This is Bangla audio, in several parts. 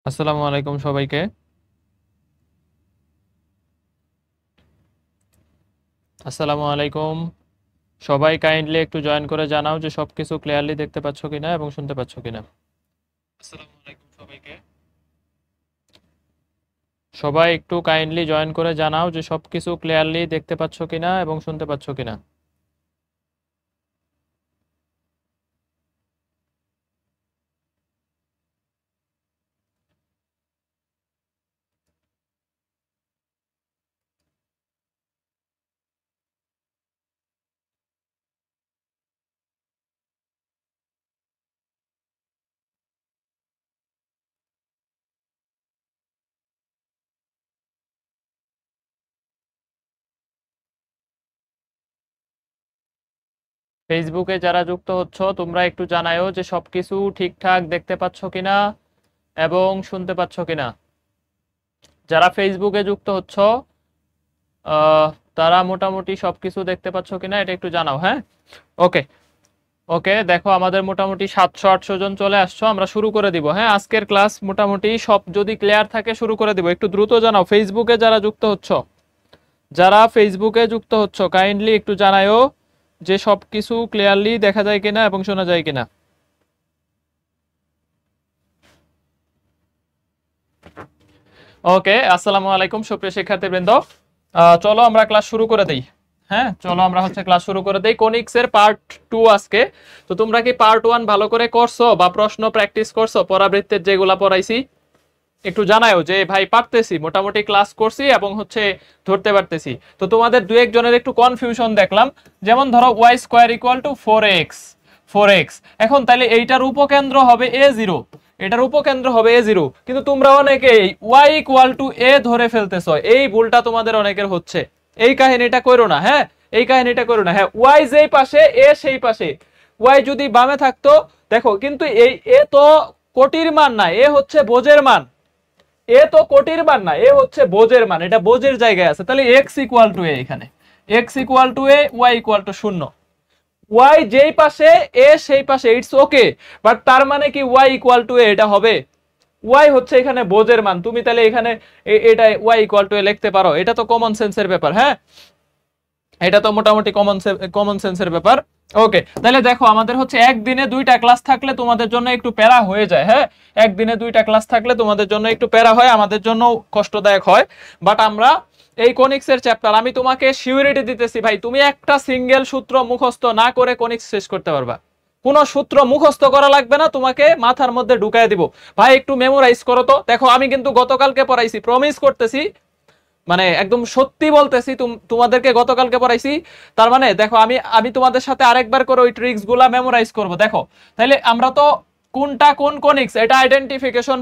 আসসালামু আলাইকুম সবাইকে। আসসালামু আলাইকুম। সবাই কাইন্ডলি একটু জয়েন করে জানাও যে সবকিছু ক্লিয়ারলি দেখতে পাচ্ছ কিনা এবং শুনতে পাচ্ছ কিনা। আসসালামু আলাইকুম সবাইকে। সবাই একটু কাইন্ডলি জয়েন করে জানাও যে সবকিছু ক্লিয়ারলি দেখতে পাচ্ছ কিনা এবং শুনতে পাচ্ছ কিনা। ফেসবুকে যারা যুক্ত হচ্ছ তোমরা একটু জানাও যে সবকিছু ঠিকঠাক দেখতে পাচ্ছ কিনা এবং শুনতে পাচ্ছ কিনা। যারা ফেসবুকে যুক্ত হচ্ছ আহ, তারা মোটামুটি সবকিছু দেখতে পাচ্ছ কিনা এটা একটু জানাও। হ্যাঁ, ওকে। ওকে, দেখো আমাদের মোটামুটি 700-800 জন চলে আসছো, আমরা শুরু করে দিব। হ্যাঁ, আজকের ক্লাস মোটামুটি সব যদি ক্লিয়ার থাকে শুরু করে দিব। একটু দ্রুত জানাও ফেসবুকে যারা যুক্ত হচ্ছ, যারা ফেসবুকে যুক্ত হচ্ছ কাইন্ডলি একটু জানাও যে সবকিছু ক্লিয়ারলি দেখা যায় কিনা এবং শোনা যায় কিনা। ওকে, আসসালামু আলাইকুম সুপ্রিয় শিক্ষার্থীবৃন্দ। চলো আমরা ক্লাস শুরু করে দেই। হ্যাঁ, চলো আমরা ক্লাস শুরু করে দেই। কোনিক্স এর পার্ট 2 আজকে। তো তোমরা কি পার্ট 1 ভালো করে করছো বা প্রশ্ন প্র্যাকটিস করছো? পরাবৃত্তের যেগুলা পড়াইছি একটু জানাও যে ভাই পারতেছি, মোটামুটি ক্লাস করছি এবং ধরতে পারতেছি। তো তোমাদের দু একজনের একটু কনফিউশন দেখলাম। যেমন ধরো Y square equal two 4x। এখন তাহলে এইটার উপকেন্দ্র হবে a0, এটার উপকেন্দ্র হবে a0, কিন্তু তোমরা অনেকেই y ইকুয়াল টু a ধরে ফেলতেছো। এই ভুলটা তোমাদের অনেকের হচ্ছে। এই কাহিনীটা করো না। হ্যাঁ, এই কাহিনীটা করো না। হ্যাঁ, y যেই পাশে a সেই পাশে। y যদি বামে থাকতো, দেখো কিন্তু এই a তো কোটির মান না, এ হচ্ছে বোঝের মান। এ তো কোটির মান না, এ হচ্ছে বোঝের মান, এটা বোঝের জায়গায় আছে। তাহলে x ইকুয়াল টু a, এখানে x equal to a, y equal to 0। y যেই পাশে a সেই পাশে, ইটস ওকে। বাট তার মানে কি y ইকুয়াল টু a এটা হবে? y হচ্ছে এখানে বোঝের মান, তুমি তাহলে এখানে এটা y ইকুয়াল টু a লিখতে পারো। এটা তো কমন সেন্সের ব্যাপার। হ্যাঁ, এটা তো মোটামুটি কমন সেন্সের ব্যাপার। ওকে, তাহলে দেখো আমাদের একদিনে 2টা ক্লাস থাকলে তোমাদের জন্য একটু প্যারা হয়ে যায়। হ্যাঁ, একদিনে 2টা ক্লাস থাকলে তোমাদের জন্য একটু প্যারা হয়, আমাদের জন্য কষ্টদায়ক হয়। বাট আমরা এই কোনিক্স এর চ্যাপ্টার, আমি তোমাকে সিউরিটি দিতেছি ভাই, তুমি একটা সিঙ্গেল সূত্র মুখস্থ না করে কোনিক্স শেষ করতে পারবা। কোনো সূত্র মুখস্থ করা লাগবে না, তোমাকে মাথার মধ্যে ঢুকায় দিব। ভাই একটু মেমোরাইজ করো তো। দেখো আমি কিন্তু গতকালকে পড়াইছি, প্রমিস করতেছি, মানে একদম সত্যি বলতেছি, তোমাদেরকে গতকালকে পড়াইছি। তার মানে দেখো আমি আমি তোমাদের সাথে আরেকবার করে ওই ট্রিক্স গুলা মেমোরাইজ করব। দেখো তাহলে আমরা তো কোনটা কোন কোনিক্স এটা আইডেন্টিফিকেশন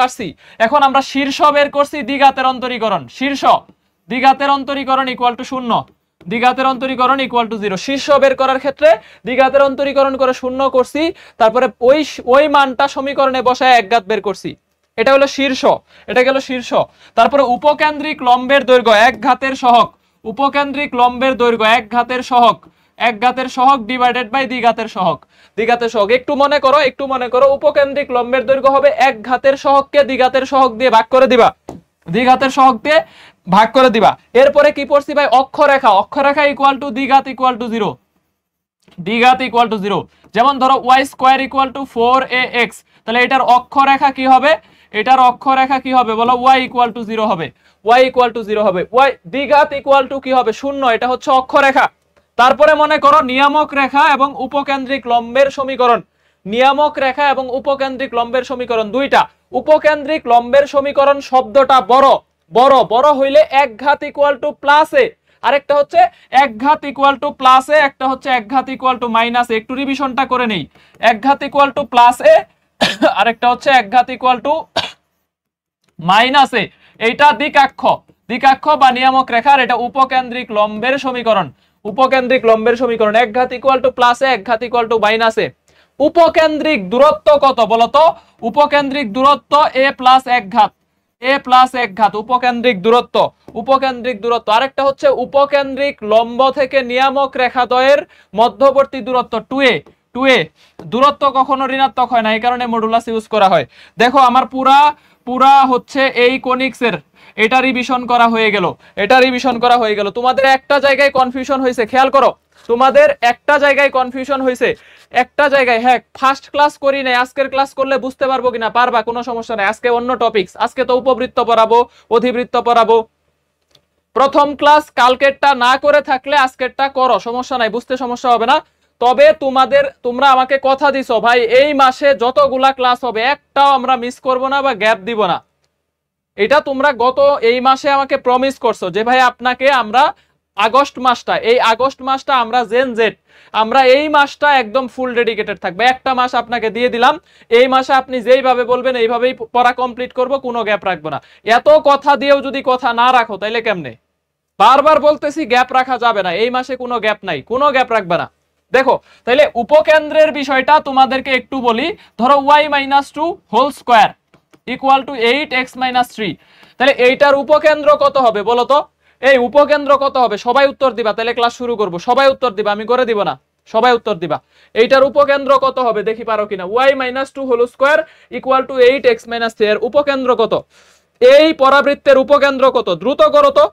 পারছি। এখন আমরা শীর্ষ বের করছি, দ্বিঘাতের অন্তরীকরণ। শীর্ষ দ্বিঘাতের অন্তরীকরণ ইকুয়াল টু 0, দ্বিঘাতের অন্তরীকরণ ইকুয়াল টু 0। শীর্ষ বের করার ক্ষেত্রে দ্বিঘাতের অন্তরীকরণ করে 0 করছি, তারপরে ওই মানটা সমীকরণে বসায় একঘাত বের করছি। এটা হলো শীর্ষ, এটা গেল শীর্ষ। তারপরে উপকেন্দ্রিক লম্বের দৈর্ঘ্য এক ঘাতের সহগ, উপকেন্দ্রিক লম্বের দৈর্ঘ্য এক ঘাতের সহগ ডিভাইডেড বাই দ্বিঘাতের সহগ। একটু মনে করো উপকেন্দ্রিক লম্বের দৈর্ঘ্য হবে এক ঘাতের সহগকে দ্বিঘাতের সহগ দিয়ে ভাগ করে দিবা, দ্বিঘাতের সহগ দিয়ে ভাগ করে দিবা। এরপরে কি পড়ছি ভাই? অক্ষরেখা ইকুয়াল টু দ্বিঘাত ইকুয়াল টু 0, দ্বিঘাত ইকুয়াল টু 0। যেমন ধরো Y square equal two 4ax, তাহলে এটার অক্ষরেখা কি হবে? এটার অক্ষরেখা কি হবে বলো? y ইকুয়াল টু 0 হবে, y ইকুয়াল টু 0 হবে। y দ্বিঘাত ইকুয়াল টু কি হবে? 0, এটা হচ্ছে অক্ষরেখা। তারপরে মনে করো নিয়ামক রেখা এবং উপকেন্দ্রিক লম্বের সমীকরণ, নিয়ামক রেখা এবং উপকেন্দ্রিক লম্বের সমীকরণ দুইটা। উপকেন্দ্রিক লম্বের সমীকরণ শব্দটা বড় বড় বড় হইলে এক ঘাত ইকুয়াল টু প্লাস এ, আরেকটা হচ্ছে এক ঘাত ইকুয়াল টু প্লাস এ, একটা হচ্ছে এক ঘাত ইকুয়াল টু মাইনাস এ। একটু রিভিশনটা করে নেই। এক ঘাত ইকুয়াল টু প্লাস এ, আরেকটা হচ্ছে এক ঘাত ইকুয়াল টু মাইনাস এ। এইটা দ্বিকাক্ষ বা নিয়ামক রেখার, এটা উপকেন্দ্রিক লম্বের সমীকরণ, উপকেন্দ্রিক লম্বের সমীকরণ। এক ঘাত ইকুয়াল টু প্লাস এ, এক ঘাত ইকুয়াল টু মাইনাস এ। উপকেন্দ্রিক দূরত্ব কত বলতো? উপকেন্দ্রিক দূরত্ব a প্লাস এক ঘাত, উপকেন্দ্রিক দূরত্ব। আরেকটা হচ্ছে উপকেন্দ্রিক লম্ব থেকে নিয়ামক রেখাদ্বয়ের মধ্যবর্তী দূরত্ব 2a, 2a। দূরত্ব কখনো ঋণাত্মক হয় না, এই কারণে মডুলাস ইউজ করা হয়। দেখো আমার পুরা হচ্ছে এই কনিক্সের এটা রিভিশন করা হয়ে গেল, এটা রিভিশন করা হয়ে গেল। তোমাদের একটা জায়গায় কনফিউশন হয়েছে, খেয়াল করো, তোমাদের একটা জায়গায় কনফিউশন হয়েছে, একটা জায়গায়। হ্যাঁ, ফার্স্ট ক্লাস করি নাই, আজকের ক্লাস করলে বুঝতে পারবো কিনা, পারবা, কোনো সমস্যা নাই। আজকে অন্য টপিকস, আজকে তো উপবৃত্ত পড়াবো, অধিবৃত্ত পড়াবো। প্রথম ক্লাস কালকেরটা না করে থাকলে আজকেরটা করো, সমস্যা নাই, বুঝতে সমস্যা হবে না। তবে তোমরা আমাকে কথা দিছো ভাই এই মাসে যতগুলা ক্লাস হবে একটাও আমরা মিস করব না বা গ্যাপ দিব না। এটা তোমরা এই মাসে আমাকে প্রমিস করছো যে ভাই আপনাকে আমরা এই আগস্ট মাসটা আমরা জেন জেড, আমরা এই মাসটা একদম ফুল ডেডিকেটেড থাকবে। একটা মাস আপনাকে দিয়ে দিলাম, এই মাসে আপনি যেইভাবে বলবেন এইভাবেই পড়া কমপ্লিট করব, কোনো গ্যাপ রাখবো না। এত কথা দিয়েও যদি কথা না রাখো তাইলে কেমনে? বারবার বলতেছি গ্যাপ রাখা যাবে না, এই মাসে কোনো গ্যাপ নাই, কোনো গ্যাপ রাখবে না। দেখো তাইলে উপকেন্দ্রের বিষয়টা তোমাদেরকে একটু বলি। ধরো y-2 whole square equal two 8x - 3, তাহলে এইটার উপকেন্দ্র কত হবে বলো তো? এই উপকেন্দ্র কত হবে? সবাই উত্তর দিবা, তাহলে ক্লাস শুরু করব। সবাই উত্তর দিবা, আমি করে দিব না, সবাই উত্তর দিবা। এইটার উপকেন্দ্র কত হবে দেখি পারো কিনা। y-2 whole square equal two 8x - 3 এর উপকেন্দ্র কত? এই পরাবৃত্তের উপকেন্দ্র কত? দ্রুত করো তো।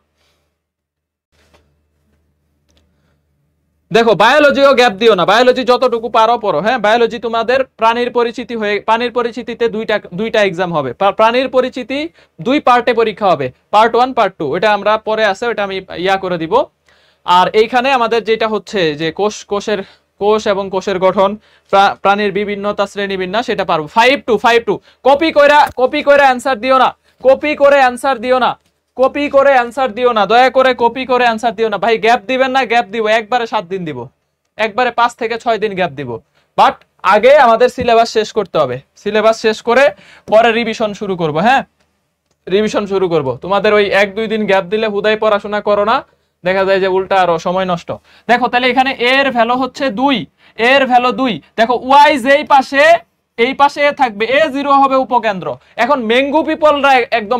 দেখো বায়োলজিও গ্যাপ দিও না, বায়োলজি যতটুকু পারো পড়ো। হ্যাঁ, বায়োলজি তোমাদের প্রাণীর পরিচিতিতে দুইটা এক্সাম হবে। প্রাণীর পরিচিতি 2 পার্টে পরীক্ষা হবে, পার্ট 1 পার্ট 2, ওটা আমরা পরে আছে, ওটা আমি করে দিব। আর এইখানে আমাদের যেটা হচ্ছে যে কোষ এবং কোষের গঠন, প্রাণীর বিভিন্নতা, শ্রেণীবিন্যাস, সেটা পারবো। 5-2 কপি করে অ্যান্সার দিও না, কপি করে অ্যান্সার দিও না, কপি করে অ্যান্সার দিও না, দয়া করে কপি করে অ্যান্সার দিও না ভাই। গ্যাপ দিবেন না, গ্যাপ দিব একবারে 7 দিন দিব, একবারে 5 থেকে 6 দিন গ্যাপ দিব। বাট আগে আমাদের সিলেবাস শেষ করতে হবে, সিলেবাস শেষ করে পরে রিভিশন শুরু করব। হ্যাঁ, রিভিশন শুরু করব। তোমাদের ওই 1-2 দিন গ্যাপ দিলে হুদাই পড়াশোনা করো না, দেখা যায় যে উল্টা আরো সময় নষ্ট। দেখো তাহলে এখানে এর ভ্যালু হচ্ছে 2, এর ভ্যালু 2। দেখো ওয়াই যেই পাশে, এই পাশে থাকবে, a0 হবে উপকেন্দ্র। এখন মেঙ্গু পিপলরা একদম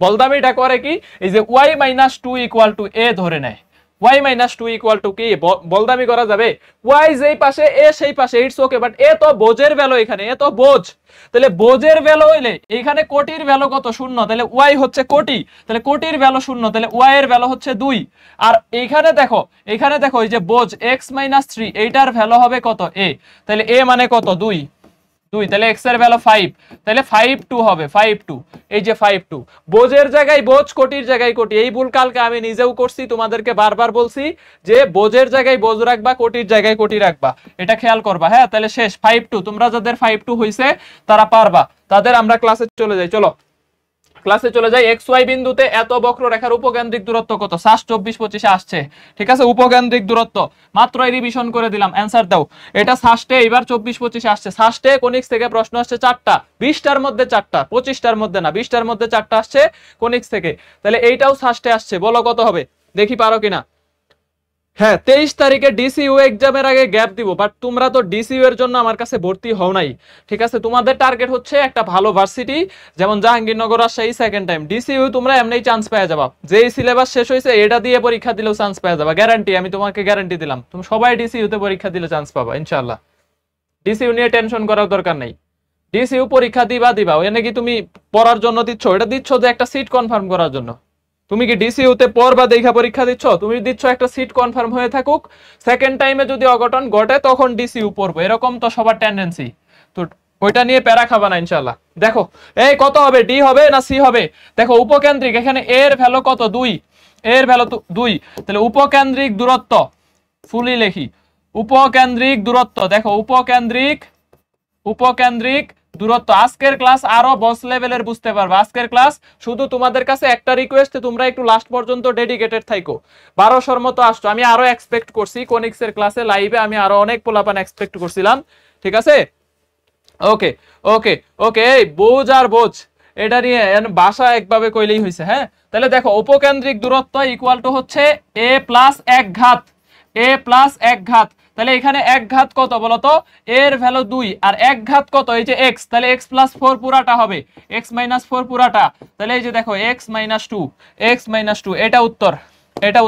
বলদামিটা করে কি, এই যে y-2 ইকুয়াল টু a ধরে নেয়। y-2 ইকুয়াল টু কি বলদামি করা যাবে? y যেই পাশে a সেই পাশে, ইটস ওকে, বাট a তো বোঝের ভ্যালু, এখানে a তো বোঝ। তাহলে বোঝের ভ্যালু হইলে এইখানে কোটির ভ্যালু কত? 0, তাহলে y হচ্ছে কোটি, তাহলে কোটির ভ্যালু 0, তাহলে y এর ভ্যালু হচ্ছে 2। আর এইখানে দেখো এই যে বোঝ x - 3, এইটার ভ্যালু হবে কত? a, তাহলে a মানে কত? 2, তাহলে x এর ভ্যালু 5, তাহলে 5-2 হবে, 5-2। এই যে 5-2, বোঝের জায়গায় বোঝ, কোটির জায়গায় কোটি। এই ভুল কালকে আমি নিজেও করছি, তোমাদেরকে বারবার বলছি যে বোঝের জায়গায় বোঝ রাখবা, কোটির জায়গায় কোটি রাখবা, এটা খেয়াল করবা। হ্যাঁ, তাহলে শেষ 5-2। তোমরা যাদের 5-2 হইছে তারা পারবা, তাদের আমরা ক্লাসে চলে যাই। চলো ক্লাসে চলে যাই। XY বিন্দুতে এত বক্ররেখার উপকেন্দ্রিক দূরত্ব কত? 24-25 আসছে, ঠিক আছে। উপকেন্দ্রিক দূরত্ব মাত্র রিভিশন করে দিলাম, অ্যানসার দাও। এটা ষষ্ঠে এবার 24-25 আসছে। ষষ্ঠে কোনিক্স থেকে প্রশ্ন আসছে 4টা, 20টার মধ্যে 4টা, 25টার মধ্যে না, 20টার মধ্যে 4টা আসছে কোনিক্স থেকে। তাহলে এইটাও ষষ্ঠে আসছে, বলো কত হবে, দেখি পারো কিনা। হ্যাঁ, 23 তারিখে ডিসিইউ এক্সামের আগে গ্যাপ দিব, বাট তোমরা তো ডিসিইউ এর জন্য আমার কাছে ভর্তি হও নাই, ঠিক আছে। তোমাদের টার্গেট হচ্ছে একটা ভালো ভার্সিটি, যেমন Jahangirnagar, Rajshahi, second time. DCU তোমরা এমনিই চান্স পেয়ে যাবা, যেই সিলেবাস শেষ হয়েছে এটা দিয়ে পরীক্ষা দিলেও চান্স পেয়ে যাবা, গ্যারান্টি, আমি তোমাকে গ্যারান্টি দিলাম। তুমি সবাই ডিসিইউ তে পরীক্ষা দিলে চান্স পাবা ইনশাআল্লাহ। ডিসিইউ নিয়ে টেনশন করার দরকার নেই, ডিসিইউ পরীক্ষা দিবা, এনে কি তুমি পড়ার জন্য দিচ্ছ? এটা দিচ্ছ যে একটা সিট কনফার্ম করার জন্য। তুমি কি ডিসিইউ তে পড়বা দেখা পরীক্ষা দিচ্ছ? তুমি দিচ্ছ একটা সিট কনফার্ম হয়ে থাকুক, সেকেন্ড টাইমে যদি অঘটন ঘটে তখন ডিসিইউ পড়বো, এরকম তো সবার টেন্ডেন্সি। তো ওইটা নিয়ে প্যারা খাবা না ইনশাআল্লাহ। দেখো এই কত হবে, ডি হবে না সি হবে? দেখো উপকেন্দ্রিক, এখানে এর ভ্যালু কত? 2, এর ভ্যালু 2, তাহলে উপকেন্দ্রিক দূরত্ব ফুলি লেখি, উপকেন্দ্রিক দূরত্ব। দেখো উপকেন্দ্রিক দূরত্ব। আজকের ক্লাস আরো বস লেভেলের বুঝতে পারবে। আজকের ক্লাস শুধু তোমাদের কাছে একটা রিকোয়েস্ট, তোমরা একটু লাস্ট পর্যন্ত ডেডিকেটেড থাকো। 1200-র মতো আসছো, আমি আরো এক্সপেক্ট করছি কোনিক্স এর ক্লাসে লাইভে, আমি আরো অনেক পোলাপান এক্সপেক্ট করছিলাম, ঠিক আছে। ওকে ওকে ওকে, এই বোঝ আর বোঝ এটা নিয়ে ভাষা একভাবে কইলেই হইছে। হ্যাঁ, তাহলে দেখো উপকেন্দ্রিক দূরত্ব ইকুয়াল টু হচ্ছে a প্লাস 1 ঘাত, a প্লাস 1 ঘাত। তাহলে এখানে 1 ঘাত কত বলতো? এর ভ্যালু 2, আর 1 ঘাত কত? এই যে x, তাহলে x প্লাস 4 পুরাটা হবে, x মাইনাস 4 পুরাটা। তাহলে এই যে দেখো x মাইনাস 2, এটা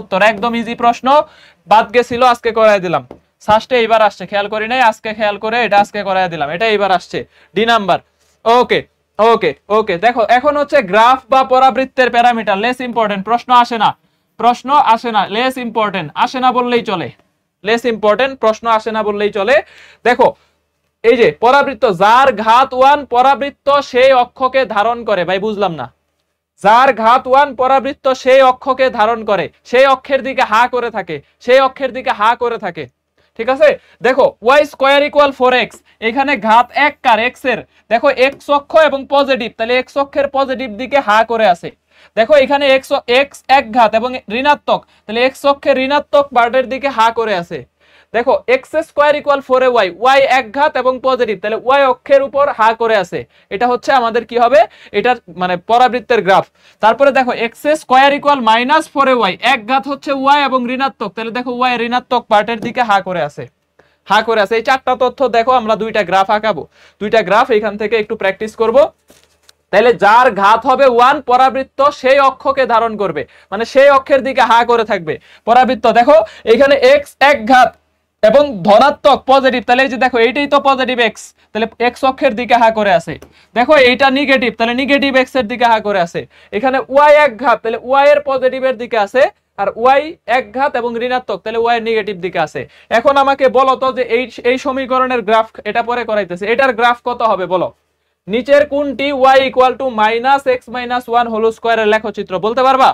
উত্তর, একদম ইজি প্রশ্ন, বাদ গেছিল আজকে করাই দিলাম। সাস্টে এইবার আসছে, খেয়াল করি নাই, আজকে খেয়াল করে এটা আজকে করাই দিলাম, এটা এইবার আসছে ডি নাম্বার। ওকে ওকে ওকে, দেখো এখন হচ্ছে গ্রাফ বা পরাবৃত্তের প্যারামিটার, লেস ইম্পর্টেন্ট, প্রশ্ন আসে না, প্রশ্ন আসে না, লেস ইম্পর্টেন্ট, আসে না বললেই চলে, লেস ইম্পর্টেন্ট, প্রশ্ন আসে না বললেই চলে। দেখো এই যে পরাবৃত্ত, যার ঘাত 1 পরাবৃত্ত সেই অক্ষকে ধারণ করে, ভাই বুঝলাম না, যার ঘাত 1 পরাবৃত্ত সেই অক্ষকে ধারণ করে, সেই অক্ষের দিকে হা করে থাকে, সেই অক্ষের দিকে হা করে থাকে, ঠিক আছে। দেখো y স্কয়ার ইকুয়াল 4x, এখানে ঘাত 1 কার, x এর, দেখো x অক্ষ এবং পজিটিভ, তাহলে x অক্ষের পজিটিভ দিকে হা করে আছে। দেখো এখানে x এক ঘাত এবং ঋণাত্মক, তাহলে x অক্ষের ঋণাত্মক পার্টের দিকে হা করে আছে। দেখো x square equal 4y, y এক ঘাত এবং পজিটিভ, তাহলে y অক্ষের উপর হা করে আছে, এটা হচ্ছে আমাদের কি হবে, এটার মানে পরাবৃত্তের গ্রাফ। তারপরে দেখো x স্কয়ার ইকুয়াল -4y, এক ঘাত হচ্ছে y এবং ঋণাত্মক, তাহলে দেখো y ঋণাত্মক পার্টের দিকে হা করে আছে, হা করে আছে। এই চারটা তথ্য দেখো, আমরা দুইটা গ্রাফ আঁকাবো, দুইটা গ্রাফ এখান থেকে একটু প্র্যাকটিস করব। তাহলে যার ঘাত হবে 1 পরাবৃত্ত সেই অক্ষকে ধারণ করবে, মানে সেই অক্ষের দিকে হা করে থাকবে পরাবৃত্ত। দেখো এখানে x এক ঘাত এবং ধনাত্মক পজিটিভ, তাহলে এই যে দেখো এইটাই তো পজিটিভ x, তাহলে x অক্ষের দিকে হা করে আছে। দেখো এইটা নেগেটিভ, তাহলে নেগেটিভ x এর দিকে হা করে আছে। এখানে y এক ঘাত, তাহলে y এর পজিটিভের দিকে আছে, আর y এক ঘাত এবং ঋণাত্মক, তাহলে y এর নেগেটিভ দিকে আছে। এখন আমাকে বলো তো যে এই সমীকরণের গ্রাফ, এটা পরে করাইতেছে, এটার গ্রাফ কত হবে বলো। নিচের কোনটি y equal to -x - 1 whole স্কয়ারের লেখচিত্র, বলতে পারবা,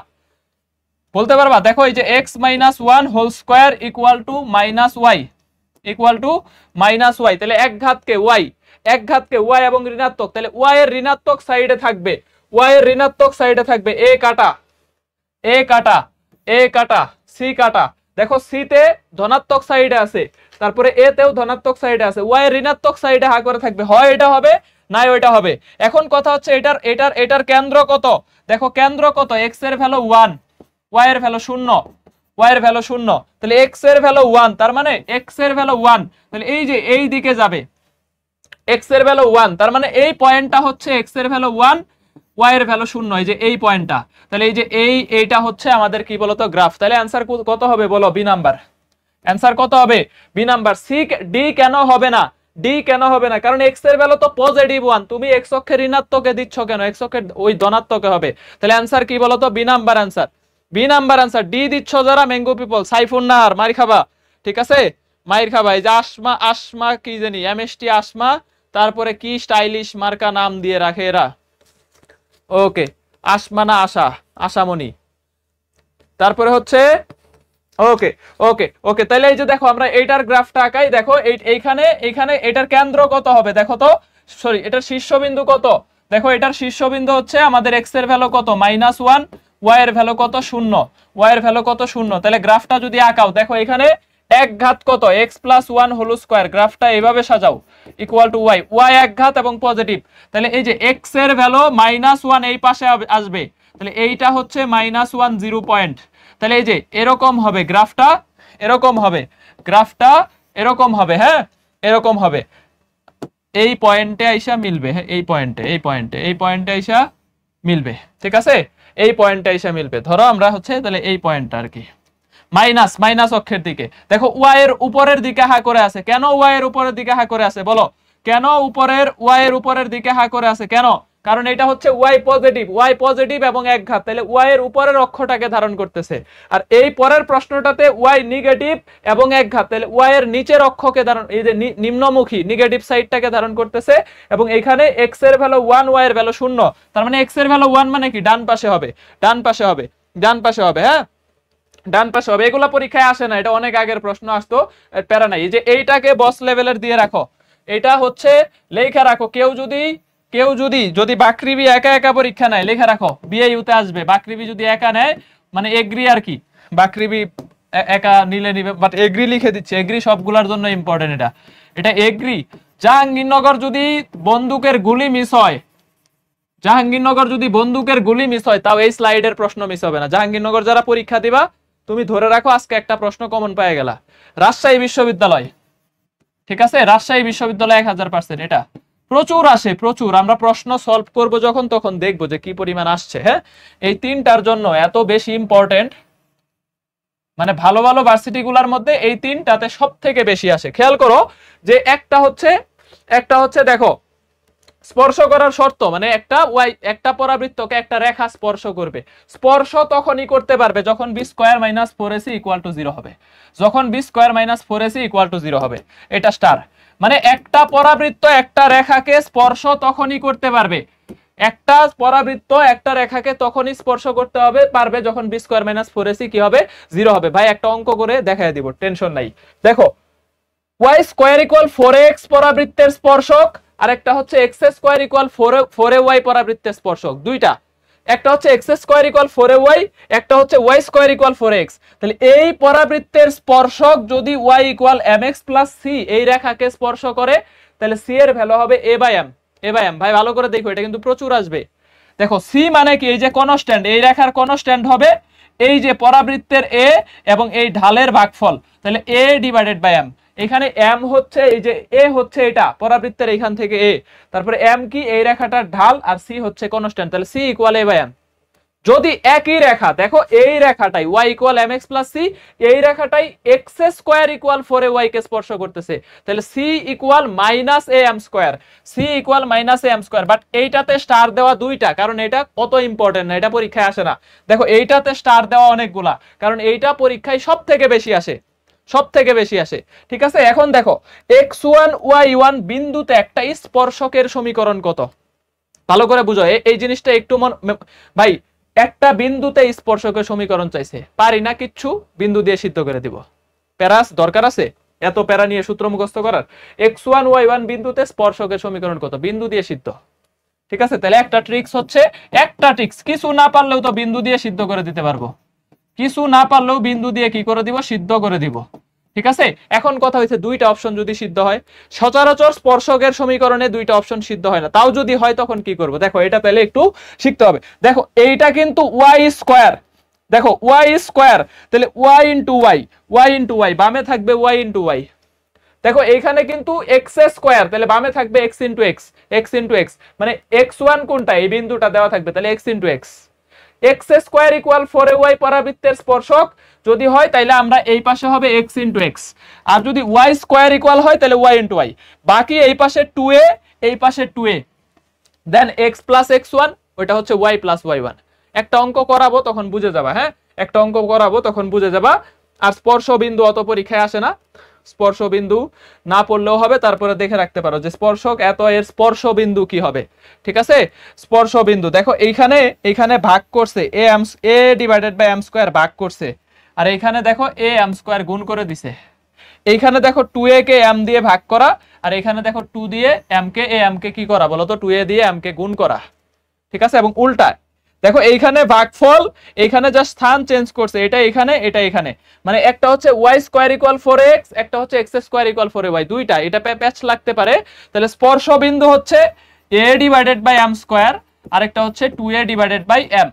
বলতে পারবা। দেখো এই যে x - 1 whole square equal to -y, equal to -y, তাহলে এক ঘাতকে y, এক ঘাতকে y এবং ঋণাত্মক, তাহলে y এর ঋণাত্মক সাইডে থাকবে, y এর ঋণাত্মক সাইডে থাকবে a কাটা, a কাটা, a কাটা, c কাটা। দেখো c তে ধনাত্মক সাইডে আছে, তারপরে a তেও ধনাত্মক সাইডে আছে, y এর ঋণাত্মক সাইডে হা করে থাকবে, হয় এটা হবে না ওইটা হবে। এখন কথা হচ্ছে এটার এটার এটার কেন্দ্র কত, দেখো কেন্দ্র কত, x এর ভ্যালু 1, y এর ভ্যালু 0, y এর ভ্যালু 0, তাহলে x এর ভ্যালু 1, তার মানে x এর ভ্যালু 1, তাহলে এই যে এই দিকে যাবে, x এর ভ্যালু 1, তার মানে এই পয়েন্টটা হচ্ছে x এর ভ্যালু 1, y এর ভ্যালু 0, এই যে এই পয়েন্টটা, তাহলে এই যে এইটা হচ্ছে আমাদের কি বলতো গ্রাফ। তাহলে आंसर কত হবে বলো, বি নাম্বার, आंसर কত হবে, বি নাম্বার। সি ডি কেন হবে না, ডি কেন হবে না, কারণ x এর ভ্যালু তো পজিটিভ 1, তুমি x অক্ষের ঋণাত্মকে দিচ্ছ কেন, x অক্ষের ওই ধনাত্মকে হবে। তাহলে आंसर কি বলতো, B number answer, B number answer. D দিচ্ছ যারা ম্যাঙ্গো পিপল, সাইফুন নাহার, মার খাবা, ঠিক আছে, মাইর খাবা। এই যে আসমা, আসমা কি জানি, এমএসটি আসমা, তারপরে কি স্টাইলিশ মার্কা নাম দিয়ে রাখে এরা, ওকে, আসমানা আশা, আশামণি, তারপরে হচ্ছে ওকে ওকে ওকে। তাহলে এই যে দেখো আমরা এইটার গ্রাফটা আঁকাই, দেখো এইখানে এইখানে এটার কেন্দ্র কত হবে দেখো তো, সরি এটার শীর্ষবিন্দু কত, দেখো এটার শীর্ষবিন্দু হচ্ছে আমাদের x এর ভ্যালু কত -1, y এর ভ্যালু কত 0, y এর ভ্যালু কত 0। তাহলে গ্রাফটা যদি আঁকাও, দেখো এখানে এক ঘাত কত, x + 1 হোল স্কয়ার, গ্রাফটা এইভাবে সাজাও, ইকুয়াল টু y, y এক ঘাত এবং পজিটিভ, তাহলে এই যে x এর ভ্যালু -1 এই পাশে আসবে, তাহলে এইটা হচ্ছে -1 0 পয়েন্ট, তাহলে এই যে এরকম হবে গ্রাফটা, এরকম হবে গ্রাফটা, এরকম হবে, হ্যাঁ এরকম হবে, এই পয়েন্টে আইসা মিলবে, হ্যাঁ এই পয়েন্টে, এই পয়েন্টে, এই পয়েন্টে আইসা মিলবে, ঠিক আছে, এই পয়েন্টে আইসা মিলবে। ধরো আমরা হচ্ছে তাহলে এই পয়েন্টটা আর কি, মাইনাস মাইনাস অক্ষের দিকে, দেখো y এর উপরের দিকে হা করে আছে, কেন y এর উপরের দিকে হা করে আছে বলো, কেন উপরের y এর উপরের দিকে হা করে আছে কেন, কারণ এটা হচ্ছে y পজিটিভ এবং এক ঘাত, তাহলে y এর উপরের অক্ষটাকে ধারণ করতেছে, আর এই পরের প্রশ্নটাতে y নেগেটিভ এবং এক ঘাত, তাহলে y এর নিচের অক্ষকে ধারণ, এই যে নিম্নমুখী নেগেটিভ সাইডটাকে ধারণ করতেছে, এবং এখানে x এর ভ্যালু 1, y এর ভ্যালু 0, তার মানে x এর ভ্যালু 1 মানে কি ডান পাশে হবে, ডান পাশে হবে, ডান পাশে হবে, হ্যাঁ ডান পাশে হবে। এগুলা পরীক্ষায় আসে না, এটা অনেক আগের প্রশ্ন আসতো, প্যারা নাই। এই যে এইটাকে বস লেভেলের দিয়ে রাখো, এটা হচ্ছে লেখা রাখো, কেউ যদি বাকৃবি একা একা পরীক্ষা নেয় লেখা রাখো, বিএইউতে আসবে, বাকৃবি যদি একা নেয় মানে এগ্রি আর কি, বাকৃবি একা নিলে নিবে, বাট এগ্রি লিখে দিচ্ছে, এগ্রি সবগুলোর জন্য ইম্পর্টেন্ট, এটা এগ্রি। জাহাঙ্গীরনগর যদি বন্দুকের গুলি মিস হয়, জাহাঙ্গীরনগর যদি বন্দুকের গুলি মিস হয়, তাও এই স্লাইডের প্রশ্ন মিস হবে না। জাহাঙ্গীরনগর যারা পরীক্ষা দিবা তুমি ধরে রাখো আজকে একটা প্রশ্ন কমন পেয়ে গেলা। রাজশাহী বিশ্ববিদ্যালয়, ঠিক আছে, রাজশাহী বিশ্ববিদ্যালয় 1000%, এটা প্রচুর আসে, প্রচুর। আমরা প্রশ্ন সলভ করব যখন, তখন দেখবো যে কি পরিমাণ আসছে। হ্যাঁ, এই তিনটার জন্য এত বেশি ইম্পর্টেন্ট, মানে ভালো ভালো ভার্সিটি গুলার মধ্যে এই তিনটাতে সব থেকে বেশি আসে। খেয়াল করো যে একটা হচ্ছে দেখো স্পর্শ করার শর্ত, মানে একটা পরাবৃত্তকে একটা রেখা স্পর্শ করবে। স্পর্শ তখনই করতে পারবে যখন B square minus 4ac equal to 0 হবে, যখন B square minus 4ac equal to 0 হবে। এটা স্টার, মানে একটা পরাবৃত্ত একটা রেখাকে স্পর্শ তখনই করতে পারবে, একটা পরাবৃত্ত একটা রেখাকে তখনই স্পর্শ করতে পারবে যখন বি স্কয়ার মাইনাস 4ac কি হবে, 0 হবে। ভাই একটা অঙ্ক করে দেখাই দিব, টেনশন নাই। দেখো y স্কয়ার ইকুয়াল 4x পরাবৃত্তের স্পর্শক, আর একটা হচ্ছে x স্কয়ার ইকুয়াল 4ay পরাবৃত্তের স্পর্শক, দুইটা। একটা হচ্ছে x স্কয়ার ইকুয়াল 4ay, একটা হচ্ছে y স্কয়ার ইকুয়াল 4x। তাহলে এই পরাবৃত্তের স্পর্শক যদি y equal mx plus c এই রেখাকে স্পর্শ করে, তাহলে c এর ভ্যালু হবে a বাই m। ভাই ভালো করে দেখো, এটা কিন্তু প্রচুর আসবে। দেখো c মানে কি, এই যে কনস্ট্যান্ট, এই রেখার কনস্ট্যান্ট হবে এই যে পরাবৃত্তের a এবং এই ঢালের ভাগফল, তাহলে a ডিভাইডেড বাই m। এখানে m হচ্ছে এই যে a হচ্ছে এটা পরাবৃত্তের এখান থেকে a, তারপরে m কি এই রেখাটার ঢাল, আর c হচ্ছে কনস্ট্যান্ট, তাহলে c equal a by m। যদি একই রেখা, দেখো এই রেখাটাই y equal mx plus c, এই রেখাটাই x স্কয়ার ইকুয়াল 4ay কে স্পর্শ করতেছে, তাহলে c equal minus am square, c equal minus am square. But এইটাতে স্টার দেওয়া দুইটা, কারণ এটা অত ইম্পর্টেন্ট না, এটা পরীক্ষায় আসে না। দেখো এইটাতে স্টার দেওয়া অনেকগুলা, কারণ এইটা পরীক্ষায় সব থেকে বেশি আসে, সব থেকে বেশি আসে। ঠিক আছে, এখন দেখো x1 y1 বিন্দুতে একটা স্পর্শকের সমীকরণ কত, ভালো করে বুঝো এই জিনিসটা একটু ভাই একটা বিন্দুতে স্পর্শকের সমীকরণ চাইছে, পারি না কিচ্ছু, বিন্দু দিয়ে সিদ্ধ করে দিব। প্যারাস দরকার আছে এত প্যারা নিয়ে সূত্র মুখস্থ করার? x1 y1 বিন্দুতে স্পর্শকের সমীকরণ কত, বিন্দু দিয়ে সিদ্ধ। ঠিক আছে, তাহলে একটা ট্রিক্স হচ্ছে, একটা ট্রিক্স, কিছু না পারলেও তো বিন্দু দিয়ে সিদ্ধ করে দিতে পারবো, কিছু না পারলেও বিন্দু দিয়ে কি করে দিব, সিদ্ধ করে দিব। ঠিক আছে, এখন কথা হয়েছে দুইটা অপশন যদি সিদ্ধ হয়, সচরাচর স্পর্শকের সমীকরণে দুইটা অপশন সিদ্ধ হয় না, তাও যদি হয় তখন কি করব, দেখো এটা পেলে একটু শিখতে হবে। দেখো এইটা কিন্তু y স্কয়ার, দেখো y স্কয়ার, তাহলে y ইনটু y বামে থাকবে y ইনটু y। দেখো এইখানে কিন্তু x স্কয়ার, তাহলে বামে থাকবে x ইনটু x, মানে x1 কোনটা, এই বিন্দুটা দেওয়া থাকবে, তাহলে x into x। x square equal 4ay পরাবৃত্তের স্পর্শক যদি হয়, তাহলে আমরা এই পাশে হবে x ইনটু x, আর যদি y স্কয়ার ইকুয়াল হয় তাহলে y ইনটু y। বাকি এই পাশে 2a, এই পাশে 2a, দেন x প্লাস x1, ওইটা হচ্ছে y প্লাস y1। একটা অঙ্ক করাবো তখন বুঝে যাবা, হ্যাঁ একটা অঙ্ক করাবো তখন বুঝে যাবা। আর স্পর্শ বিন্দু অত পরীক্ষায় আসে না, স্পর্শ বিন্দু না পড়লেও হবে, তারপরে দেখে রাখতে পারো যে স্পর্শক এত, এর স্পর্শ বিন্দু কি হবে। ঠিক আছে, স্পর্শ বিন্দু দেখো এইখানে ভাগ করছে a divided by m square ভাগ করছে, আর এইখানে দেখো a m স্কয়ার গুণ করে দিছে। এইখানে দেখো 2a কে m দিয়ে ভাগ করা, আর এখানে দেখো 2 দিয়ে m কে কি করা বলো তো, 2a দিয়ে m কে গুণ করা। ঠিক আছে, এবং উল্টা দেখো এইখানে ভাগফল, এইখানে জাস্ট স্থান চেঞ্জ করছে, এটা এখানে, মানে একটা হচ্ছে y স্কয়ার ইকুয়াল 4x, একটা হচ্ছে x স্কয়ার ইকুয়াল 4y, দুইটা এটা প্যাচ লাগতে পারে। তাহলে স্পর্শ বিন্দু হচ্ছে a divided by m square, আর একটা হচ্ছে 2a ডিভাইডেড বাই m।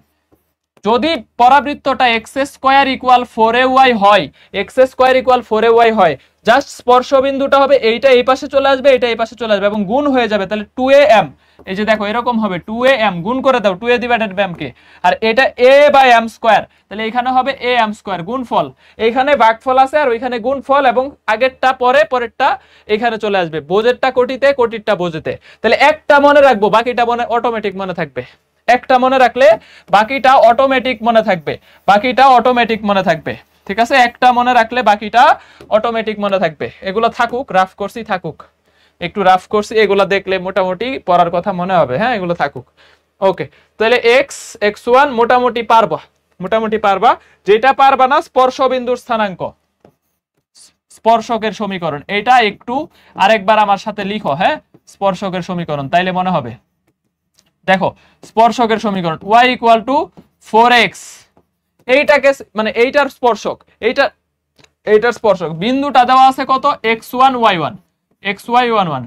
যদি পরাবৃত্তটা x স্কয়ার ইকুয়াল 4ay হয়, x স্কয়ার ইকুয়াল 4ay হয়, জাস্ট স্পর্শ বিন্দুটা হবে এইটা এই পাশে চলে আসবে, এটা এই পাশে চলে আসবে এবং গুণ হয়ে যাবে, তাহলে 2am, এই যে দেখো এরকম হবে 2am, গুণ করে দাও 2a ডিভাইডেড বাই m কে, আর এটা a বাই m স্কয়ার, তাহলে এখানে হবে am স্কয়ার গুণফল, এইখানে ভাগফল আছে আর ওইখানে গুণফল, এবং আগেরটা পরেরটা এখানে চলে আসবে, বোঝেরটা কোটিতে, কোটিরটা বোঝেতে। তাহলে একটা মনে রাখবো, বাকিটা মনে অটোমেটিক মনে থাকবে, একটা মনে রাখলে বাকিটা অটোমেটিক মনে থাকবে, বাকিটা অটোমেটিক মনে থাকবে। ঠিক আছে, একটা মনে রাখলে বাকিটা অটোমেটিক মনে থাকবে। এগুলো থাকুক, রাফ করছি থাকুক, একটু রাফ করছি, এগুলো দেখলে মোটামুটি পড়ার কথা মনে হবে, হ্যাঁ এগুলো থাকুক। ওকে, তাহলে x1 মোটামুটি পারবা, যেটা পারবা না স্পর্শ বিন্দুর স্থানাঙ্ক, স্পর্শকের সমীকরণ, এটা একটু আরেকবার আমার সাথে লিখো, হ্যাঁ স্পর্শকের সমীকরণ, তাইলে মনে হবে। দেখো স্পর্শকের সমীকরণ y ইকুয়াল টু 4x, এইটাকে মানে এইটার স্পর্শক, এইটার স্পর্শক বিন্দুটা দেওয়া আছে কত, x1 y1, xy11।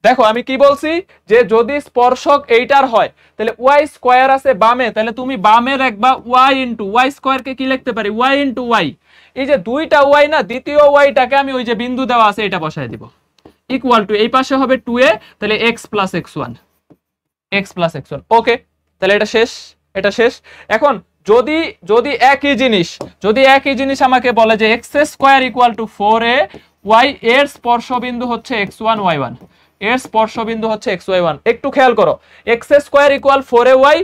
দেখো আমি কি বলছি, যে যদি স্পর্শক এইটার হয় তাহলে y স্কয়ার আছে বামে, তাহলে তুমি বামে রাখবা y ইনটু y স্কয়ার কে কি লিখতে পারি, y ইনটু y। এই যে দুইটা y না, দ্বিতীয় yটাকে আমি ওই যে বিন্দু দেওয়া আছে এটা বসায় দিব, ইকুয়াল টু এই পাশে হবে 2a, তাহলে x প্লাস x1। ওকে, তাহলে এটা শেষ। এখন যদি যদি একই জিনিস আমাকে বলে যে x square equal two 4a y এর স্পর্শবিন্দু হচ্ছে x1 y1, এর স্পর্শবিন্দু হচ্ছে xy1, একটু খেয়াল করো, x স্কয়ার ইকুয়াল 4ay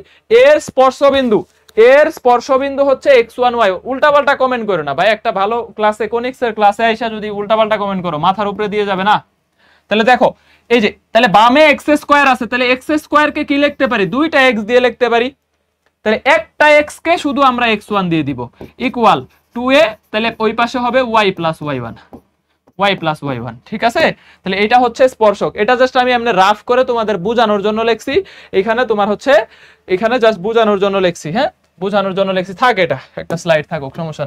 এর স্পর্শবিন্দু হচ্ছে x1 y, উল্টাপাল্টা কমেন্ট করো না ভাই, একটা ভালো ক্লাসে কোনিক্সের ক্লাসে আইসা যদি উল্টাপাল্টা কমেন্ট করো মাথার উপরে দিয়ে যাবে না। তাহলে দেখো এই যে, তাহলে বামে x স্কয়ার আছে, তাহলে x স্কয়ার কে কি লিখতে পারি, দুইটা x দিয়ে লিখতে পারি, তাহলে একটা x কে শুধু আমরা x1 দিয়ে দিব ইকুয়াল 2a, তাহলে ওই পাশে হবে y প্লাস y1, ঠিক আছে। তাহলে এটা হচ্ছে স্পর্শক, এটা জাস্ট আমি এমনি রাফ করে তোমাদের বোঝানোর জন্য লিখছি, এখানে তোমার হচ্ছে এখানে জাস্ট বোঝানোর জন্য লিখছি, হ্যাঁ বোঝানোর জন্য লিখছি, থাক এটা একটা স্লাইড থাকুক, সমস্যা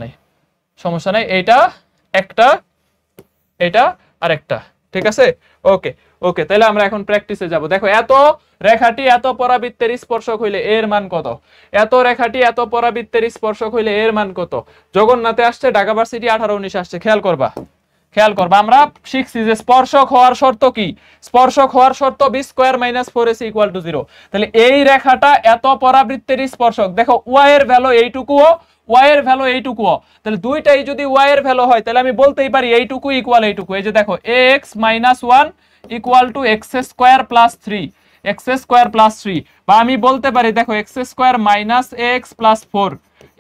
নেই, এইটা একটা, এটা আর একটা, ঠিক আছে। ওকে তাহলে আমরা এখন প্র্যাকটিসে যাব। দেখো এত রেখাটি এত পরাবৃত্তের স্পর্শক হইলে এর মান কত, এত রেখাটি এত পরাবৃত্তের স্পর্শক হইলে এর মান কত। জগন্নাথে আসছে, ঢাকা ভার্সিটি 18-19 আসছে, খেয়াল করবা আমরা শিখছি যে স্পর্শক হওয়ার শর্ত কি, স্পর্শক হওয়ার শর্ত b square minus 4ac equal to 0। তাহলে এই রেখাটা এত পরাবৃত্তের স্পর্শক, দেখো y এর ভ্যালু এইটুকুও, y এর ভ্যালু এইটুকুও, তাহলে দুইটাই যদি y এর ভ্যালু হয় তাহলে আমি বলতেই পারি এইটুকু ইকুয়াল এইটুকু। এই যে দেখো ax minus 1 equal to x square plus 3, বা আমি বলতে পারি দেখো x square minus ax plus 4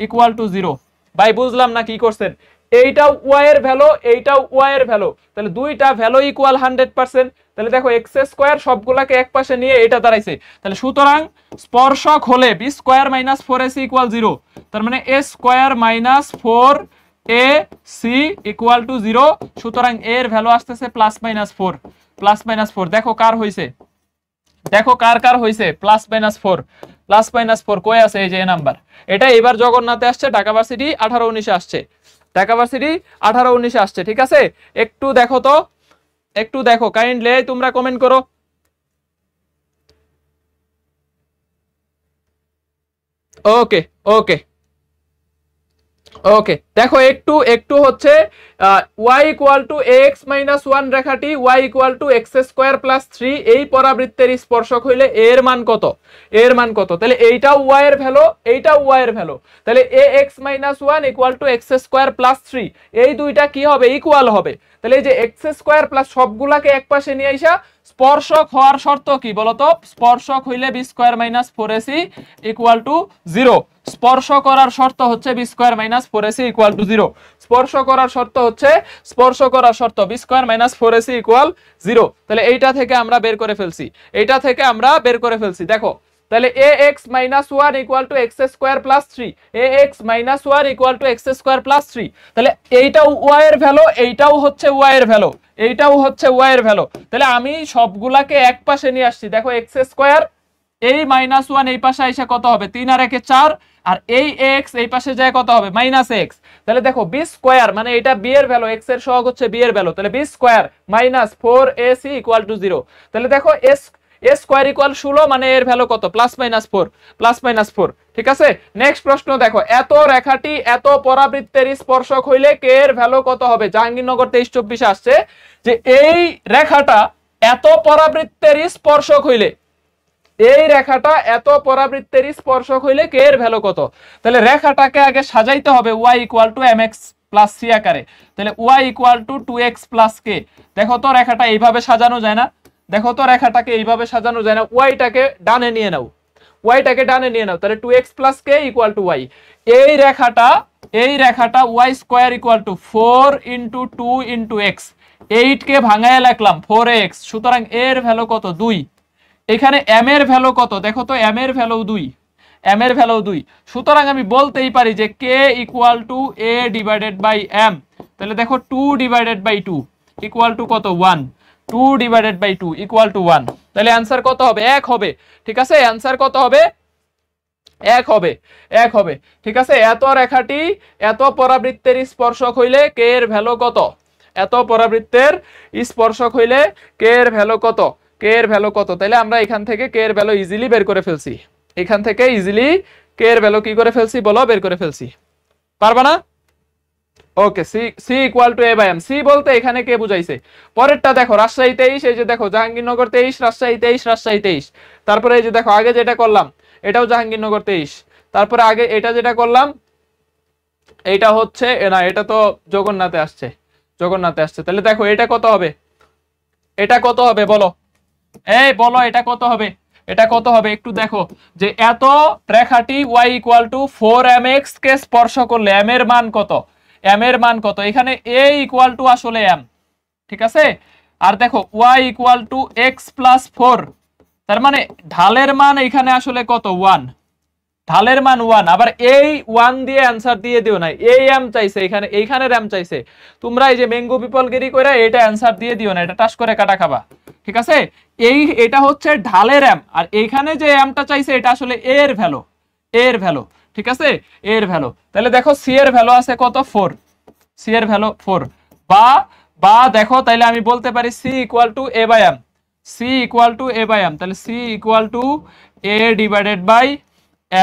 equal to 0। ভাই বুঝলাম না কি করছেন, এইটাও y এর ভ্যালু, এইটাও y এর ভ্যালু, তাহলে দুইটা ভ্যালু ইকুয়াল 100%। তাহলে দেখো x স্কয়ার সবগুলাকে এক পাশে নিয়ে এটা দাঁড়াইছে, তাহলে সুতরাং স্পর্শক হলে b square minus 4ac equal 0, তার মানে a square minus 4ac equal to 0, সুতরাং এর ভ্যালু আসতেছে প্লাস মাইনাস 4। দেখো কার হইছে, দেখো কার হইছে প্লাস মাইনাস 4 কই আছে, এই যে নাম্বার, এটা এবার জগন্নাথে আসছে, ঢাকা ভার্সিটি 18-19 আসছে, ঢাকা ভার্সিটি 18-19 আসছে, ঠিক আছে। একটু দেখো তো, একটু দেখো কাইন্ডলি, তোমরা কমেন্ট করো। ওকে দেখো একটু হচ্ছে y equal two ax minus 1 রেখাটি y equal to x square plus 3 এই পরাবৃত্তের স্পর্শক হইলে এর মান কত, তাহলে এইটাও y এর ভ্যালু, এইটাও y এর ভ্যালু, তাহলে ax minus 1 equal to x square plus 3, এই দুইটা কি হবে, ইকুয়াল হবে। তাহলে এই যে x স্কয়ার প্লাস সবগুলাকে এক পাশে নিয়ে আইসা স্পর্শক হওয়ার শর্ত কি বলতো, স্পর্শক হইলে b square minus 4ac equal to 0, স্পর্শ করার শর্ত হচ্ছে b square minus 4ac equal to 0, স্পর্শ করার শর্ত b square minus 4ac equal 0। তাহলে এইটা থেকে আমরা বের করে ফেলছি, দেখো তাহলে ax minus 1 equal to x square plus 3, ax minus 1 equal to x square plus 3, তাহলে এইটাও y এর ভ্যালু, এইটাও হচ্ছে y এর ভ্যালু, তাহলে আমি সবগুলাকে এক পাশে নিয়ে আসছি, দেখো x স্কয়ার, এই মাইনাস 1 এই পাশে আইসা কত হবে, 3 আর 1 4, আর এই x এই পাশে যায় কত হবে, মাইনাস x। তাহলে দেখো b স্কয়ার মানে এটা b এর ভ্যালু, x এর সহগ হচ্ছে b এর ভ্যালু, তাহলে b square minus 4ac equal to 0। তাহলে দেখো a স্কয়ার ইকুয়াল 16, মানে এর ভ্যালু কত, প্লাস মাইনাস 4, ঠিক আছে। নেক্সট প্রশ্ন দেখো, এত রেখাটি এত পরাবৃত্তের স্পর্শক হইলে কে এর ভ্যালু কত হবে। জাহাঙ্গীরনগর 23-24 আসছে যে এই রেখাটা এত পরাবৃত্তের স্পর্শক হইলে, এই রেখাটা এত পরাবৃত্তের স্পর্শক হইলে কে এর ভ্যালু কত। তাহলে রেখাটাকে আগে সাজাইতে হবে y equal to mx plus c আকারে, তাহলে y equal two 2x plus k। দেখো তো রেখাটা এইভাবে সাজানো যায় না, ওয়াইটাকে ডানে নিয়ে নাও, তাহলে 2x plus k equal to y। এই রেখাটা y square equal to 4 into 2 into x, 8 কে ভাঙায় লিখলাম 4x, সুতরাং এর ভ্যালু কত, 2। এখানে m এর ভ্যালু কত, দেখো তো m এর ভ্যালু 2, সুতরাং আমি বলতেই পারি যে k equal to a divided by m। তাহলে দেখো 2 ডিভাইডেড বাই 2 ইকুয়াল টু কত, 1, 2 ডিভাইডেড বাই 2 ইকুয়াল টু 1। তাহলে অ্যানসার কত হবে, 1 হবে, ঠিক আছে। অ্যানসার কত হবে, 1 হবে, ঠিক আছে। এত রেখাটি এত পরাবৃত্তের স্পর্শক হইলে কে এর ভ্যালু কত, এত পরাবৃত্তের স্পর্শক হইলে কে এর ভ্যালু কত, তাহলে আমরা এখান থেকে কে এর ভ্যালু ইজিলি বের করে ফেলছি, কি করে ফেলছি বলো, বের করে ফেলছি, পারবা না। Okay, c equal to a by m, c বলতে এখানে কে বুঝাইছে। পরেরটা দেখো, রাজশাহী 23, এই যে দেখো জাহাঙ্গীরনগর 23, রাজশাহী 23, তারপরে এই যে দেখো আগে যেটা করলাম এটাও জাহাঙ্গীরনগর 23, তারপরে আগে এটা যেটা করলাম এইটা হচ্ছে না, এটা তো জগন্নাথে আসছে, জগন্নাথে আসছে। তাহলে দেখো এটা কত হবে, এটা কত হবে বলো, এই বলো এটা কত হবে, এটা কত হবে একটু দেখো। যে এত রেখাটি y ইকুয়াল টু 4mx কে স্পর্শ করলে m এর মান কত, m এর মান কত, এখানে a ইকুয়াল টু আসলে m, ঠিক আছে। আর দেখো y equal to x plus 4, তার মানে ঢালের মান এখানে আসলে কত 1, ঢালের মান 1। আবার এই 1 দিয়ে অ্যানসার দিয়ে দিও না, এই m চাইছে এখানে, এইখানে m চাইছে, তোমরা এই যে ম্যাঙ্গো পিপলগিরি কইরা এটা অ্যানসার দিয়ে দিও না, এটা টাস করে কাটা খাবা, ঠিক আছে। এটা হচ্ছে ঢালের m, আর এইখানে যে mটা চাইছে এটা আসলে a এর ভ্যালু, a এর ভ্যালু, ঠিক আছে, a এর ভ্যালু। তাহলে দেখো c এর ভ্যালু আছে কত 4, c এর ভ্যালু 4, বা দেখো তাইলে আমি বলতে পারি c equal to a by m, c equal to a by m, তাহলে c equal to a divided by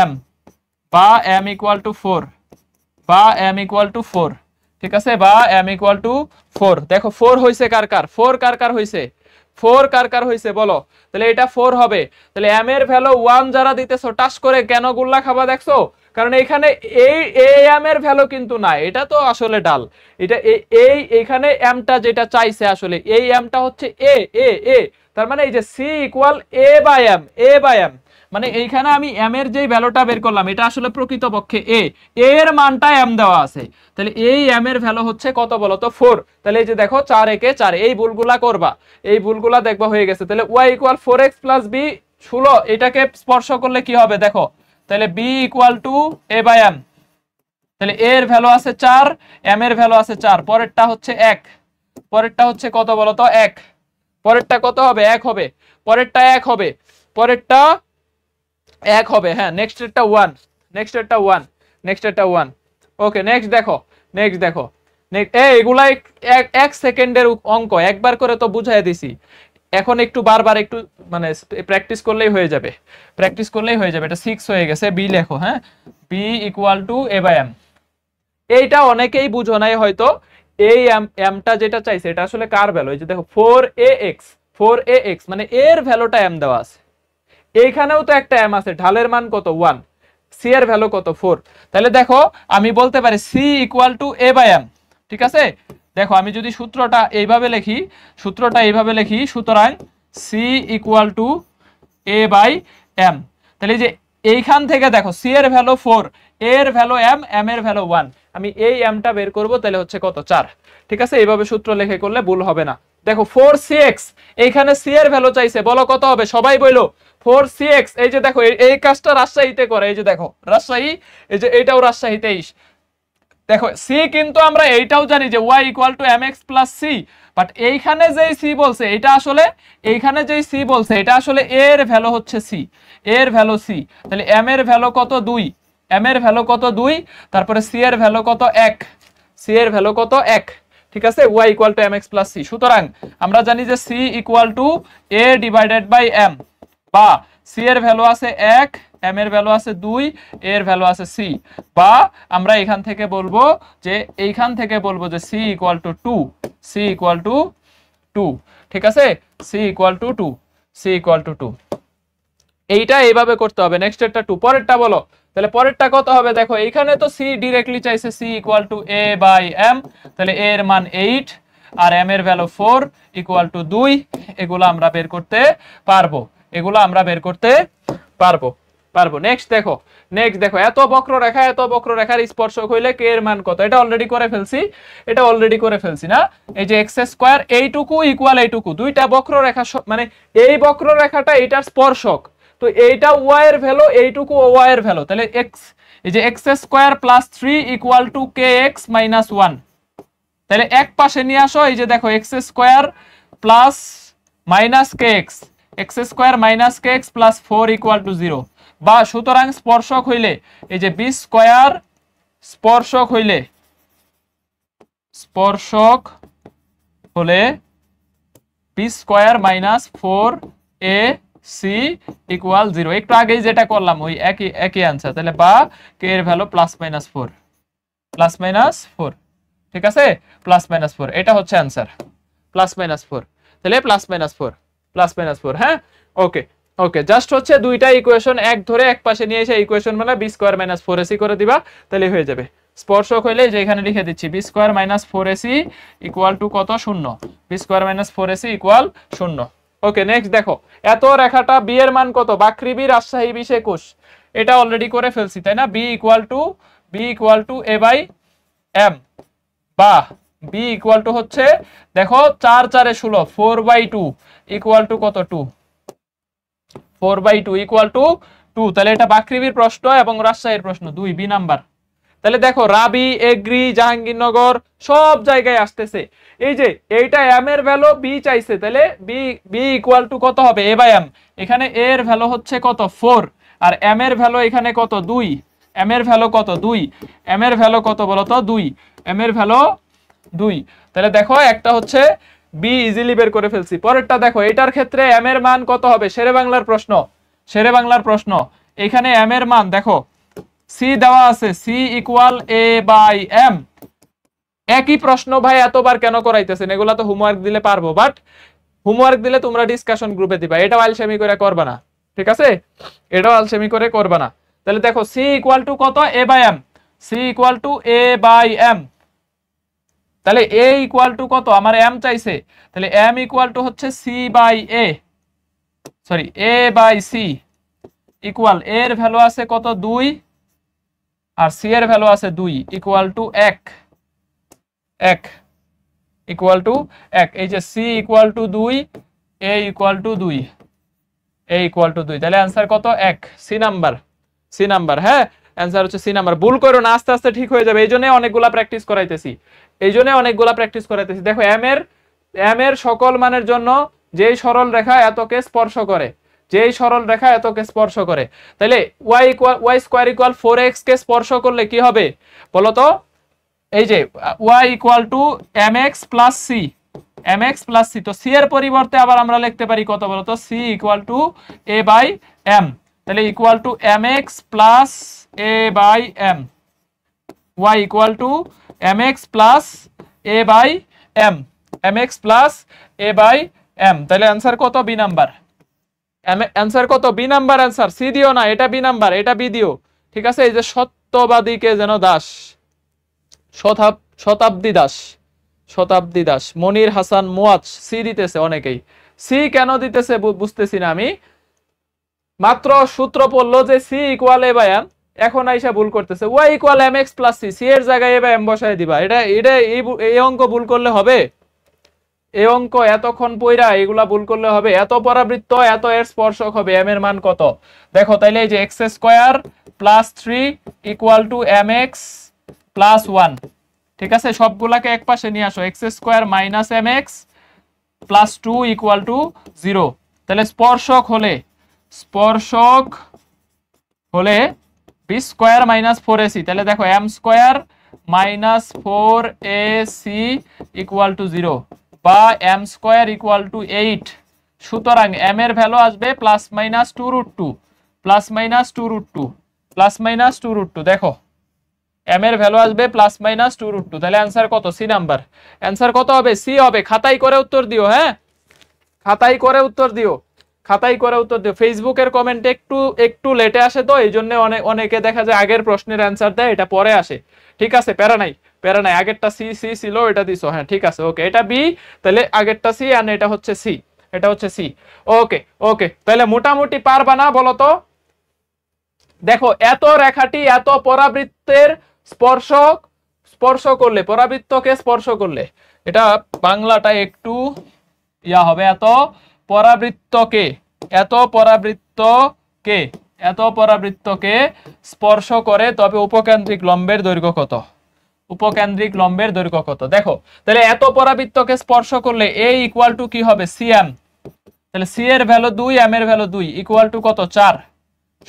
m, বা m ইকুয়াল টু 4, বা m ইকুয়াল টু 4, ঠিক আছে, বা m ইকুয়াল টু 4। দেখো 4 হইছে কার কার, 4 কার কার হইছে, 4 কার কার হইছে বলো। তাহলে এটা 4 হবে। তাহলে m এর ভ্যালু 1 যারা দিতেছো টাস করে কেন গুল্লা খাবা দেখছো, কারণ এখানে এই m এর ভ্যালু কিন্তু না, এটা তো আসলে ডাল, এটা এইখানে m টা যেটা চাইছে আসলে এই m টা হচ্ছে a, তার মানে এই যে c equal a by m, a by m, মানে এইখানে আমি m এর যে ভ্যালুটা বের করলাম এটা আসলে প্রকৃতপক্ষে a এর মানটা m দেওয়া আছে। তাহলে এই m এর ভ্যালু হচ্ছে কত বলো তো 4। তাহলে এই যে দেখো 4 একে 4, এই ভুলগুলা করবা, এই ভুলগুলা দেখবা হয়ে গেছে। তাহলে y equal 4x plus b 16, এটাকে স্পর্শ করলে কি হবে দেখো, তাহলে b equal to a by m, তাহলে a এর ভ্যালু আছে 4, m এর ভ্যালু আছে 4, পরেরটা হচ্ছে 1, পরেরটা হচ্ছে কত বলো তো 1, পরেরটা কত হবে 1 হবে, পরেরটা 1 হবে, পরেরটা 1 হবে, হ্যাঁ নেক্সট এরটা 1, নেক্সট এরটা 1, নেক্সট এরটা 1। ওকে নেক্সট দেখো, নেক্সট দেখো, এগুলা 1 সেকেন্ডের অঙ্ক, একবার করে তো বুঝাই দিছি, এখন একটু বারবার একটু মানে প্র্যাকটিস করলেই হয়ে যাবে, প্র্যাকটিস করলেই হয়ে যাবে। এটা 6 হয়ে গেছে, বি লেখো, হ্যাঁ B equal to a by m। এইটা অনেকেই বুঝো নাই হয়তো, এই mটা যেটা চাইছে এটা আসলে কার ভ্যালু, এই যে দেখো 4ax, 4ax মানে এর ভ্যালুটা m দেওয়া আছে, এইখানেও তো একটা m আছে, ঢালের মান কত 1, c এর ভ্যালু কত 4। তাহলে দেখো আমি বলতে পারি c equal to a by m, ঠিক আছে। দেখো আমি যদি সূত্রটা এইভাবে লিখি, সূত্রটা এইভাবে লিখি, সুতরাং c equal to a by m, তাহলে এই যে এইখান থেকে দেখো c এর ভ্যালু 4, a এর ভ্যালু m, m এর ভ্যালু 1, আমি এই mটা বের করব, তাহলে হচ্ছে কত 4, ঠিক আছে। এইভাবে সূত্র লিখে করলে ভুল হবে না। দেখো 4cx, এইখানে c এর ভ্যালু চাইছে, বলো কত হবে, সবাই বলো 4cx। এই যে দেখো এই কাজটা রাজশাহীতে করে, এই যে দেখো রাজশাহী, এই যে এইটাও রাজশাহী 23। দেখো c কিন্তু আমরা এইটাও জানি যে y equal to mx plus c, but এইখানে যেই c বলছে এটা আসলে, এইখানে যেই c বলছে এটা আসলে এর ভ্যালু হচ্ছে c, এর ভ্যালু c। তাহলে m এর ভ্যালু কত 2, m এর ভ্যালু কত 2, তারপরে c এর ভ্যালু কত 1, c এর ভ্যালু কত 1, ঠিক আছে, y equal to mx plus c। সুতরাং আমরা জানি যে c equal to a divided by m, বা c এর ভ্যালু আছে 1, m এর ভ্যালু আছে 2, এর ভ্যালু আছে c, বা আমরা এখান থেকে বলবো যে এইখান থেকে বলবো যে c equal to 2, c equal to 2, ঠিক আছে, c equal to 2, c equal to 2। এইটা এইভাবে করতে হবে। নেক্সট এরটা 2, পরেরটা বলো, তাহলে পরেরটা কত হবে দেখো, এইখানে তো c ডাইরেক্টলি চাইছে c equal to a by m, তাহলে a এর মান 8 আর m এর ভ্যালু 4 ইকুয়াল টু 2, এগুলো আমরা বের করতে পারবো, এগুলো আমরা বের করতে পারবো। নেক্সট দেখো, নেক্সট দেখো, এত বক্ররেখা, এত বক্ররেখার স্পর্শক হইলে কে এর মান কত, এটা অলরেডি করে ফেলছি, এটা অলরেডি করে ফেলছি না, এই যে x স্কয়ার এইটুকু ইকুয়াল এইটুকু, দুইটা বক্ররেখা মানে এই বক্ররেখাটা এটার স্পর্শক, তো এইটা y এর ভ্যালু, এইটুকু y এর ভ্যালু, তাহলে x, এই যে x square plus 3 equal two kx minus 1, তাহলে এক পাশে নিয়ে আসো, এই যে দেখো x square plus minus kx, x square minus kx plus 4 equal to 0, বা সুতরাং স্পর্শক হইলে এই যে b স্কয়ার, স্পর্শক হইলে, স্পর্শক হলে b square minus 4ac equal 0, একটু আগেই যেটা করলাম ওই একই আনসার। তাহলে বা k এর value plus minus 4, plus minus 4, ঠিক আছে, প্লাস মাইনাস 4, এটা হচ্ছে আনসার, প্লাস মাইনাস 4, তাহলে প্লাস মাইনাস 4, প্লাস মাইনাস 4, হ্যাঁ ওকে। ওকে, জাস্ট হচ্ছে দুইটা ইকুয়েশন এক ধরে এক পাশে নিয়ে এসে ইকুয়েশন মানে বি স্কোয়ার মাইনাস 4ac করে দিবা, তাহলে হয়ে যাবে। স্পর্শক হইলে যে এখানে লিখে দিচ্ছি B square minus 4ac equal to কত, 0। B square minus 4ac equal 0। Okay, next দেখো, এত রেখাটা বি এর মান কত, বাকৃবি রাজশাহী 2021, এটা অলরেডি করে ফেলছি তাই না। B equal to A by M, বা বি ইকুয়াল টু হচ্ছে দেখো 4 4 16, 4/2 ইকুয়াল টু কত, 2। 4/2 ইকুয়াল টু 2, তাহলে এটা বাকৃবির প্রশ্ন এবং রাজশাহীর প্রশ্ন 2 বি নাম্বার। তাহলে দেখো রাবি, এগ্রি, জাহাঙ্গীরনগর সব জায়গায় আসতেছে। এই যে এইটা এম এর ভ্যালু বি চাইছে, তাহলে বি ইকুয়াল টু কত হবে, এ বাই এম। এখানে এ এর ভ্যালু হচ্ছে কত, 4, আর এম এর ভ্যালু এখানে কত, 2। এম এর ভ্যালু কত, 2। এম এর ভ্যালু কত বলো তো, 2। এম এর ভ্যালু 2। তাহলে দেখো একটা হচ্ছে বি ইজিলি বের করে ফেলছি। পরেরটা দেখো, এটার ক্ষেত্রে এম এর মান কত হবে, শেরে বাংলার প্রশ্ন। এখানে এম এর মান দেখো সি দেওয়া আছে, C equal A by M. একই প্রশ্ন ভাই এতবার কেন করাইতেছেন, এগুলা তো হোমওয়ার্ক দিলে পারবো, বাট হোমওয়ার্ক দিলে তোমরা ডিসকাশন গ্রুপে দিবা, এটা আলসেমি করে করবা না, ঠিক আছে, এটাও আলসেমি করে করবা না। তাহলে দেখো সি ইকুয়াল টু কত, A by M. C equal to A by M, তাহলে এ ইকুয়াল টু কত, আমার এম চাইছে, তাহলে এম ইকুয়াল টু হচ্ছে C by A, sorry A by C equal এর ভ্যালু আছে কত, 2, আর সি এর ভ্যালু আছে 2 ইকুয়াল টু 1 ইকুয়াল টু 1। এই যে C equal to 2, A equal to 2, A equal to 2, তাহলে आंसर কত, 1। সি নাম্বার, হ্যাঁ आंसर হচ্ছে সি নাম্বার। ভুল করো না, আস্তে আস্তে ঠিক হয়ে যাবে, এইজন্য অনেকগুলা প্র্যাকটিস করাইতেছি, দেখো এম এর সকল মানের জন্য যেই সরল রেখা এতকে স্পর্শ করে, তাহলে y স্কয়ার ইকুয়াল 4x কে স্পর্শ করলে কি হবে বলো তো, এই যে y equal to mx plus c, তো c এর পরিবর্তে আবার আমরা লিখতে পারি কত বলো তো, c equal to a by m, তাহলে equal to mx plus a by m, y equal to mx plus a by m, mx plus a by m, তাহলে आंसर কত, বি নাম্বার। आंसर কত, বি নাম্বার आंसर, সি দিও না, এটা বি নাম্বার, এটা বি দিও, ঠিক আছে। এই যে সত্যবাদীকে যেন দাস, শতাব্দী দাস, মনির হাসান মুয়াজ, সি দিতেছে অনেকেই। সি কেন দিতেছে বুঝতেছি না আমি, মাত্র সূত্র পড়লো যে C equal A by M, এখন আইসা ভুল করতেছে, Y equal M X plus C, C এর জায়গায় এ বাই এম বসায় দিবা। এটা এই অঙ্ক ভুল করলে হবে, এই অঙ্ক এতক্ষণ পয়রা এগুলা ভুল করলে হবে। এত পরাবৃত্ত, এত এর স্পর্শক হবে, এম এর মান কত দেখো, তাইলে এই যে x square plus 3 equal to M X plus 1, ঠিক আছে, সবগুলাকে এক পাশে নিয়ে আসো, X square minus M X plus 2 equal to 0। তাহলে স্পর্শক হলে বি স্কোয়ার মাইনাস 4ac, তাহলে দেখো M square minus 4ac equal to 0, বা এম স্কোয়ার ইকুয়াল টু 8। সুতরাং এম এর ভ্যালু আসবে প্লাস মাইনাস 2√2, দেখো এম এর ভ্যালু আসবে প্লাস মাইনাস 2√2, তাহলে आंसर কত, সি নাম্বার। आंसर কত হবে, সি হবে। খাতায় করে উত্তর দিও, হ্যাঁ খাতায় করে উত্তর দিও। ফেসবুকের কমেন্টে একটু লেটে আসে, তো এই জন্য অনেকে দেখা যায় আগের প্রশ্নের आंसर দেয়, এটা পরে আসে, ঠিক আছে, প্যারা নাই, আগেরটা সি ছিল, এটা দিছো, হ্যাঁ ঠিক আছে, ওকে, এটা বি, তাহলে আগেরটা সি আর এটা হচ্ছে সি, ওকে, তাহলে মোটামুটি পারবা না বলো তো। দেখো এত রেখাটি এত পরাবৃত্তের স্পর্শ করলে, পরাবৃত্তকে স্পর্শ করলে, এটা বাংলাটা একটু ইয়া হবে, এত পরাবৃত্তকে স্পর্শ করে, তবে উপকেন্দ্রিক লম্বের দৈর্ঘ্য কত, দেখো তাহলে এত পরাবৃত্তকে স্পর্শ করলে এ ইকুয়াল টু কি হবে, সিএম, তাহলে সি এর ভ্যালু 2, এম এর ভ্যালু 2 ইকুয়াল টু কত, 4।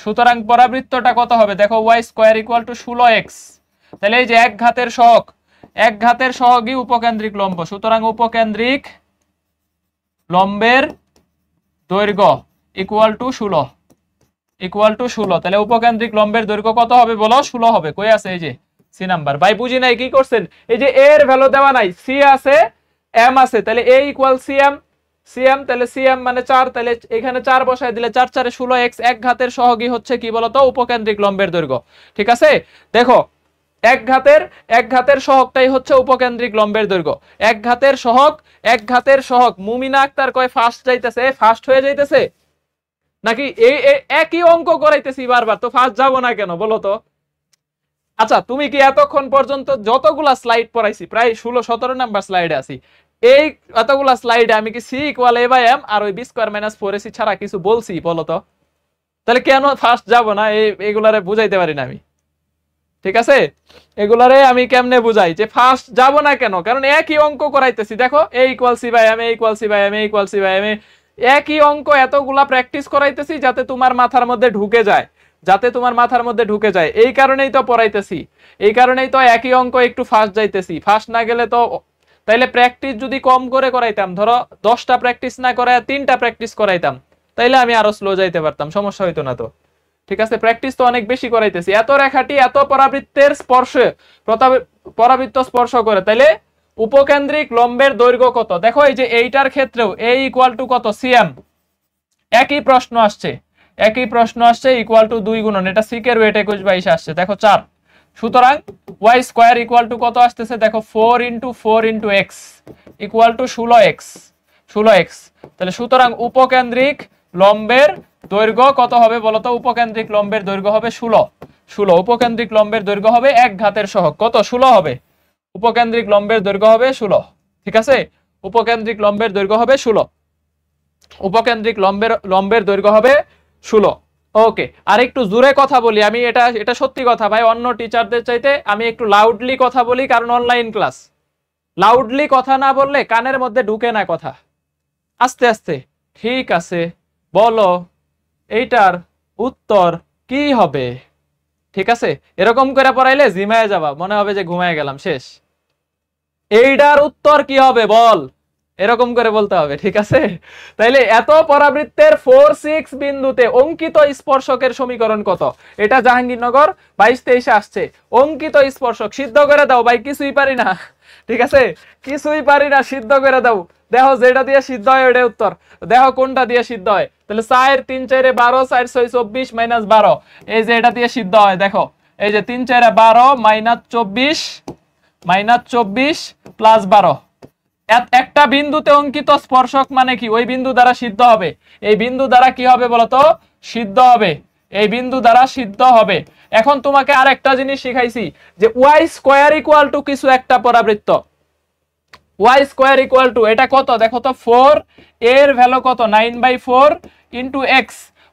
সুতরাং পরাবৃত্তটা কত হবে দেখো, y square equal two 16x, তাহলে এই যে এক ঘাতের সহগই উপকেন্দ্রিক লম্ব, সুতরাং উপকেন্দ্রিক লম্বের দৈর্ঘ্য ইকুয়াল টু 16, তাহলে উপকেন্দ্রিক লম্বের দৈর্ঘ্য কত হবে বলো, 16 হবে। কই আছে, এই যে সি নাম্বার। ভাই বুঝি নাই কি করছেন, এই যে এ এর ভ্যালু দেওয়া নাই, সি আছে এম আছে, তাহলে এ ইকুয়াল সিএম, সিএম, তাহলে সিএম মানে 4, তাহলে এখানে 4 বসায় দিলে 4 4 16x, এক ঘাতের সহগই হচ্ছে কি বলতো উপকেন্দ্রিক লম্বের দৈর্ঘ্য। ঠিক আছে, দেখো এক ঘাতের সহগটাই হচ্ছে উপকেন্দ্রিক লম্বের দৈর্ঘ্য। এক ঘাতের সহগ মুমিনা আক্তার কয় ফার্স্ট যাইতেছে, ফার্স্ট হয়ে যাইতেছে নাকি এই একই অঙ্ক করাইতেছি বারবার, তো ফার্স্ট যাব না কেন বলো তো? আচ্ছা তুমি কি এতক্ষণ পর্যন্ত যতগুলা স্লাইড পড়াইছি, প্রায় 16-17 নাম্বার স্লাইডে আছি, এই এতগুলা স্লাইডে আমি কি C equal A by M আর ওই বি স্কয়ার মাইনাস 4ac ছাড়া কিছু বলছি বলো তো? তাহলে কেন ফার্স্ট যাব না এগুলারে বুঝাইতে পারি না আমি। ঠিক আছে, এগুলারে আমি কেমনে বুঝাই যে ফার্স্ট যাব না কেন? কারণ একই অঙ্ক করাইতেছি, দেখো A equal C by M, A equal C by M, A equal C by M, একই অঙ্ক এতগুলা প্র্যাকটিস করাইতেছি যাতে তোমার মাথার মধ্যে ঢুকে যায়, এই কারণেই তো পড়াইতেছি, এই কারণেই তো একই অঙ্ক একটু ফাস্ট যাইতেছি। ফাস্ট না গেলে তো, তাইলে প্র্যাকটিস যদি কম করে করাইতাম, ধরো 10টা প্র্যাকটিস না করায় 3টা প্র্যাকটিস করাইতাম, তাইলে আমি আরো স্লো যাইতে পারতাম, সমস্যা হইতো না তো। ঠিক আছে, প্র্যাকটিস তো অনেক বেশি করাইতেছি, এত রেখাটি এত পরাবৃত্তের স্পর্শে পরাবৃত্ত স্পর্শ করে, তাইলে উপকেন্দ্রিক লম্বের দৈর্ঘ্য কত? দেখো এই যে এইটার ক্ষেত্রেও a ইকুয়াল টু কত সিএম, একই প্রশ্ন আসছে ইকুয়াল টু 2 গুণন, এটা সিকের ওয়েট 21/22 আসছে, দেখো 4। সুতরাং y স্কয়ার ইকুয়াল টু কত আসতেছে দেখো 4 × 4 × x ইকুয়াল টু 16x। তাহলে সুতরাং উপকেন্দ্রিক লম্বের দৈর্ঘ্য কত হবে বলতো? উপকেন্দ্রিক লম্বের দৈর্ঘ্য হবে 16। উপকেন্দ্রিক লম্বের দৈর্ঘ্য হবে এক ঘাতের সহগ কত? 16 হবে। উপকেন্দ্রিক লম্বের দৈর্ঘ্য হবে 16। ঠিক আছে, উপকেন্দ্রিক লম্বের দৈর্ঘ্য হবে 16, উপকেন্দ্রিক লম্বের দৈর্ঘ্য হবে 16। ওকে, আর একটু জোরে কথা বলি আমি, এটা সত্যি কথা ভাই, অন্য টিচারদের চাইতে আমি একটু লাউডলি কথা বলি, কারণ অনলাইন ক্লাস। লাউডলি কথা না বললে কানের মধ্যে ঢুকে না কথা। আস্তে আস্তে, ঠিক আছে বলো এইটার উত্তর কি হবে? ঠিক আছে, এরকম করে পড়াইলে জিমায় যাবা, মনে হবে যে ঘুমায় গেলাম, শেষ। এইটার উত্তর কি হবে বল, এরকম করে বলতে হবে। ঠিক আছে, তাইলে এত পরাবৃত্তের 4-6 বিন্দুতে অঙ্কিত স্পর্শকের সমীকরণ কত? এটা জাহাঙ্গীরনগর 22-23 আসছে। অঙ্কিত স্পর্শক সিদ্ধ করে দাও ভাই, কিছুই পারি না। ঠিক আছে, কিছুই পারি না, সিদ্ধ করে দাও। দেখো যেটা দিয়ে সিদ্ধ হয় ওটাই উত্তর, দেখো কোনটা দিয়ে সিদ্ধ হয়। তাহলে 4 3 4 12 4 6 24 -12, এই যে এটা দিয়ে সিদ্ধ হয়। দেখো এই যে 3 4 12 -24 +12, একটা বিন্দুতে অঙ্কিত স্পর্শক মানে কি? ওই বিন্দু দ্বারা সিদ্ধ হবে। এই বিন্দু দ্বারা কি হবে বলতো? সিদ্ধ হবে। এই বিন্দু দ্বারা সিদ্ধ হবে। এখন তোমাকে আর একটা জিনিস শিখাইছি যে y স্কয়ার ইকুয়াল টু কিছু একটা পরাবৃত্ত, y স্কয়ার ইকুয়াল টু এটা কত দেখো তো 4, এর ভ্যালু কত 9/4 * x,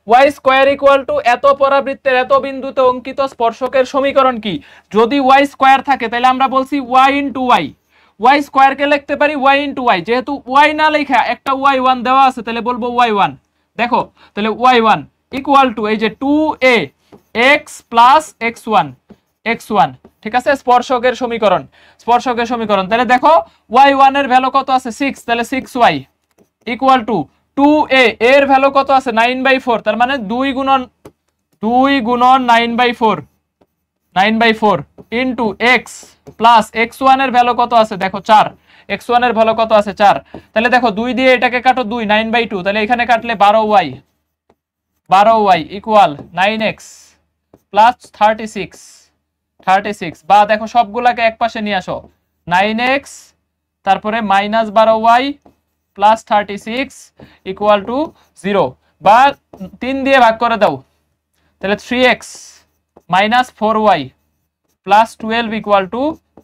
y square equal two এত পরাবৃত্তের এত বিন্দুতে অঙ্কিত স্পর্শকের সমীকরণ কি? যদি y স্কয়ার থাকে তাহলে আমরা বলছি y * y, y স্কয়ার কে লিখতে পারি y * y, যেহেতু y না লেখা একটা y1 দেওয়া আছে তাহলে বলবো y1। দেখো তাহলে y1 ইকুয়াল টু এই যে 2a x + x1, ঠিক আছে, স্পর্শকের সমীকরণ। তাহলে দেখো y1 এর ভ্যালু কত আছে 6, তাহলে 6y ইকুয়াল টু 2a এর ভ্যালু কত আছে 9/4, তার মানে 2 গুণন 9/4 ইনটু x প্লাস x1 এর ভ্যালু কত আছে দেখো 4, x1 এর ভ্যালু কত আছে 4। তাহলে দেখো 2 দিয়ে এটাকে কাটো 2, 9/2, তাহলে এখানে কাটলে 12y ইকুয়াল 9x প্লাস 36, বা দেখো সবগুলাকে এক পাশে নিয়ে আসো, 9x তারপরে -12y প্লাস 36 ইকুয়াল টু 0, বা 3 দিয়ে ভাগ করে দাও, তাহলে 3x -4y plus 12 equal to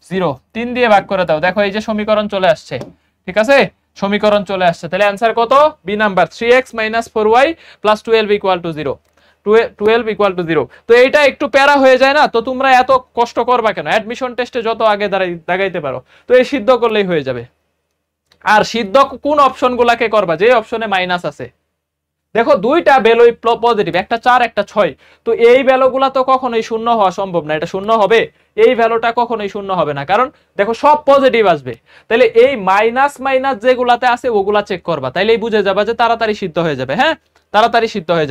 0, 3 দিয়ে ভাগ করে দাও। দেখো এই যে সমীকরণ চলে আসছে, ঠিক আছে, সমীকরণ চলে আসছে। তাহলে অ্যান্সার কত? B number, 3x -4y plus 12 equal to 0, 12 equal to 0। তো এইটা একটু প্যারা হয়ে যায় না? তো তোমরা এত কষ্ট করবা কেন? অ্যাডমিশন টেস্টে যত আগে দাগাইতে পারো, তো এই সিদ্ধ করলেই হয়ে যাবে। আর সিদ্ধ কোন অপশনগুলোকে করবা? যে অপশনে মাইনাস আছে। দেখো দুইটা ভ্যালুই পজিটিভ, একটা 4 একটা 6, তো এই ভ্যালুগুলা তো কখনোই শূন্য হওয়া সম্ভব না। এটা শূন্য হবে? এই ভ্যালুটা কখনোই শূন্য হবে না, কারণ দেখো সব পজিটিভ আসবে। তাহলে এই মাইনাস যেগুলাতে আছে ওগুলা চেক করবা, তাইলেই বুঝে যাবা যে তাড়াতাড়ি সিদ্ধ হয়ে যাবে। হ্যাঁ, তাড়াতাড়ি সিদ্ধ হয়ে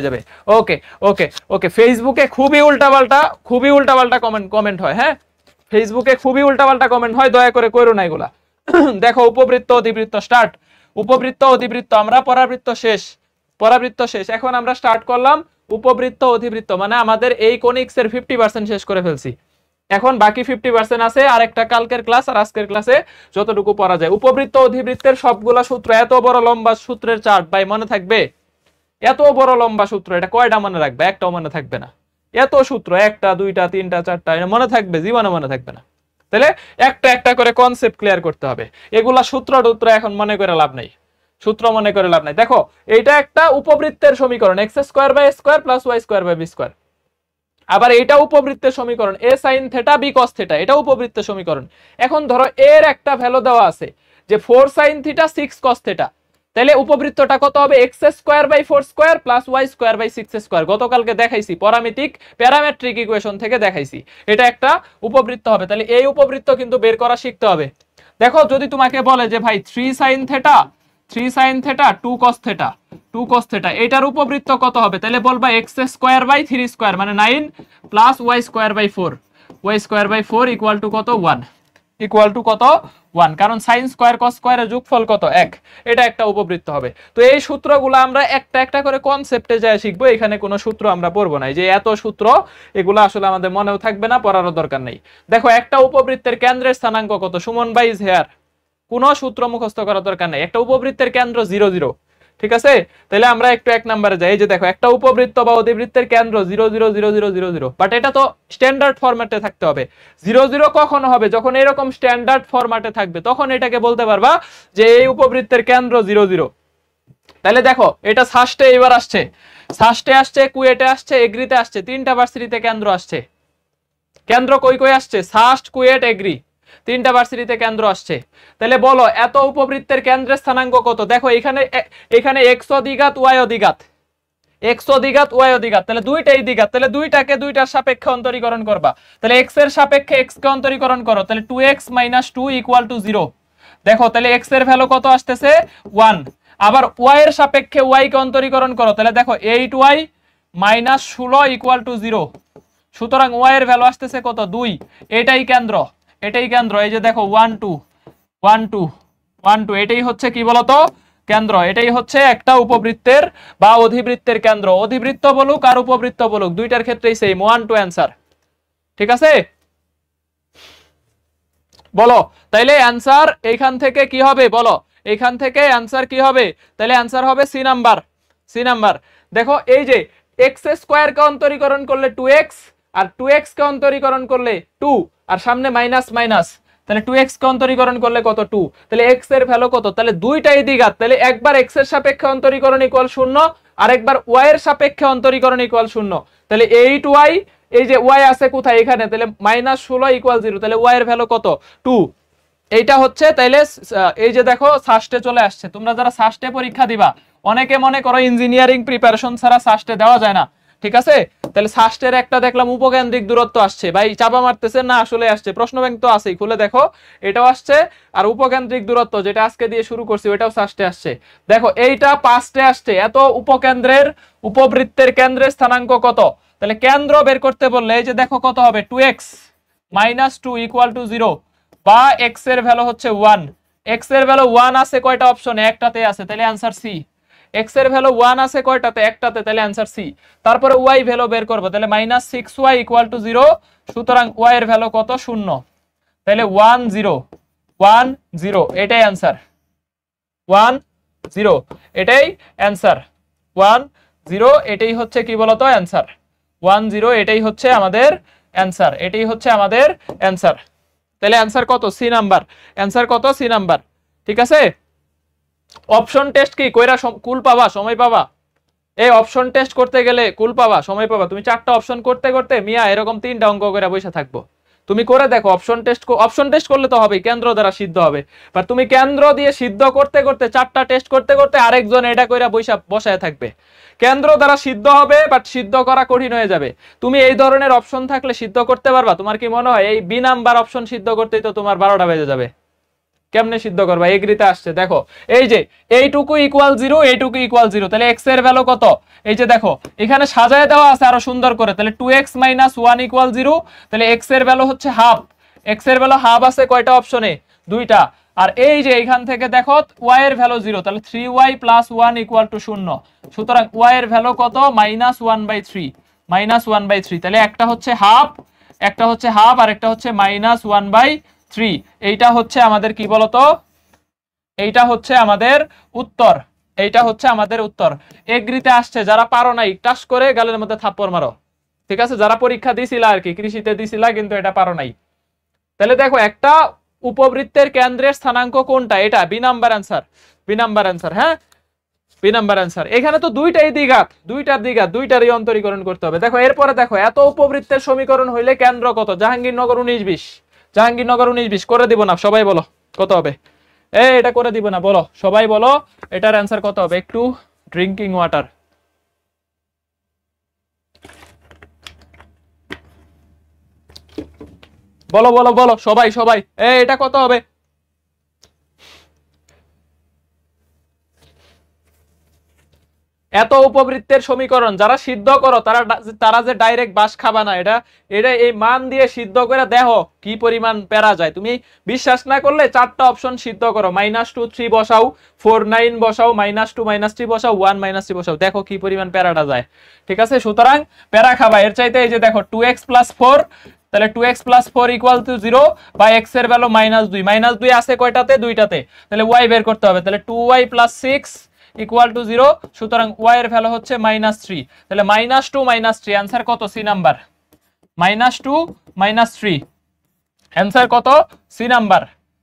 যাবে। ওকে। ফেসবুকে খুবই উল্টাপাল্টা কমেন্ট হয়। হ্যাঁ, ফেসবুকে খুবই উল্টাপাল্টা কমেন্ট হয়, দয়া করে কইরো না এগুলা। দেখো উপবৃত্ত অধিবৃত্ত স্টার্ট। উপবৃত্ত অধিবৃত্ত, আমরা পরাবৃত্ত শেষ। এখন আমরা স্টার্ট করলাম উপবৃত্ত অধিবৃত্ত, মানে আমাদের এই কোনিক্স এর 50% শেষ করে ফেলছি। এখন বাকি 50% আছে, আর একটা কালকের ক্লাস আর আজকের ক্লাসে যতটুকু পড়া যায়। উপবৃত্ত অধিবৃত্তের সবগুলা সূত্র, এত বড় লম্বা সূত্রের চার্ট ভাই মনে থাকবে? এত বড় লম্বা সূত্র, এটা কয়টা মনে রাখবে? একটাও মনে থাকবে না। এত সূত্র, একটা দুইটা তিনটা চারটা, এটা মনে থাকবে? জীবনে মনে থাকবে না। তাহলে একটা একটা করে কনসেপ্ট ক্লিয়ার করতে হবে। এগুলা সূত্র টুত্র এখন মনে করে লাভ নাই, সূত্র মনে করে লাভ নাই। দেখো এটা একটা উপবৃত্তের সমীকরণ, X square by square plus Y square by B square. আবার এটা উপবৃত্তের সমীকরণ, A sine theta B cos theta, এটা উপবৃত্তের সমীকরণ। এখন ধরো এর একটা ভ্যালু দেওয়া আছে যে 4 সাইন থিটা 6 কস থেটা, তাহলে উপবৃত্তটা কত হবে? X square by 4 square plus Y square by 6 square. গতকালকে দেখাইছি, প্যারামেট্রিক ইকুয়েশন থেকে দেখাইছি, এটা একটা উপবৃত্ত হবে। তাহলে এই উপবৃত্ত কিন্তু বের করা শিখতে হবে। দেখো যদি তোমাকে বলে যে ভাই 3 সাইন থেটা 2 কস থেটা, এটার উপবৃত্ত কত হবে? তাহলে বলবা এক্স স্কোয়ার বাই 3 স্কোয়ার মানে 9 plus Y square by 4 equal to কত? 1, কারণ সাইন স্কোয়ার কস স্কোয়ারের যোগফল কত? 1। এটা একটা উপবৃত্ত হবে। তো এই সূত্রগুলো আমরা একটা একটা করে কনসেপ্টে যায় শিখবো। এখানে কোনো সূত্র আমরা পড়বো না, যে এত সূত্র এগুলো আসলে আমাদের মনেও থাকবে না, পড়ারও দরকার নেই। দেখো একটা উপবৃত্তের কেন্দ্রের স্থানাঙ্ক কত? সুমন ভাই ইজ হেয়ার। কোনো সূত্র মুখস্থ করার দরকার নেই, একটা উপবৃত্তের কেন্দ্র 0 0। ঠিক আছে, তাহলে আমরা একটু 1 নম্বরে যাই। এই যে দেখো একটা উপবৃত্ত বা অধিবৃত্তের কেন্দ্র 0 0 0 0 0 0, বাট এটা তো স্ট্যান্ডার্ড ফরম্যাটে থাকতে হবে। 0 0 কখন হবে? যখন এরকম স্ট্যান্ডার্ড ফরম্যাটে থাকবে, তখন এটাকে বলতে পারবা যে এই উপবৃত্তের কেন্দ্র 0 0। তাহলে দেখো এটা সাস্টে এবার আসছে, কুয়েটে আসছে, এগ্রিতে আসছে, তিনটা ভার্সিটিতে কেন্দ্র আসছে। কেন্দ্র কই কই আসছে? সাস্ট, কুয়েট, এগ্রি, তিনটা ভার্সিটিতে কেন্দ্র আসছে। তাহলে বলো এত উপবৃত্তের কেন্দ্রের স্থানাঙ্ক কত? দেখো এখানে এক্স অধিঘাত ওয়াই অধিঘাত, তাহলে দুইটাই দ্বিঘাত, তাহলে দুইটাকে দুইটার সাপেক্ষে অন্তরীকরণ করবা। তাহলে এক্স এর সাপেক্ষে এক্স কে অন্তরীকরণ করো, তাহলে 2x - 2 ইকুয়াল টু 0। দেখো তাহলে এক্স এর ভ্যালু কত আসতেছে? 1। আবার ওয়াই এর সাপেক্ষে ওয়াই কে অন্তরীকরণ করো, তাহলে দেখো 8y - 16 ইকুয়াল টু 0। সুতরাং ওয়াই এর ভ্যালু আসতেছে কত? 2। এটাই কেন্দ্র। এই যে দেখো 1 2 1 2 1 2, এটাই হচ্ছে কি বলতো? কেন্দ্র। এটাই হচ্ছে একটা উপবৃত্তের বা অধিবৃত্তের কেন্দ্র। অধিবৃত্ত বলুক আর উপবৃত্ত বলুক, দুইটার ক্ষেত্রেই সেম, 1 2 অ্যান্সার। ঠিক আছে, বলো তাইলে অ্যান্সার এইখান থেকে কি হবে? বলো এইখান থেকে অ্যান্সার কি হবে? তাহলে অ্যান্সার হবে সি নাম্বার। দেখো এই যে এক্স স্কোয়ার কে অন্তরীকরণ করলে 2x, আর 2x কে অন্তরীকরণ করলে 2, আর সামনে মাইনাস মাইনাস, তাহলে 2x কে অন্তরীকরণ করলে কত? 2। তাহলে x এর ভ্যালু কত? তাহলে দুইটাই দ্বিঘাত, তাহলে একবার x এর সাপেক্ষে অন্তরীকরণ ইকুয়াল 0, আর একবার y এর সাপেক্ষে অন্তরীকরণ ইকুয়াল 0। তাহলে 8y, এই যে y আছে কোথায়? এখানে, তাহলে -16 ইকুয়াল 0, তাহলে y এর ভ্যালু কত? 2। এইটা হচ্ছে, তাইলে এই যে দেখো সাস্টে চলে আসছে। তোমরা যারা সাস্টে পরীক্ষা দিবা, অনেকে মনে করো ইঞ্জিনিয়ারিং প্রিপারেশন ছাড়া সাস্টে দেওয়া যায় না। ঠিক আছে, তাহলে সাস্টের একটা দেখলাম উপকেন্দ্রিক দূরত্ব আসছে, ভাই চাপা মারতেছে না, আসলে আসছে। প্রশ্ন ব্যাংক তো আছেই, খুলে দেখো, এটাও আসছে। আর উপকেন্দ্রিক দূরত্ব যেটা আজকে দিয়ে শুরু করছি, ওটাও সাস্টে আসছে। দেখো এইটা পাঁচটে আসছে। এত উপকেন্দ্রের উপবৃত্তের কেন্দ্রের স্থানাঙ্ক কত? তাহলে কেন্দ্র বের করতে বললে এই যে দেখো কত হবে? 2x - 2 ইকুয়াল টু 0, বা x এর ভ্যালু হচ্ছে 1। x এর ভ্যালু 1 আছে কয়টা অপশনে? একটাতে আছে, তাহলে অ্যান্সার সি। x এর ভ্যালু 1 আছে কয়টাতে? একটাতে, তাহলে অ্যান্সার সি। তারপরে y ভ্যালু বের করব, তাহলে -6y ইকুয়াল টু 0। সুতরাং y এর ভ্যালু কত? 0। তাহলে 1 0 1 0, এটাই অ্যান্সার। 1 0, এটাই অ্যান্সার। 1 0, এটাই হচ্ছে কি বলতো? অ্যান্সার। 1 0, এটাই হচ্ছে আমাদের অ্যান্সার। তাহলে অ্যান্সার কত? C number. অ্যান্সার কত? C number. ঠিক আছে, অপশন টেস্ট কি কইরা কুল পাবা, সময় পাবা। এই অপশন টেস্ট করতে গেলে কুল পাবা, সময় পাবা। তুমি 4টা অপশন করতে করতে মিয়া এরকম 3টা অঙ্ক করে বসে থাকবো। তুমি করে দেখো, অপশন টেস্ট করলে তো হবে, কেন্দ্র দ্বারা সিদ্ধ হবে। বাট তুমি কেন্দ্র দিয়ে সিদ্ধ করতে করতে 4টা টেস্ট করতে করতে আরেকজন এটা কইরা বসায় থাকবে। কেন্দ্র দ্বারা সিদ্ধ হবে, বাট সিদ্ধ করা কঠিন হয়ে যাবে। তুমি এই ধরনের অপশন থাকলে সিদ্ধ করতে পারবা? তোমার কি মনে হয় এই বি নাম্বার অপশন সিদ্ধ করতেই তো তোমার 12টা বেজে যাবে? কেমনে সিদ্ধ করবা? এগ্রিতে আসছে, দেখো এই যে এইটুকু ইকুয়াল 0, এইটুকু ইকুয়াল 0, তাহলে x এর ভ্যালু কত? এই যে দেখো এখানে সাজায় দেওয়া আছে আরো সুন্দর করে, তাহলে 2x - 1 ইকুয়াল 0, তাহলে x এর ভ্যালু হচ্ছে হাফ। x এর ভ্যালু হাফ আছে কয়টা অপশনে? 2টা। আর এই যে এইখান থেকে দেখো y এর ভ্যালু 0, তাহলে 3y + 1 = 0। সুতরাং y এর ভ্যালু কত? -1/3, -1/3। তাহলে একটা হচ্ছে হাফ, একটা হচ্ছে হাফ, আর একটা হচ্ছে -1/3। এইটা হচ্ছে আমাদের কি বলতো, এইটা হচ্ছে আমাদের উত্তর, এইটা হচ্ছে আমাদের উত্তর। এগ্রিতে আসছে, যারা পারো নাই টাস করে গালের মধ্যে থাপ্পড় মারো, ঠিক আছে? যারা পরীক্ষা দিছিলা আর কি, কৃষিতে দিছিলা কিন্তু এটা পারো নাই। তাহলে দেখো একটা উপবৃত্তের কেন্দ্রের স্থানাঙ্ক কোনটা, এটা B number answer, B number answer. হ্যাঁ, বি নাম্বার অ্যান্সার। এখানে তো দুইটাই দ্বিঘাত, দুইটারই অন্তরীকরণ করতে হবে। দেখো এরপরে দেখো, এত উপবৃত্তের সমীকরণ হইলে কেন্দ্র কত? জাহাঙ্গীরনগর 19-20, জাহাঙ্গীরনগর 19-20 করে দিব না? সবাই বলো কত হবে? এটা করে দিব না? বলো সবাই, বলো এটার অ্যান্সার কত হবে? একটু ড্রিঙ্কিং ওয়াটার। বলো বলো বলো সবাই সবাই, এটা কত হবে? এত উপবৃত্তের সমীকরণ যারা সিদ্ধ করো তারা যে ডাইরেক্ট বাস খাবা না, এটা এটা এই মান দিয়ে সিদ্ধ করে দেখো কি পরিমাণ প্যারা যায়। তুমি বিশ্বাস না করলে 4টা অপশন সিদ্ধ করো, -2 3 বসাও, 4 9 বসাও, -2 -3 বসাও, 1 -3 বসাও, দেখো কি পরিমাণ প্যারাটা যায়। ঠিক আছে, সুতরাং প্যারা খাবা এর চাইতে এই যে দেখো 2x + 4, তাহলে 2x + 4 = 0, বা x এর ভ্যালু -2, -2 আছে কয়টাতে? দুইটাতে, তাহলে y বের করতে হবে। তাহলে 2y + 6 = 0, সুতরাং y এর ভ্যালু হচ্ছে -3। তাহলে -2 -3 অ্যান্সার কত? C number. -2 -3 অ্যান্সার কত? C number.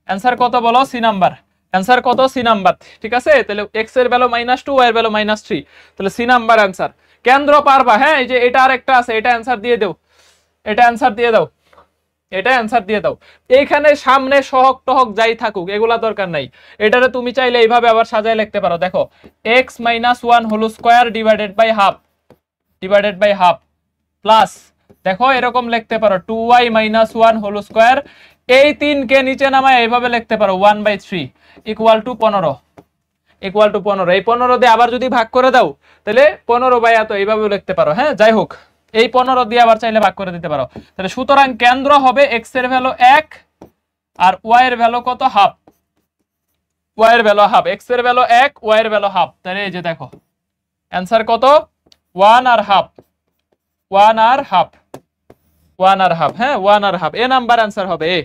অ্যান্সার কত বলো? C number. অ্যান্সার কত? C number. ঠিক আছে, তাহলে x এর ভ্যালু -2, y এর ভ্যালু -3, তাহলে সি নাম্বার অ্যান্সার। কেন্দ্র পারবা? হ্যাঁ, এই যে এটা আরেকটা আছে, এটা অ্যান্সার দিয়ে দাও, এটা অ্যান্সার দিয়ে দাও, এটা অ্যান্সার দিয়ে দাও। এইখানে সামনে সহক টহক যাই থাকুক এগুলা দরকার নাই, এটারে তুমি চাইলে এইভাবে আবার সাজায় লিখতে পারো। দেখো x - 1 whole square divided by half plus, দেখো এরকম লিখতে পারো 2y - 1 হোল স্কয়ার। এই 3 কে নিচে নামায় এইভাবে লিখতে পারো 1/3 = 15, এই 15 দিয়ে আবার যদি ভাগ করে দাও তাহলে 15/এত এইভাবে লিখতে পারো। হ্যাঁ, যাই হোক, এই 15 দিয়ে আবার চাইলে ভাগ করে দিতে পারো। তাহলে সুতরাং কেন্দ্র হবে x এর ভ্যালু 1 আর y এর ভ্যালু কত? হাফ, y এর ভ্যালু হাফ, x এর ভ্যালু 1, y এর ভ্যালু হাফ। তাহলে এই যে দেখো অ্যান্সার কত? 1 আর হাফ, 1 আর হাফ, 1 আর হাফ। হ্যাঁ, 1 আর হাফ, এ নাম্বার অ্যান্সার হবে এ।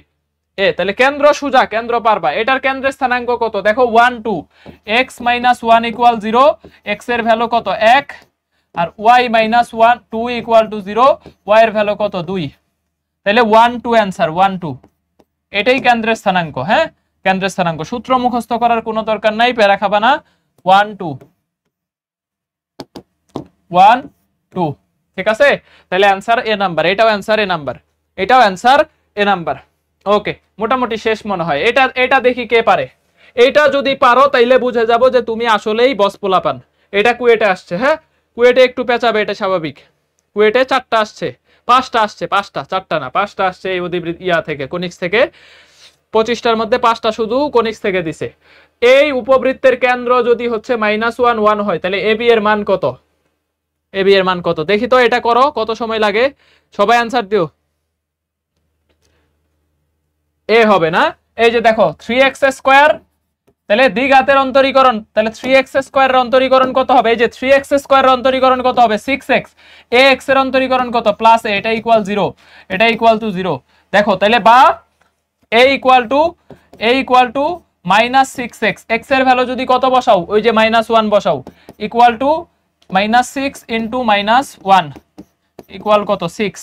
তাহলে কেন্দ্র সুজা, কেন্দ্র পারবা। এটার কেন্দ্রের স্থানাঙ্ক কত? দেখো 1 2, x - 1 = 0, x এর ভ্যালু কত? 1, আর y - 1 2 = 0, y এর ভ্যালু কত? 2। তাহলে 1 2 অ্যান্সার, 1 2 এটাই কেন্দ্রের স্থানাঙ্ক। হ্যাঁ, কেন্দ্রের স্থানাঙ্ক সূত্র মুখস্থ করার কোনো দরকার নাই, প্যারা খাবা না। 1 2 1 2, ঠিক আছে? তাহলে অ্যান্সার এ নাম্বার, এটাও অ্যান্সার এ নাম্বার, এটাও অ্যান্সার এ নাম্বার। ওকে, মোটামুটি শেষ মনে হয়। এটা দেখি কে পারে। এটা যদি পারো তাইলে বুঝে যাব যে তুমি আসলেই বস পোলাপান। এটা কুয়েটে আসছে। হ্যাঁ, কুয়েটে একটু পেঁচাবে, এটা স্বাভাবিক। কুয়েটে 4টা আসছে, 5টা আসছে, 5টা, 4টা না 5টা আসছে এই অধিবৃত্ত থেকে, কোনিক্স থেকে। 25টার মধ্যে 5টা শুধু কোনিক্স থেকে দিছে। এই উপবৃত্তের কেন্দ্র যদি হচ্ছে -1 1 হয় তাহলে এবি এর মান কত? এবি এর মান কত দেখি তো, এটা করো, কত সময় লাগে? সবাই অ্যান্সার দিও। এ হবে না? এই যে দেখো 3x², তাহলে দ্বিঘাতের অন্তরীকরণ, তাহলে 3x² এর অন্তরীকরণ কত হবে? এই যে 3x² এর অন্তরীকরণ কত হবে? 6x। ax এর অন্তরীকরণ কত? প্লাস a, এটা ইকুয়াল 0, এটা ইকুয়াল টু 0। দেখো তাহলে বা a equal to -6x, x এর ভ্যালু যদি কত বসাও? ওই যে -1 বসাও, ইকুয়াল টু -6 ইনটু -1 ইকুয়াল কত? 6।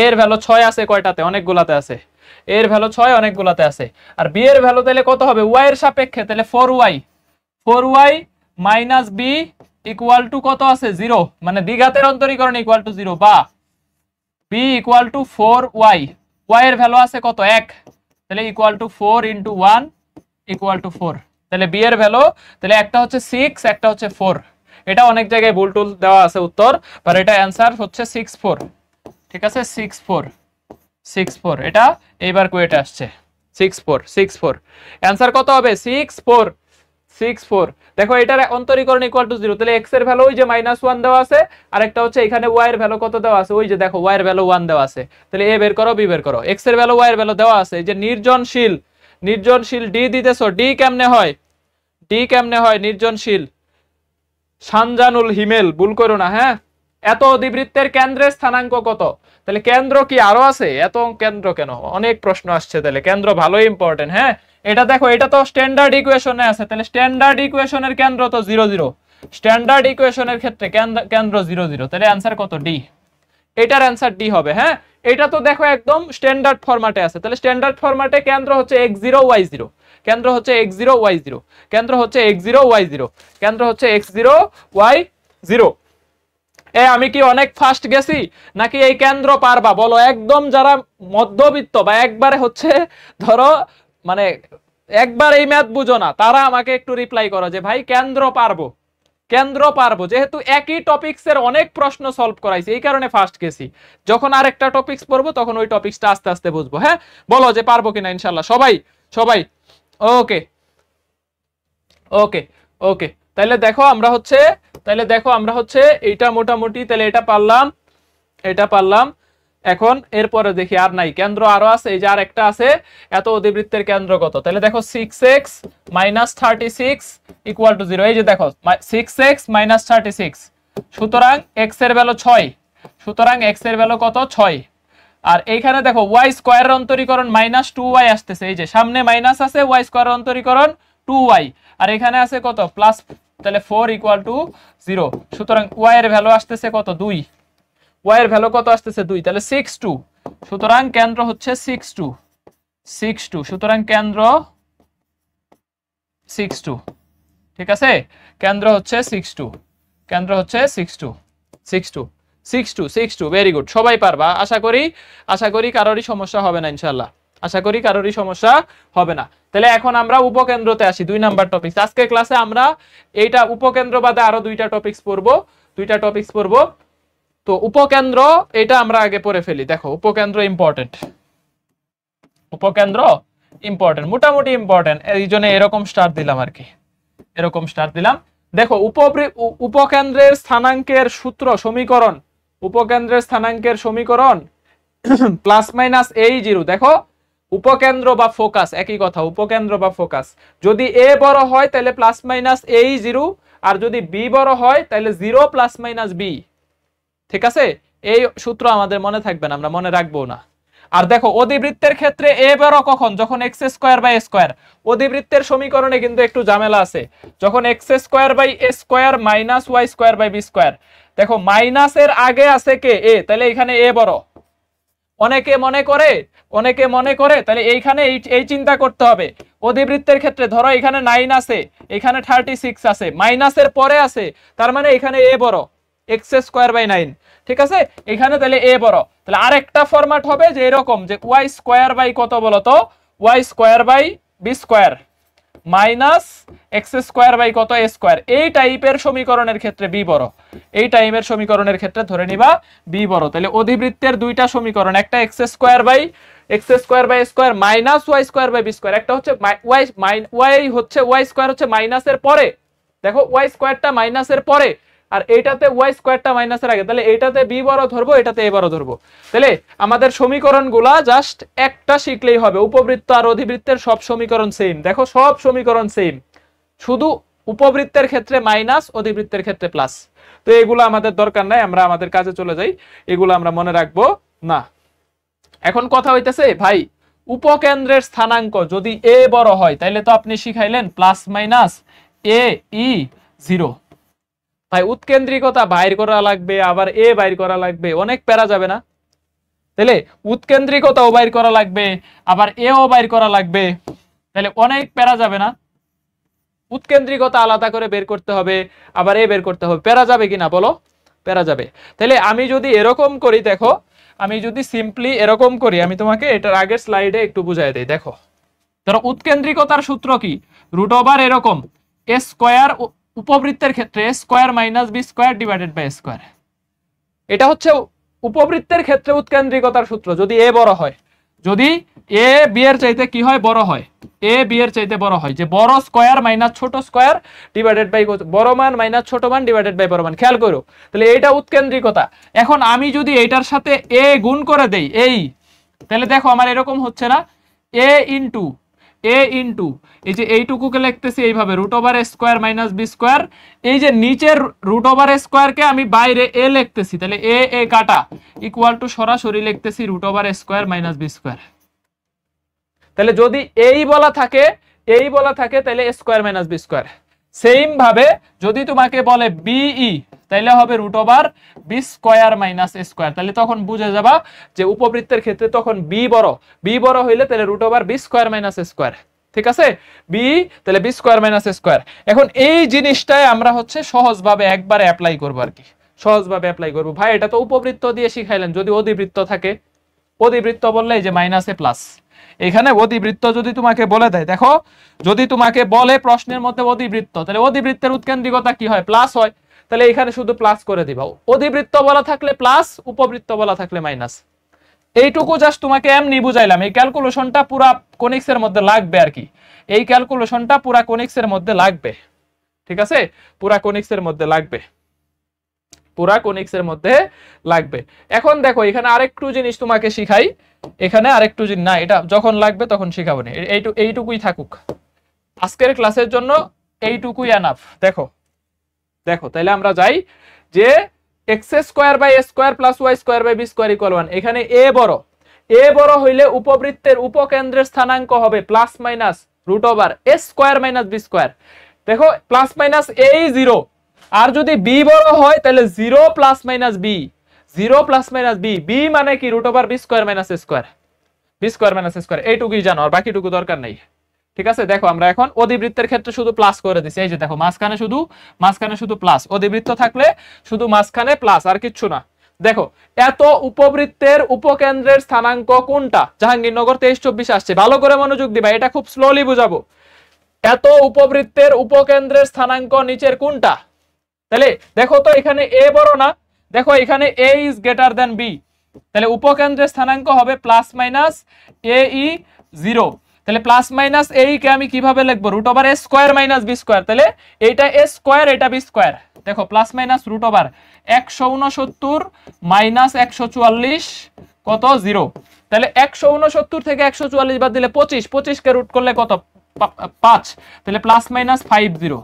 এর ভ্যালু 6 আছে কয়টাতে? অনেকগুলাতে আছে। এর ভ্যালু 6 অনেকগুলাতে আছে। আর বি এর ভ্যালু তাহলে কত হবে? y এর সাপেক্ষে, তাহলে 4y - b ইকুয়াল টু কত আছে? 0, মানে দ্বিঘাতের অন্তরীকরণ ইকুয়াল টু 0, বা b equal two 4y, y এর ভ্যালু আছে কত? 1, তাহলে equal to 4 into 1 equal to 4। তাহলে বি এর ভ্যালু, তাহলে একটা হচ্ছে 6, একটা হচ্ছে 4। এটা অনেক জায়গায় ভুল টুল দেওয়া আছে উত্তর, আর এটা অ্যান্সার হচ্ছে 6 4। ঠিক আছে, 6 4, এটা এইবার কুয়েটে আসছে 6 4। অ্যান্সার কত হবে? 6 4। দেখো এটার অন্তরীকরণ ইকুয়াল টু 0, তাহলে x এর ভ্যালু ওই যে -1 দেওয়া আছে, আর একটা হচ্ছে এখানে y এর ভ্যালু কত দেওয়া আছে? ওই যে দেখো y এর ভ্যালু 1 দেওয়া আছে। তাহলে a বের করো, b বের করো। x এর ভ্যালু, y এর ভ্যালু দেওয়া আছে। এই যে নির্জনশীল ডি দিতেছো, ডি কেমনে হয়, ডি কেমনে হয় নির্জনশীল, সানজানুল হিমেল, ভুল করো না। হ্যাঁ, এত অধিবৃত্তের কেন্দ্রের স্থানাঙ্ক কত? তাহলে কেন্দ্র কি আরো আছে? এত কেন্দ্র কেন? অনেক প্রশ্ন আসছে, তাহলে কেন্দ্র ভালোই ইম্পর্টেন্ট। হ্যাঁ, এটা দেখো, এটা তো স্ট্যান্ডার্ড ইকুয়েশনে আছে, তাহলে স্ট্যান্ডার্ড ইকুয়েশনের কেন্দ্র তো 0 0, স্ট্যান্ডার্ড ইকুয়েশনের ক্ষেত্রে কেন্দ্র 0 0, তাহলে অ্যান্সার কত? ডি। এটার অ্যান্সার ডি হবে। হ্যাঁ, এটা তো দেখো একদম স্ট্যান্ডার্ড ফরম্যাটে আছে, তাহলে স্ট্যান্ডার্ড ফরম্যাটে কেন্দ্র হচ্ছে x0 y0, কেন্দ্র হচ্ছে x0 y0, কেন্দ্র হচ্ছে x0 y0, কেন্দ্র হচ্ছে x0 y0। আমি কি অনেক ফাস্ট গেছি নাকি এই কেন্দ্র পারবা বলো? একদম যারা মধ্যবিত্ত বা একবারে হচ্ছে ধরো মানে একবার এই ম্যাথ বুঝো না, তারা আমাকে একটু রিপ্লাই করো যে ভাই কেন্দ্র পারবো, কেন্দ্র পারবো, যেহেতু একই টপিক্সের অনেক প্রশ্ন সলভ করাইছি এই কারণে ফার্স্ট গেছি। যখন আরেকটা টপিক্স পড়বো তখন ওই টপিক্সটা আস্তে আস্তে বুঝবো। হ্যাঁ, বলো যে পারবো কিনা ইনশাল্লাহ সবাই, সবাই। ওকে ওকে ওকে, তাহলে দেখো আমরা হচ্ছে এইটা মোটামুটি, তাহলে এটা পারলাম, এটা পারলাম। এখন এরপরে দেখি আর নাই, কেন্দ্র আরো আছে, এই যে আর একটা আছে, এত অধিবৃত্তের কেন্দ্র কত? তাহলে দেখো 6x - 36 = 0। এই যে দেখো 6x - 36, সুতরাং x এর ভ্যালু 6, সুতরাং x এর ভ্যালু কত? 6। আর এইখানে দেখো y স্কয়ার অন্তরীকরণ -2y আসতেছে, এই যে সামনে মাইনাস আছে, y স্কয়ার অন্তরীকরণ 2y, আর এখানে আছে কত? প্লাস, তাহলে 4 = 0, সুতরাং y এর ভ্যালু আসতেছে কত? 2, y এর ভ্যালু কত আসতেছে? 2, তাহলে 6 2, সুতরাং কেন্দ্র হচ্ছে 6 2, 6 2, সুতরাং কেন্দ্র 6 2, ঠিক আছে, কেন্দ্র হচ্ছে 6 2, কেন্দ্র হচ্ছে 6 2, 6 2, 6 2, 6 2, ভেরি গুড, সবাই পারবা আশা করি কারোরই সমস্যা হবে না ইনশাআল্লাহ, আশা করি কারোরই সমস্যা হবে না। তাহলে এখন আমরা উপকেন্দ্রতে আসি, 2 নাম্বার টপিক। আজকে ক্লাসে আমরা এইটা উপকেন্দ্র বাদে আরো দুইটা টপিকস পড়বো, তো উপকেন্দ্র এটা আমরা আগে পড়ে ফেলি। দেখো উপকেন্দ্র ইম্পর্টেন্ট, উপকেন্দ্র ইম্পর্টেন্ট, মোটামুটি ইম্পর্টেন্ট, এই জন্য এরকম স্টার দিলাম আর কি, এরকম স্টার দিলাম। দেখো উপকেন্দ্রের স্থানাঙ্কের সূত্র সমীকরণ, উপকেন্দ্রের স্থানাঙ্কের সমীকরণ ±a0। দেখো উপকেন্দ্র বা ফোকাস একই কথা, উপকেন্দ্র বা ফোকাস, যদি a বড় হয় তাহলে ±a0, আর যদি b বড় হয় তাহলে 0 ± b, ঠিক আছে? এই সূত্র আমাদের মনে থাকবে না, আমরা মনে রাখবো না। আর দেখো অধিবৃত্তের ক্ষেত্রে a বড় কখন? যখন x² অধিবৃত্তের সমীকরণে কিন্তু একটু ঝামেলা আছে, যখন x² -y² দেখো মাইনাসের আগে আছে কে? a, তাহলে এখানে a বড়। অনেকে মনে করে তাহলে এইখানে এই চিন্তা করতে হবে, অধিবৃত্তের ক্ষেত্রে ধরো এখানে 9 আছে, এখানে 36 আছে, মাইনাসের পরে আছে, তার মানে এখানে a বড়, x²/9, ঠিক আছে, এখানে তাহলে a বড়। তাহলে আরেকটা ফরম্যাট হবে যে এরকম, যে y² কত বলো তো? y²/b² মাইনাস x² কত? a²। এই টাইপের সমীকরণের ক্ষেত্রে b বড়, এই টাইপের সমীকরণের ক্ষেত্রে ধরে নিবা b বড়। তাহলে অধিবৃত্তের দুইটা সমীকরণ, একটা x² মাইনাস y²/b², একটা হচ্ছে y² হচ্ছে মাইনাসের পরে, দেখো y²টা মাইনাসের পরে, আর এইটাতে y²টা মাইনাসের আগে, তাহলে এইটাতে b বড় ধরবো, এটাতে a বড় ধরবো। তাহলে আমাদের সমীকরণগুলা জাস্ট একটা শিখলেই হবে, উপবৃত্ত আর অধিবৃত্তের সব সমীকরণ সেম। দেখো সব সমীকরণ সেম, শুধু উপবৃত্তের ক্ষেত্রে মাইনাস, অধিবৃত্তের ক্ষেত্রে প্লাস। তো এগুলো আমাদের দরকার নাই, আমরা আমাদের কাজে চলে যাই, এগুলো আমরা মনে রাখবো না। এখন কথা হইতেছে ভাই উপকেন্দ্রের স্থানাঙ্ক যদি a বড় হয় তাহলে তো আপনি শিখাইলেন ±a(e)(0), ভাই উৎকেন্দ্রিকতা বাইর করা লাগবে, আবার a বাইর করা লাগবে, অনেক প্যারা যাবে না? তাহলে উৎকেন্দ্রিকতাও বাইর করা লাগবে, আবার a ও বাইর করা লাগবে, তাহলে অনেক প্যারা যাবে না? উৎকেন্দ্রিকতা আলাদা করে বের করতে হবে, আবার a বের করতে হবে, প্যারা যাবে কিনা বলো? প্যারা যাবে। তাহলে আমি যদি এরকম করি, দেখো আমি যদি সিম্পলি এরকম করি, আমি তোমাকে এটার আগের স্লাইডে একটু বুঝাই দেই। দেখো ধরো উৎকেন্দ্রিকতার সূত্র কি? √ এরকম a² উপবৃত্তের ক্ষেত্রে a² - b²/a², এটা হচ্ছে উপবৃত্তের ক্ষেত্রে উৎকেন্দ্রিকতার সূত্র যদি a বড় হয়, যদি a b এর চাইতে কি হয়? বড় হয়, a b এর চাইতে বড় হয়, যে বড় স্কয়ার মাইনাস ছোট স্কয়ার ডিভাইডেড বাই বড় মান মাইনাস ছোট মান ডিভাইডেড বাই বড় মান। খেয়াল করো, তাহলে এইটা উৎকেন্দ্রিকতা। এখন আমি যদি এইটার সাথে a গুণ করে দেই এই, তাহলে দেখো আমার এরকম হচ্ছে না, a * এ ইন্টু এই যে এইটুকুকে লিখতেছি এইভাবে রুট ওভার এ স্কোয়ার মাইনাস বি স্কোয়ার, এই যে নিচের রুট ওভার এ স্কোয়ারকে আমি বাইরে এ লিখতেছি, তাহলে এ কাটা ইকুয়াল টু সরাসরি লিখতেছি রুট ওভার এ স্কোয়ার মাইনাস বি স্কোয়ার। তাহলে যদি এই বলা থাকে তাহলে a square minus B square. Same ভাবে যদি তোমাকে বলে বিই তাহলে হবে root over b square minus a square. তাহলে তখন বুঝে যাবা যে উপবৃত্তের ক্ষেত্রে তখন বি বড় হইলে তাহলে root over b square minus a square. ঠিক আছে, বি তাহলে b square minus a square. এখন এই জিনিসটাই আমরা হচ্ছে সহজভাবে একবারে অ্যাপ্লাই করবো আর কি, সহজভাবে অ্যাপ্লাই করবো। ভাই এটা তো উপবৃত্ত দিয়ে শিখাইলেন, যদি অধিবৃত্ত থাকে, অধিবৃত্ত বললে এই যে মাইনাস এ প্লাস, এখানে অধিবৃত্ত যদি তোমাকে বলে দেয়, দেখো যদি তোমাকে বলে প্রশ্নের মধ্যে অধিবৃত্ত, তাহলে অধিবৃত্তের উৎকেন্দ্রিকতা কি হয়, প্লাস হয়, তাহলে এখানে শুধু প্লাস করে দিবা। অধিবৃত্ত বলা থাকলে প্লাস, উপবৃত্ত বলা থাকলে মাইনাস। এইটুকু জাস্ট তোমাকে এমনি বুঝাইলাম, এই ক্যালকুলেশনটা পুরা কোনিক্সের মধ্যে লাগবে আর কি, এই ক্যালকুলেশনটা পুরা কোনিক্সের মধ্যে লাগবে। ঠিক আছে, পুরা কোনিক্সের মধ্যে লাগবে, পুরা কোনিক্সের মধ্যে লাগবে। এখন দেখো এখানে আরেকটু জিনিস তোমাকে শিখাই, এখানে আরেকটু জিনিস না, এটা যখন লাগবে তখন শিখাবো না, এইটুকুই থাকুক আজকের ক্লাসের জন্য, এইটুকুই এনাফ। দেখো দেখো তাহলে আমরা যাই যে x square by a square plus Y square by B square equal 1। এখানে এ বড় হইলে উপবৃত্তের উপকেন্দ্রের স্থানাঙ্ক হবে প্লাস মাইনাস রুট ওভার এ স্কোয়ার মাইনাস বি স্কোয়ার। দেখো প্লাস মাইনাস এই 0, আর যদি বি বড় হয় তাহলে 0 plus minus B, 0 plus minus b, b মানে কি root over b square minus a square, b square minus a square, এইটুকুই জানো, আর বাকিটুকু দরকার নেই। ঠিক আছে, দেখো আমরা এখন অধিবৃত্তের ক্ষেত্রে শুধু প্লাস করে দিছি, এই যে দেখো মাঝখানে শুধু প্লাস, অধিবৃত্ত থাকলে শুধু মাঝখানে প্লাস আর কিচ্ছু না। দেখো এত উপবৃত্তের উপকেন্দ্রের স্থানাঙ্ক কোনটা, জাহাঙ্গীরনগর 23-24 আসছে, ভালো করে মনোযোগ দিবা, এটা খুব স্লোলি বুঝাবো। এত উপবৃত্তের উপকেন্দ্রের স্থানাঙ্ক নিচের কোনটা, তাহলে দেখো তো এখানে এ বড় না, দেখো এখানে এ ইজ গ্রেটার দেন বি, তাহলে উপকেন্দ্রের স্থানাঙ্ক হবে প্লাস মাইনাস এ ই 0। তাহলে প্লাস মাইনাস এই কে আমি কিভাবে লিখবো, রুট ওভার এ স্কোয়ার মাইনাস বি স্কোয়ার, তাহলে এইটা এ স্কোয়ার এটা বি স্কোয়ার। দেখো plus minus root over 169 minus 144 কত 0, তাহলে 169 থেকে 144 বাদ দিলে 25 কে রুট করলে কত 5, তাহলে প্লাস মাইনাস 50,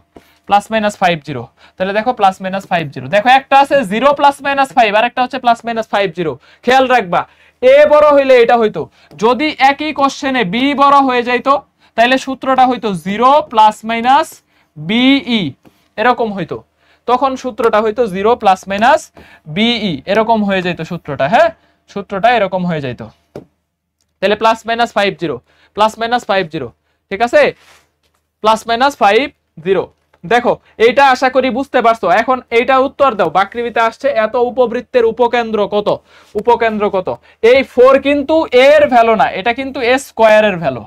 প্লাস মাইনাস 50, তাহলে দেখো প্লাস মাইনাস 50। দেখো একটা আছে 0 প্লাস মাইনাস 5, আর একটা হচ্ছে প্লাস মাইনাস 50। খেয়াল রাখবা এ বড় হইলে এটা হইতো, যদি একই কোশ্চেনে বি বড় হয়ে যাইতো তাহলে সূত্রটা হইতো 0 প্লাস মাইনাস বিই, এরকম হইতো, তখন সূত্রটা হইতো 0 প্লাস মাইনাস বিই, এরকম হয়ে যাইতো সূত্রটা। হ্যাঁ, সূত্রটা এরকম হয়ে যাইতো, তাহলে প্লাস মাইনাস 50, প্লাস মাইনাস 50। ঠিক আছে, প্লাস মাইনাস 50। দেখো এইটা আশা করি বুঝতে পারছো। এখন এইটা উত্তর দাও, বাকৃবিতে আসছে এত উপবৃত্তের উপকেন্দ্র কত, এই 4 কিন্তু এর ভ্যালু না, এটা কিন্তু এ স্কোয়ারের ভ্যালু,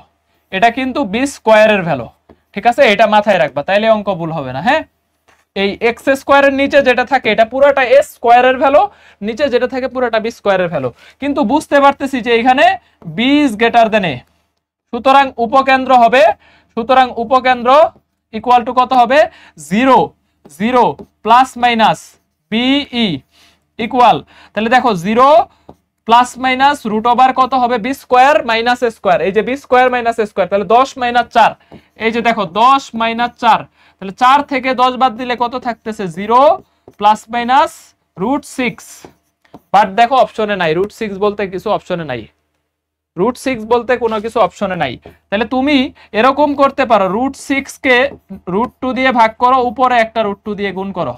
এটা কিন্তু বি স্কোয়ারের ভ্যালু। ঠিক আছে, এটা মাথায় রাখবা, তাইলে অঙ্ক ভুল হবে না। হ্যাঁ, এই এক্স স্কোয়ারের নিচে যেটা থাকে এটা পুরোটা এ স্কোয়ারের ভ্যালু, নিচে যেটা থাকে পুরোটা বি স্কোয়ারের ভ্যালু, কিন্তু বুঝতে পারতেছি যে এখানে বি ইজ গ্রেটার দেন এ, সুতরাং উপকেন্দ্র ইকুয়াল টু কত হবে 0 প্লাস মাইনাস বিই ইকুয়াল, তাহলে দেখো 0 প্লাস মাইনাস রুট ওভার কত হবে B square minus a square, এই যে B square minus a square, তাহলে 10 মাইনাস 4, এই যে দেখো 10 মাইনাস 4, তাহলে 4 থেকে 10 বাদ দিলে কত থাকতেছে 0 প্লাস মাইনাস রুট 6, বাট দেখো অপশনে নাই, রুট 6 বলতে কিছু অপশনে নাই, রুট 6 বলতে কোনো কিছু অপশনে নাই। তাহলে তুমি এরকম করতে পারো, রুট 6 কে রুট 2 দিয়ে ভাগ করো, উপরে একটা রুট 2 দিয়ে গুণ করো,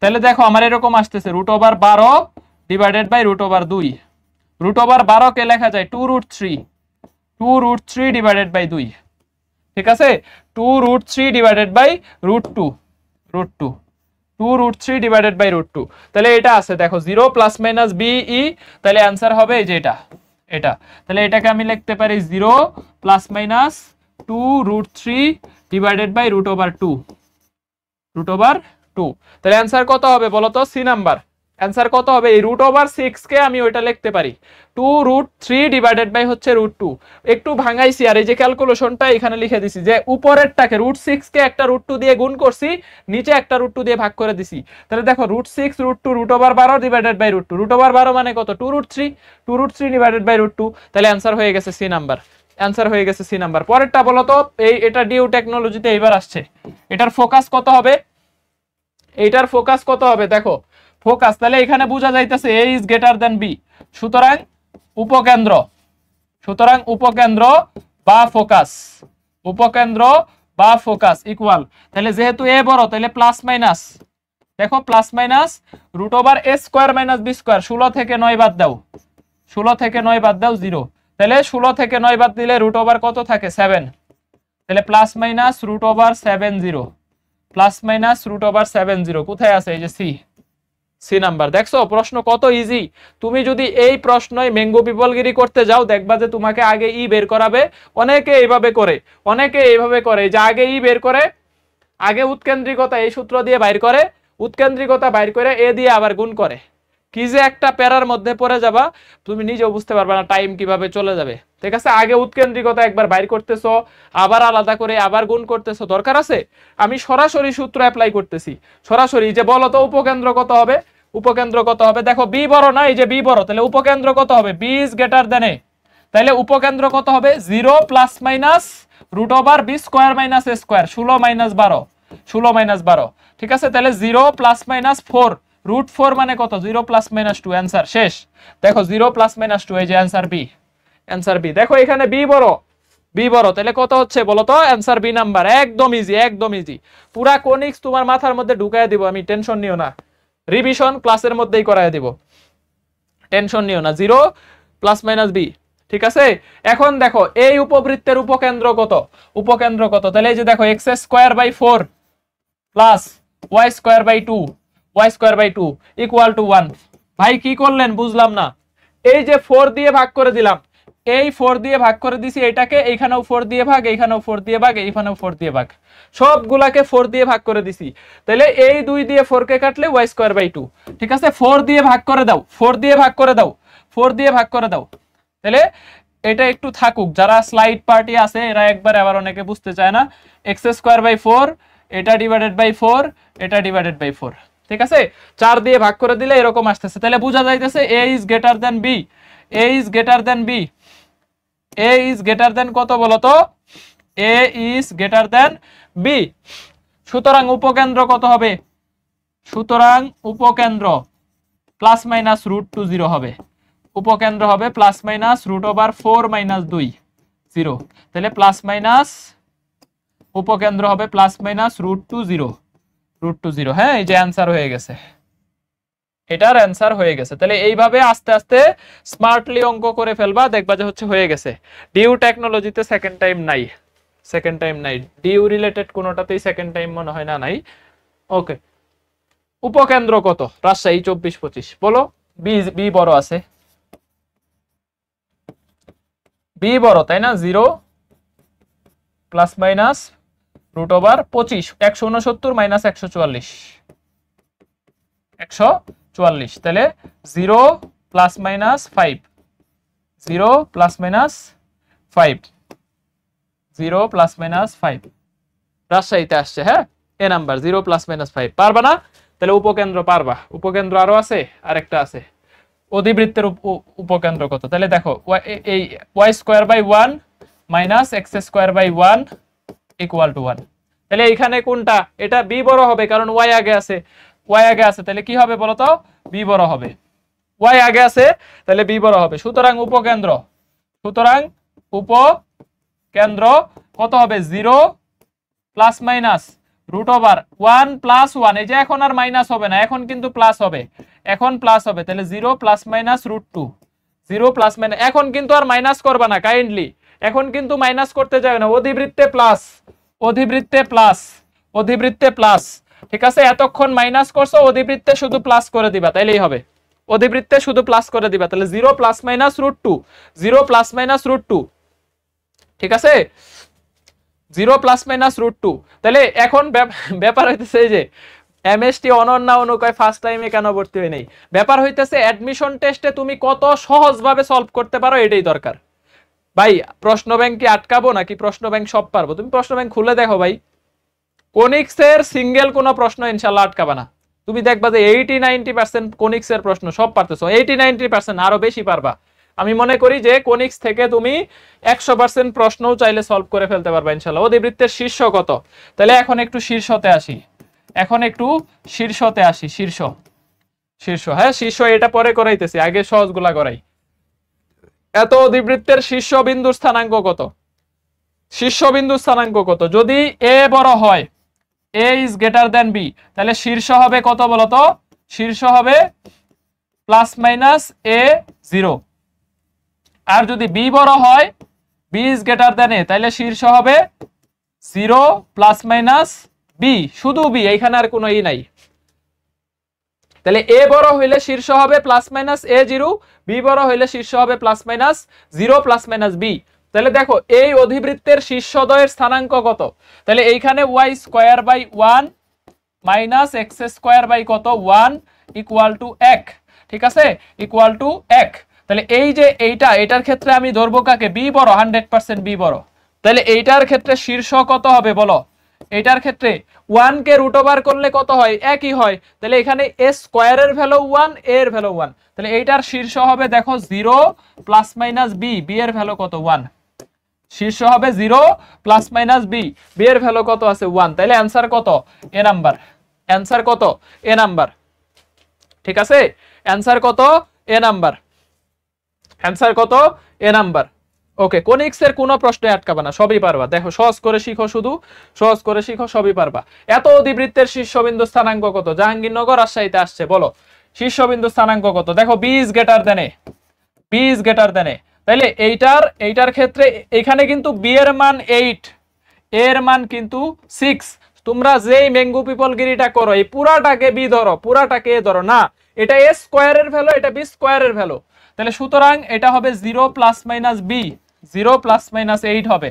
তাহলে দেখো আমার এরকম আসতেছে root over 12 divided by root over 2, root over 12 কে লেখা যায় 2 রুট 3 ডিভাইডেড বাই 2। ঠিক আছে, 2 root 3 divided by root 2, 2 root 3 divided by root 2, তাহলে এটা আছে দেখো 0 প্লাস মাইনাস বিই, তাহলে অ্যান্সার হবে এই যে এটা, তাহলে এটাকে আমি লিখতে পারি 0 plus minus 2 root 3 divided by root over 2, তাহলে অ্যান্সার কত হবে বলো তো, সি নাম্বার অ্যান্সার কত হবে, এই রুট ওভার 6 কে আমি ওইটা লিখতে পারি 2 রুট 3 ডিভাইডেড বাই হচ্ছে রুট 2, একটু ভাঙাইছি আর এই যে ক্যালকুলেশনটা এখানে লিখে দিছি যে উপরেরটাকে রুট 6 কে একটা রুট 2 দিয়ে গুণ করছি, নিচে একটা রুট 2 দিয়ে ভাগ করে দিছি, তাহলে দেখো root 6 root 2 root over 12 divided by root 2, root over 12 মানে কত 2 রুট 3 ডিভাইডেড বাই রুট 2, তাহলে অ্যান্সার হয়ে গেছে সি নাম্বার। অ্যান্সার হয়ে গেছে সি নাম্বার। পরেরটা বলো তো, এটা ডিউ টেকনোলজিতে এইবার আসছে, এটার ফোকাস কত হবে? এইটার ফোকাস কত হবে দেখো, ফোকাস তাহলে এখানে বোঝা যাইতেছে a is greater than b, সুতরাং উপকেন্দ্র, সুতরাং উপকেন্দ্র বা ফোকাস, উপকেন্দ্র বা ফোকাস ইকুয়াল, তাহলে যেহেতু এ বড় তাহলে প্লাস মাইনাস, দেখো প্লাস মাইনাস রুট ওভার এ স্কোয়ার মাইনাস বি স্কোয়ার, 16 থেকে 9 বাদ দাও, 16 থেকে 9 বাদ দাও 0, তাহলে 16 থেকে 9 বাদ দিলে রুট ওভার কত থাকে 7, তাহলে plus minus root over 70, plus minus root over 70 কোথায় আছে? এই যে সি, সি নাম্বার। দেখছো প্রশ্ন কত ইজি। তুমি যদি এই প্রশ্নই ম্যাঙ্গো পিপলগিরি করতে যাও দেখবা যে তোমাকে আগে ই বের করাবে, অনেকে এইভাবে করে, অনেকে এইভাবে করে যে আগে ই বের করে, আগে উৎকেন্দ্রিকতা এই সূত্র দিয়ে বাইর করে, উৎকেন্দ্রিকতা বাইর করে এ দিয়ে আবার গুণ করে, কি যে একটা প্যারার মধ্যে পড়ে যাবা তুমি নিজেও বুঝতে পারবে না টাইম কিভাবে চলে যাবে। ঠিক আছে, আগে উৎকেন্দ্রিকতা একবার বাইর করতেছো, আবার আলাদা করে আবার গুণ করতেছো, দরকার আছে? আমি সরাসরি সূত্র অ্যাপ্লাই করতেছি, সরাসরি। যে বলো তো উপকেন্দ্র কত হবে, উপকেন্দ্র কত হবে? দেখো বি বড় না, এই যে বি বড়, তাহলে উপকেন্দ্র কত হবে? B is greater than a, তাহলে উপকেন্দ্র কত হবে? 0 plus minus root over b square minus a square, 16 minus 12, 16 minus 12। ঠিক আছে, তাহলে 0 প্লাস মাইনাস 4 রুট 4 মানে কত? 0 প্লাস মাইনাস 2, অ্যান্সার শেষ। দেখো 0 প্লাস মাইনাস 2, এই যে অ্যান্সার বি, অ্যান্সার বি। দেখো এখানে বি বড়, বি বড়, তাহলে কত হচ্ছে বলো তো? Answer B number. একদম ইজি, একদম ইজি। পুরা কোনিক্স তোমার মাথার মধ্যে ঢুকায় দিব আমি, টেনশন নিও না, রিভিশন ক্লাসের মধ্যেই করায় দিব, টেনশন নিও না। 0 প্লাস মাইনাস বি, ঠিক আছে। এখন দেখো এই উপবৃত্তের উপকেন্দ্র কত, উপকেন্দ্র কত? তাহলে এই যে দেখো X square by 4 plus Y square by 2, Y square by 2 equal to 1। ভাই কি করলেন বুঝলাম না। এই যে 4 দিয়ে ভাগ করে দিলাম, এই 4 দিয়ে ভাগ করে দিছি এটাকে, এইখানেও 4 দিয়ে ভাগ, এইখানেও 4 দিয়ে ভাগ, এইখানেও 4 দিয়ে ভাগ, সবগুলাকে 4 দিয়ে ভাগ করে দিছি। তাহলে এই 2 দিয়ে 4 কে কাটলে ওয়াই স্কোয়ার বাই 2, ঠিক আছে। 4 দিয়ে ভাগ করে দাও, 4 দিয়ে ভাগ করে দাও, 4 দিয়ে ভাগ করে দাও। তাহলে এটা একটু থাকুক, যারা স্লাইড পার্টি আছে এরা একবার, আবার অনেকে বুঝতে চায় না। এক্স স্কোয়ার বাই 4, এটা ডিভাইডেড বাই 4, এটা ডিভাইডেড বাই 4, ঠিক আছে। 4 দিয়ে ভাগ করে দিলে এরকম আসতেছে, তাহলে বোঝা যাইতেছে a is greater than b, a is greater than b, a is greater than কত বলতো? A is greater than b. সুতরাং উপকেন্দ্র কত হবে? সুতরাং উপকেন্দ্র প্লাস মাইনাস রুট টু 0 হবে, উপকেন্দ্র হবে plus minus root over 4 minus 2 0, তাহলে প্লাস মাইনাস উপকেন্দ্র হবে plus minus root two 0, root two 0। হ্যাঁ, এই যে অ্যান্সার হয়ে গেছে, এটার অ্যান্সার হয়ে গেছে। তাহলে এইভাবে আস্তে আস্তে স্মার্টলি অঙ্ক করে ফেলবা, দেখবা যে হচ্ছে হয়ে গেছে। ডিউ টেকনোলজিতে সেকেন্ড টাইম নাই, সেকেন্ড টাইম নাই, ডিউ রিলেটেড কোনোটাতেই সেকেন্ড টাইম মনে হয় না নাই। ওকে, উপকেন্দ্র কত? রাজশাহী 24-25, বলো। বি, বি বড় আছে, বি বড় তাই না? 0 plus minus root over 25, 169 minus 144, 144, তাহলে 0 plus minus 5, 0 plus minus 5, 0 plus minus 5 রাজশাহীতে আসছে। হ্যাঁ, এ নাম্বার 0 প্লাস মাইনাস 5 পারবা না? তাহলে উপকেন্দ্র পারবা। উপকেন্দ্র আরো আছে, আরেকটা আছে, অধিবৃত্তের উপকেন্দ্র কত? তাহলে দেখো এই Y square by 1 minus X square by 1 equal to 1। তাহলে এইখানে কোনটা? এটা বি বড় হবে, কারণ ওয়াই আগে আছে, ওয়াই আগে আছে, তাহলে কি হবে বলতো? বি বড় হবে। ওয়াই আগে আছে তাহলে বি বড় হবে। সুতরাং উপকেন্দ্র, সুতরাং উপকেন্দ্র কত হবে? 0 plus minus root over 1 plus 1, এই যে এখন আর মাইনাস হবে না, এখন কিন্তু প্লাস হবে, এখন প্লাস হবে। তাহলে 0 plus minus root 2, 0 plus minus, এখন কিন্তু আর মাইনাস করবা না কাইন্ডলি, এখন কিন্তু মাইনাস করতে যাবে না, অধিবৃত্তে প্লাস, অধিবৃত্তে প্লাস, অধিবৃত্তে প্লাস, ঠিক আছে। এতক্ষণ মাইনাস করছো, অধিবৃত্তে শুধু প্লাস করে দিবা, তাইলেই হবে। অধিবৃত্তে শুধু প্লাস করে দিবা, তাহলে 0 plus minus root 2, 0 plus minus root 2, ঠিক আছে। 0 প্লাস মাইনাস রুট 2। তাহলে এখন ব্যাপার হইতেছে এই যে এমএসটি অনন্যা অনুকয় ফার্স্ট টাইমে কেন ভর্তি হয় নাই, ব্যাপার হইতেছে অ্যাডমিশন টেস্টে তুমি কত সহজভাবে সলভ করতে পারো, এটাই দরকার। ভাই প্রশ্ন ব্যাংক কি আটকাবো নাকি প্রশ্ন ব্যাংক সব পারবো? তুমি প্রশ্ন ব্যাংক খুলে দেখো ভাই, কোনিক্সের সিঙ্গেল কোনো প্রশ্ন ইনশাআল্লাহ আটকাবা না। তুমি দেখবা যে 80-90% কোনিক্সের প্রশ্ন সব পারতেছো, 80-90% আরো বেশি পারবা, আমি মনে করি যে কোনিক্স থেকে তুমি 100% প্রশ্নও চাইলে সলভ করে ফেলতে পারবে ইনশাআল্লাহ। অধিবৃত্তের শীর্ষ কত? তাহলে এখন একটু শীর্ষতে আসি, শীর্ষ, হ্যাঁ শীর্ষ এটা পরে করাইতেছি, আগে সহজগুলা করাই। এত অধিবৃত্তের শীর্ষবিন্দুর স্থানাঙ্ক কত? শীর্ষবিন্দুর স্থানাঙ্ক কত? যদি এ বড় হয়, এ ইজ গ্রেটার দেন বি, তাহলে শীর্ষ হবে কত বলতো? শীর্ষ হবে প্লাস মাইনাস এ 0। আর যদি বি বড় হয়, B is greater than a, তাহলে শীর্ষ হবে 0 প্লাস মাইনাস বি, শুধু বি, এইখানে আর কোনো ই নাই। তাহলে এ বড় হইলে শীর্ষ হবে প্লাস মাইনাস এ 0, বি বড় হইলে শীর্ষ হবে plus minus 0 plus minus B. তাহলে দেখো এই অধিবৃত্তের শীর্ষদ্বয়ের স্থানাঙ্ক কত? তাহলে এইখানে y square by 1 minus x square by কত 1 ইকুয়াল টু 1, ঠিক আছে, ইকুয়াল টু 1। তাহলে এই যে এটার ক্ষেত্রে আমি ধরবো কাকে? বি বড়, 100% বি বড়। তাহলে এইটার ক্ষেত্রে শীর্ষ কত হবে বলো? এটার ক্ষেত্রে 1 কে রুট ওভার করলে কত হয়? একই হয়। তাহলে এখানে a স্কয়ারের ভ্যালু 1, a এর ভ্যালু 1, তাহলে এইটার শীর্ষ হবে দেখো 0 প্লাস মাইনাস b, b এর ভ্যালু কত? 1। শীর্ষ হবে 0 প্লাস মাইনাস b, b এর ভ্যালু কত আছে? 1। তাহলে অ্যানসার কত? এ নাম্বার। অ্যানসার কত? এ নাম্বার, ঠিক আছে, অ্যানসার কত? এ নাম্বার, অ্যানসার কত? এ নাম্বার। ওকে, কোনিক্সের কোনো প্রশ্নে আটকাবে না, সবই পারবা। দেখো সহজ করে শিখো, শুধু সহজ করে শিখো, সবই পারবা। এত অধিবৃত্তের শীর্ষবিন্দু স্থানাঙ্ক কত? জাহাঙ্গীরনগর রাজশাহীতে আসছে, বলো শীর্ষবিন্দু স্থানাঙ্ক কত? দেখো b is greater than a, b is greater than a. তাইলে এইটার ক্ষেত্রে এখানে কিন্তু বি এর মান 8, এর মান কিন্তু 6। তোমরা যেই ম্যাঙ্গো পিপল গিরিটা করো, এই পুরাটাকে বি ধরো, পুরাটাকে এ ধরো না, এটা এ স্কয়ারের ভ্যালু, এটা বি স্কয়ারের ভ্যালু। তাহলে সুতরাং এটা হবে 0 plus minus B, 0 plus minus 8 হবে,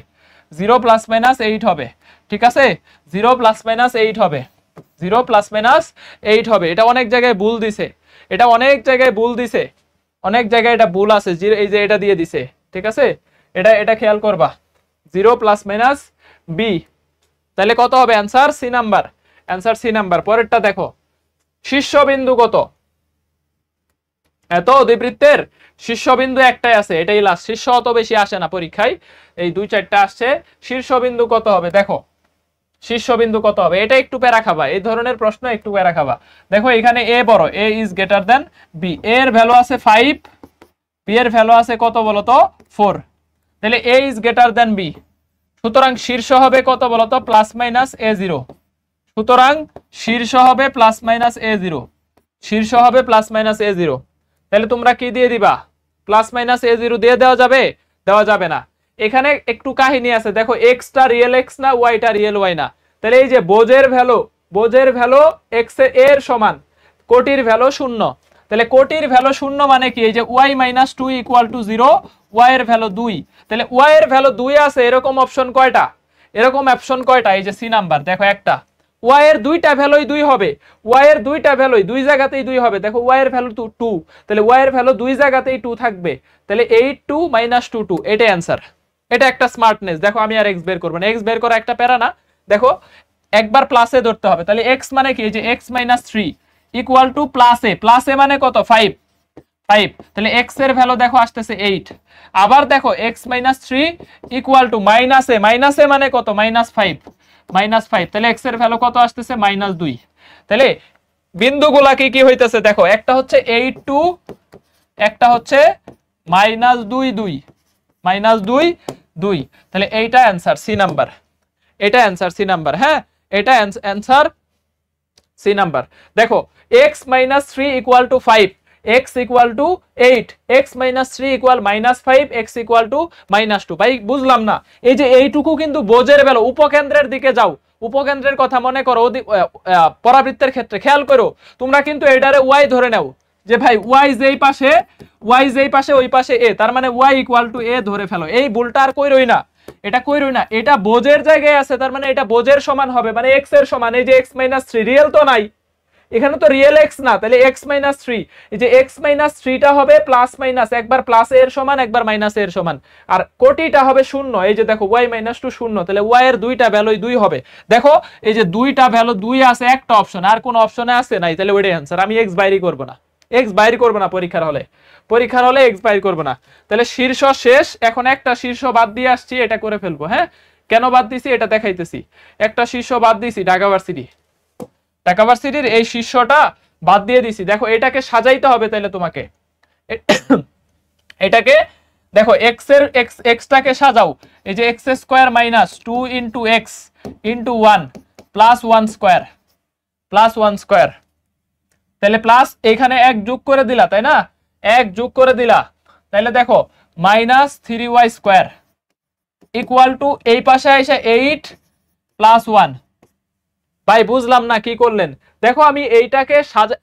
0 প্লাস মাইনাস 8 হবে, ঠিক আছে, 0 প্লাস মাইনাস 8 হবে, 0 প্লাস মাইনাস 8 হবে। এটা অনেক জায়গায় ভুল দিছে, এটা অনেক জায়গায় ভুল দিছে, অনেক জায়গায় এটা ভুল আছে, এই যে এটা দিয়ে দিছে, ঠিক আছে, এটা খেয়াল করবা, 0 প্লাস মাইনাস বি। তাহলে কত হবে? Answer C number, answer C number. পরেরটা দেখো, শীর্ষবিন্দু কত? এত অধিবৃত্তের শীর্ষবিন্দু একটাই আছে, এটাই লাস্ট, শীর্ষ অত বেশি আসে না পরীক্ষায়, এই 2-4টা আসছে। শীর্ষবিন্দু কত হবে? দেখো শীর্ষবিন্দু কত হবে, এটা একটু প্যারা খাবা, এই ধরনের প্রশ্ন একটু প্যারা খাবা। দেখো এখানে এ বড়, এ ইজ গ্রেটার দেন বি, এর ভ্যালু আছে 5, বি এর ভ্যালু আছে কত বলতো? 4। তাহলে এ ইজ গ্রেটার দেন বি, সুতরাং শীর্ষ হবে কত বলতো? প্লাস মাইনাস এ 0। সুতরাং শীর্ষ হবে প্লাস মাইনাস এ 0, শীর্ষ হবে প্লাস মাইনাস এ 0। তাহলে তোমরা কি দিয়ে দিবা? প্লাস মাইনাস এ 0 দিয়ে দেওয়া যাবে? দেওয়া যাবে না। এখানে একটু কাহিনী আছে, দেখো এক্সটা রিয়েল এক্স না, ওয়াইটা রিয়েল ওয়াই না। তাহলে এই যে বোঝের ভ্যালু এক্স এর সমান, কোটির ভ্যালু 0। তাহলে কোটির ভ্যালু 0 মানে কি? এই যে y minus 2 equal to 0, y এর ভ্যালু 2। তাহলে y এর ভ্যালু 2 আছে, এরকম অপশন কয়টা? এরকম অপশন কয়টা? এই যে সি নাম্বার, দেখো একটা। y এর দুইটা ভ্যালুই 2 হবে, y এর দুইটা ভ্যালুই দুই জায়গাতেই 2 হবে। দেখো y এর ভ্যালু 2, তাহলে y এর ভ্যালু দুই জায়গাতেই 2 থাকবে। তাহলে 8 2 মাইনাস 2 2, এটাই অ্যানসার। এটা একটা স্মার্টনেস। দেখো আমি আর x বের করব না, x বের করা একটা প্যারা না। দেখো একবার প্লাসে ধরতে হবে। তাহলে x মানে কি? এই যে x মাইনাস 3 ইকুয়াল টু প্লাসে, প্লাসে মানে কত? 5। তাহলে x এর ভ্যালু দেখো আসতেছে 8। আবার দেখো x মাইনাস 3 ইকুয়াল টু মাইনাসে, মাইনাসে মানে কত? -5। তাহলে x এর ভ্যালু কত আসতেছে? -2। তাহলে বিন্দুগুলা কি হইতেছে দেখো, একটা হচ্ছে 8 2, একটা হচ্ছে -2 2, -2 2। তাহলে এইটা অ্যানসার সি নাম্বার, এটা অ্যানসার সি নাম্বার। হ্যাঁ, এটা অ্যানসার সি নাম্বার। দেখো x minus 3 equal two 5, x equal to 8, x minus 3 equal -5, x equal to -2। ভাই বুঝলাম না, এই যে এইটুকু কিন্তু বোঝের ভ্যালু। উপকেন্দ্রের দিকে যাও, উপকেন্দ্রের কথা মনে করো, পরাবৃত্তের ক্ষেত্রে খেয়াল করো, তোমরা কিন্তু এটারে y ধরে নাও, যে ভাই y যেই পাশে ওই পাশে a, তার মানে y ইকুয়াল টু a ধরে ফেলো। এই ভুলটা আর কইরই না, এটা কইরই না, এটা বোঝের জায়গায় আছে, তার মানে এটা বোঝের সমান হবে, মানে x এর সমান। এই যে x মাইনাস 3 রিয়েল তো নাই, এখানে তো রিয়েল x না, তাহলে x মাইনাস 3, এই যে x মাইনাস 3টা হবে প্লাস মাইনাস, একবার প্লাস এর সমান একবার মাইনাস এর সমান, আর কোটিটা হবে 0। এই যে দেখো y মাইনাস 2 0, তাহলে y এর দুইটা ভ্যালুই 2 হবে। দেখো এই যে দুইটা ভ্যালু 2 আছে একটা অপশন, আর কোন অপশনে আছে নাই, তাহলে ওইটাই অ্যানসার। আমি x বাইরে করব না, এক্স বাইর করবে না পরীক্ষার হলে, পরীক্ষার হলে এক্স বাইর করবে না। তাহলে শীর্ষ শেষ, এখন একটা শীর্ষ বাদ দিয়ে আসছি, এটা করে ফেলবো। হ্যাঁ, কেন বাদ দিছি এটা দেখাইতেছি। একটা শীর্ষ বাদ দিছি ঢাকা ভার্সিটি, ঢাকা ভার্সিটির এই শীর্ষটা বাদ দিয়ে দিছি। দেখো এটাকে সাজাইতে হবে, তাহলে তোমাকে এটাকে দেখো এক্স এর এক্সটাকে সাজাও। এই যে x square minus 2 into x into 1 plus 1 square plus 1 square, তাহলে প্লাস এখানে এক যোগ করে দিলা, তাই না, এক যোগ করে দিলা, তাহলে দেখো minus 3y square equal two এই পাশে এসে 8 প্লাস 1। ভাই বুঝলাম না কি করলেন। দেখো আমি এইটাকে সাজা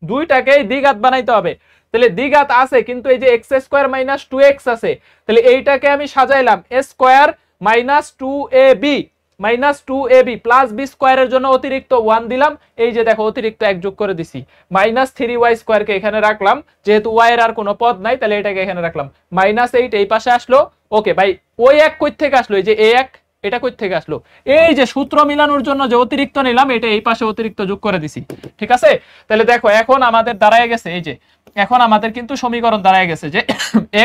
দুইটাকেই দ্বিঘাত বানাইতে হবে, তাহলে দ্বিঘাত আছে কিন্তু এই যে এক্স স্কোয়ার মাইনাস 2x আছে, তাহলে এইটাকে আমি সাজাইলাম a square minus 2ab minus 2ab plus b স্কোয়ারের জন্য অতিরিক্ত 1 দিলাম, এই যে দেখো অতিরিক্ত এক যোগ করে দিছি, মাইনাস 3y স্কোয়ারকে এখানে রাখলাম, যেহেতু y এর আর কোনো পদ নাই তাহলে এটাকে এখানে রাখলাম, মাইনাস 8 এই পাশে আসলো। ওকে ভাই, ওই এক কই থেকে আসলো, এই যে এ এক, এটা কই থেকে আসলো, এই যে সূত্র মিলানোর জন্য যে অতিরিক্ত নিলাম এটা এই পাশে অতিরিক্ত যোগ করে দিছি, ঠিক আছে। তাহলে দেখো এখন আমাদের দাঁড়ায় গেছে, এই যে এখন আমাদের কিন্তু সমীকরণ দাঁড়ায় গেছে যে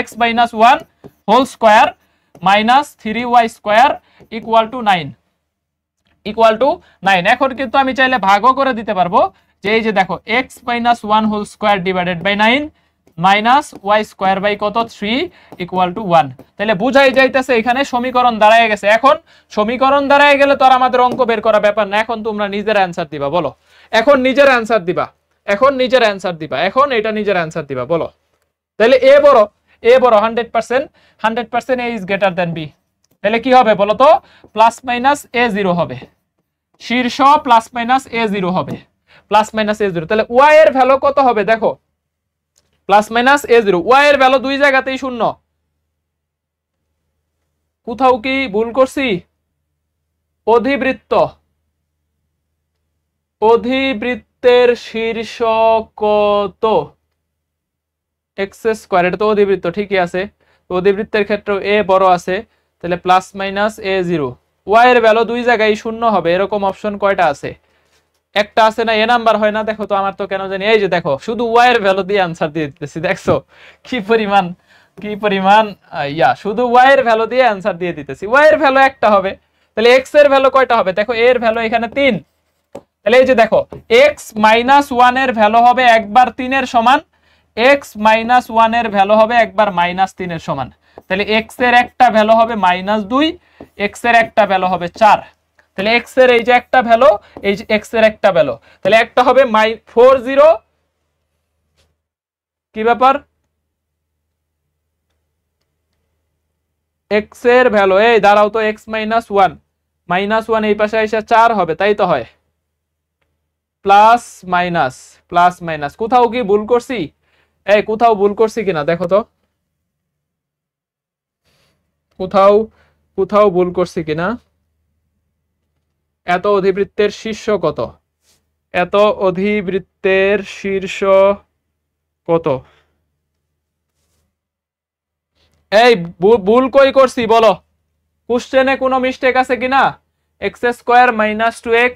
x minus 1 whole square minus 3y square equal to 9, equal to 9। এখন কিন্তু আমি চাইলে ভাগও করে দিতে পারবো, যে এই যে দেখো x minus 1 whole square divided by 9 minus y square by কত 3 ইকুয়াল টু 1। তাহলে বুঝাই যাইতেছে এখানে সমীকরণ দাঁড়ায় গেছে। এখন সমীকরণ দাঁড়ায় গেলে তো আর আমাদের অঙ্ক বের করা ব্যাপার না, এখন তোমরা নিজের অ্যান্সার দিবা, বলো এখন নিজের অ্যান্সার দিবা, এখন নিজের অ্যান্সার দিবা, এখন এটা নিজের অ্যান্সার দিবা, বলো। তাহলে এ বড়, এ বড় 100%, 100% এ ইজ গ্রেটার দেন বি, তাহলে কি হবে বলো তো, প্লাস মাইনাস এ জিরো হবে, শীর্ষ প্লাস মাইনাস এ জিরো হবে, প্লাস মাইনাস এ জিরো। তাহলে ওয়াই এর ভ্যালু কত হবে দেখো, প্লাস মাইনাস এ জিরো, ওয়াই এর ভ্যালু দুই জায়গাতেই শূন্য, কোথাও কি ভুল করছি? অধিবৃত্ত, অধিবৃত্তের শীর্ষ কত, এক্স স্কোয়ার, এটা তো অধিবৃত্ত ঠিকই আছে, অধিবৃত্তের ক্ষেত্রে এ বড় আছে, তাহলে প্লাস মাইনাস এ জিরো, ওয়াই এর ভ্যালু দুই জায়গায় শূন্য হবে, এরকম অপশন কয়টা আছে? একটা আছে না, এ নাম্বার হয় না, দেখো তো আমার তো কেন জানি, এই যে দেখো শুধু ওয়াই এর ভ্যালু দিয়ে আনসার দিয়ে দিতেছি, দেখছো কি পরিমাণ, কি পরিমাণ ইয়া, শুধু ওয়াই এর ভ্যালু দিয়ে আনসার দিয়ে দিতেছি, ওয়াই এর ভ্যালু একটা হবে, তাহলে এক্স এর ভ্যালু কয়টা হবে দেখো, এর ভ্যালু এখানে 3, তাহলে এই যে দেখো x মাইনাস 1 এর ভ্যালু হবে একবার 3 এর সমান, x মাইনাস 1 এর ভ্যালু হবে একবার মাইনাস 3 এর সমান, তাহলে x এর একটা ভ্যালু হবে মাইনাস 2, x এর একটা ভ্যালু হবে 4, তাহলে x এর এই যে একটা ভ্যালু, এই যে x এর একটা ভ্যালু, তাহলে একটা হবে 40, কি ব্যাপার, x এর ভ্যালু, এই দাঁড়াও তো, x মাইনাস 1 মাইনাস 1 এই পাশে এসে 4 হবে, তাই তো হয়, প্লাস মাইনাস, প্লাস মাইনাস, কোথাও কি ভুল করছি? এই কোথাও ভুল করছি কিনা দেখো তো, কোথাও কোথাও ভুল করছি কিনা? এত অধিবৃত্তের শীর্ষ কত, এত অধিবৃত্তের শীর্ষ কত, এই ভুল কই করছি বলো, কোশ্চেনে কোনো মিস্টেক আছে কিনা? X square minus 2x,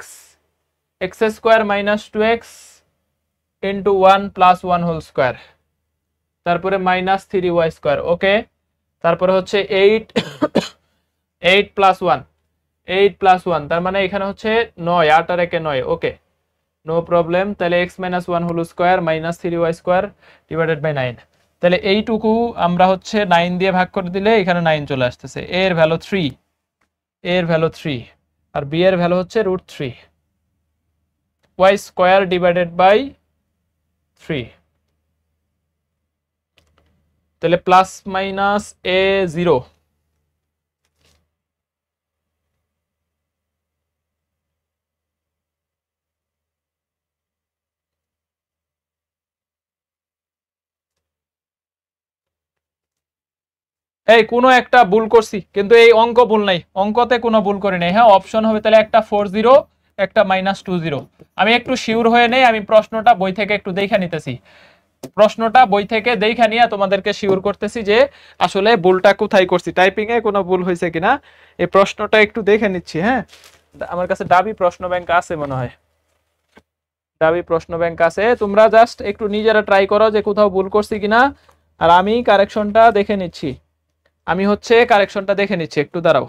x square minus 2x into 1 plus 1 whole square, তারপরে মাইনাস 3y স্কোয়ার, ওকে, তারপরে হচ্ছে 8 প্লাস 1, 8 প্লাস 1, তার মানে এখানে হচ্ছে 9, 8 আর 1 9, ওকে নো প্রবলেম। তাহলে x minus 1 whole square minus 3y square divided by 9, তাহলে এইটুকু আমরা হচ্ছে 9 দিয়ে ভাগ করে দিলে এখানে 9 চলে আসতেছে, a এর ভ্যালু 3, a এর ভ্যালু 3, আর b এর ভ্যালু হচ্ছে √3, y স্কোয়ার ডিভাইডেড বাই 3, তাহলে প্লাস মাইনাস এ জিরো, এই কোনো একটা ভুল করছি কিন্তু এই অঙ্ক ভুল নাই, অঙ্কতে কোনো ভুল করি নাই, হ্যাঁ অপশন হবে তাহলে একটা 40, একটা -20। আমি একটু শিওর হয়ে নেই, আমি প্রশ্নটা বই থেকে একটু দেখে নিতেছি, প্রশ্নটা বই থেকে দেখে নিয়ে তোমাদেরকে শিওর করতেছি যে আসলে ভুলটা কোথায় করছি, টাইপিং এ কোনো ভুল হয়েছে কিনা, এই প্রশ্নটা একটু দেখে নিচ্ছি। হ্যাঁ আমার কাছে ডাবি প্রশ্ন ব্যাংক আছে মনে হয়, দাবি প্রশ্ন ব্যাংক আছে, তোমরা জাস্ট একটু নিজেরা ট্রাই করো যে কোথাও ভুল করছি কিনা। আর আমি কারেকশনটা দেখে নিচ্ছি, একটু দাঁড়াও,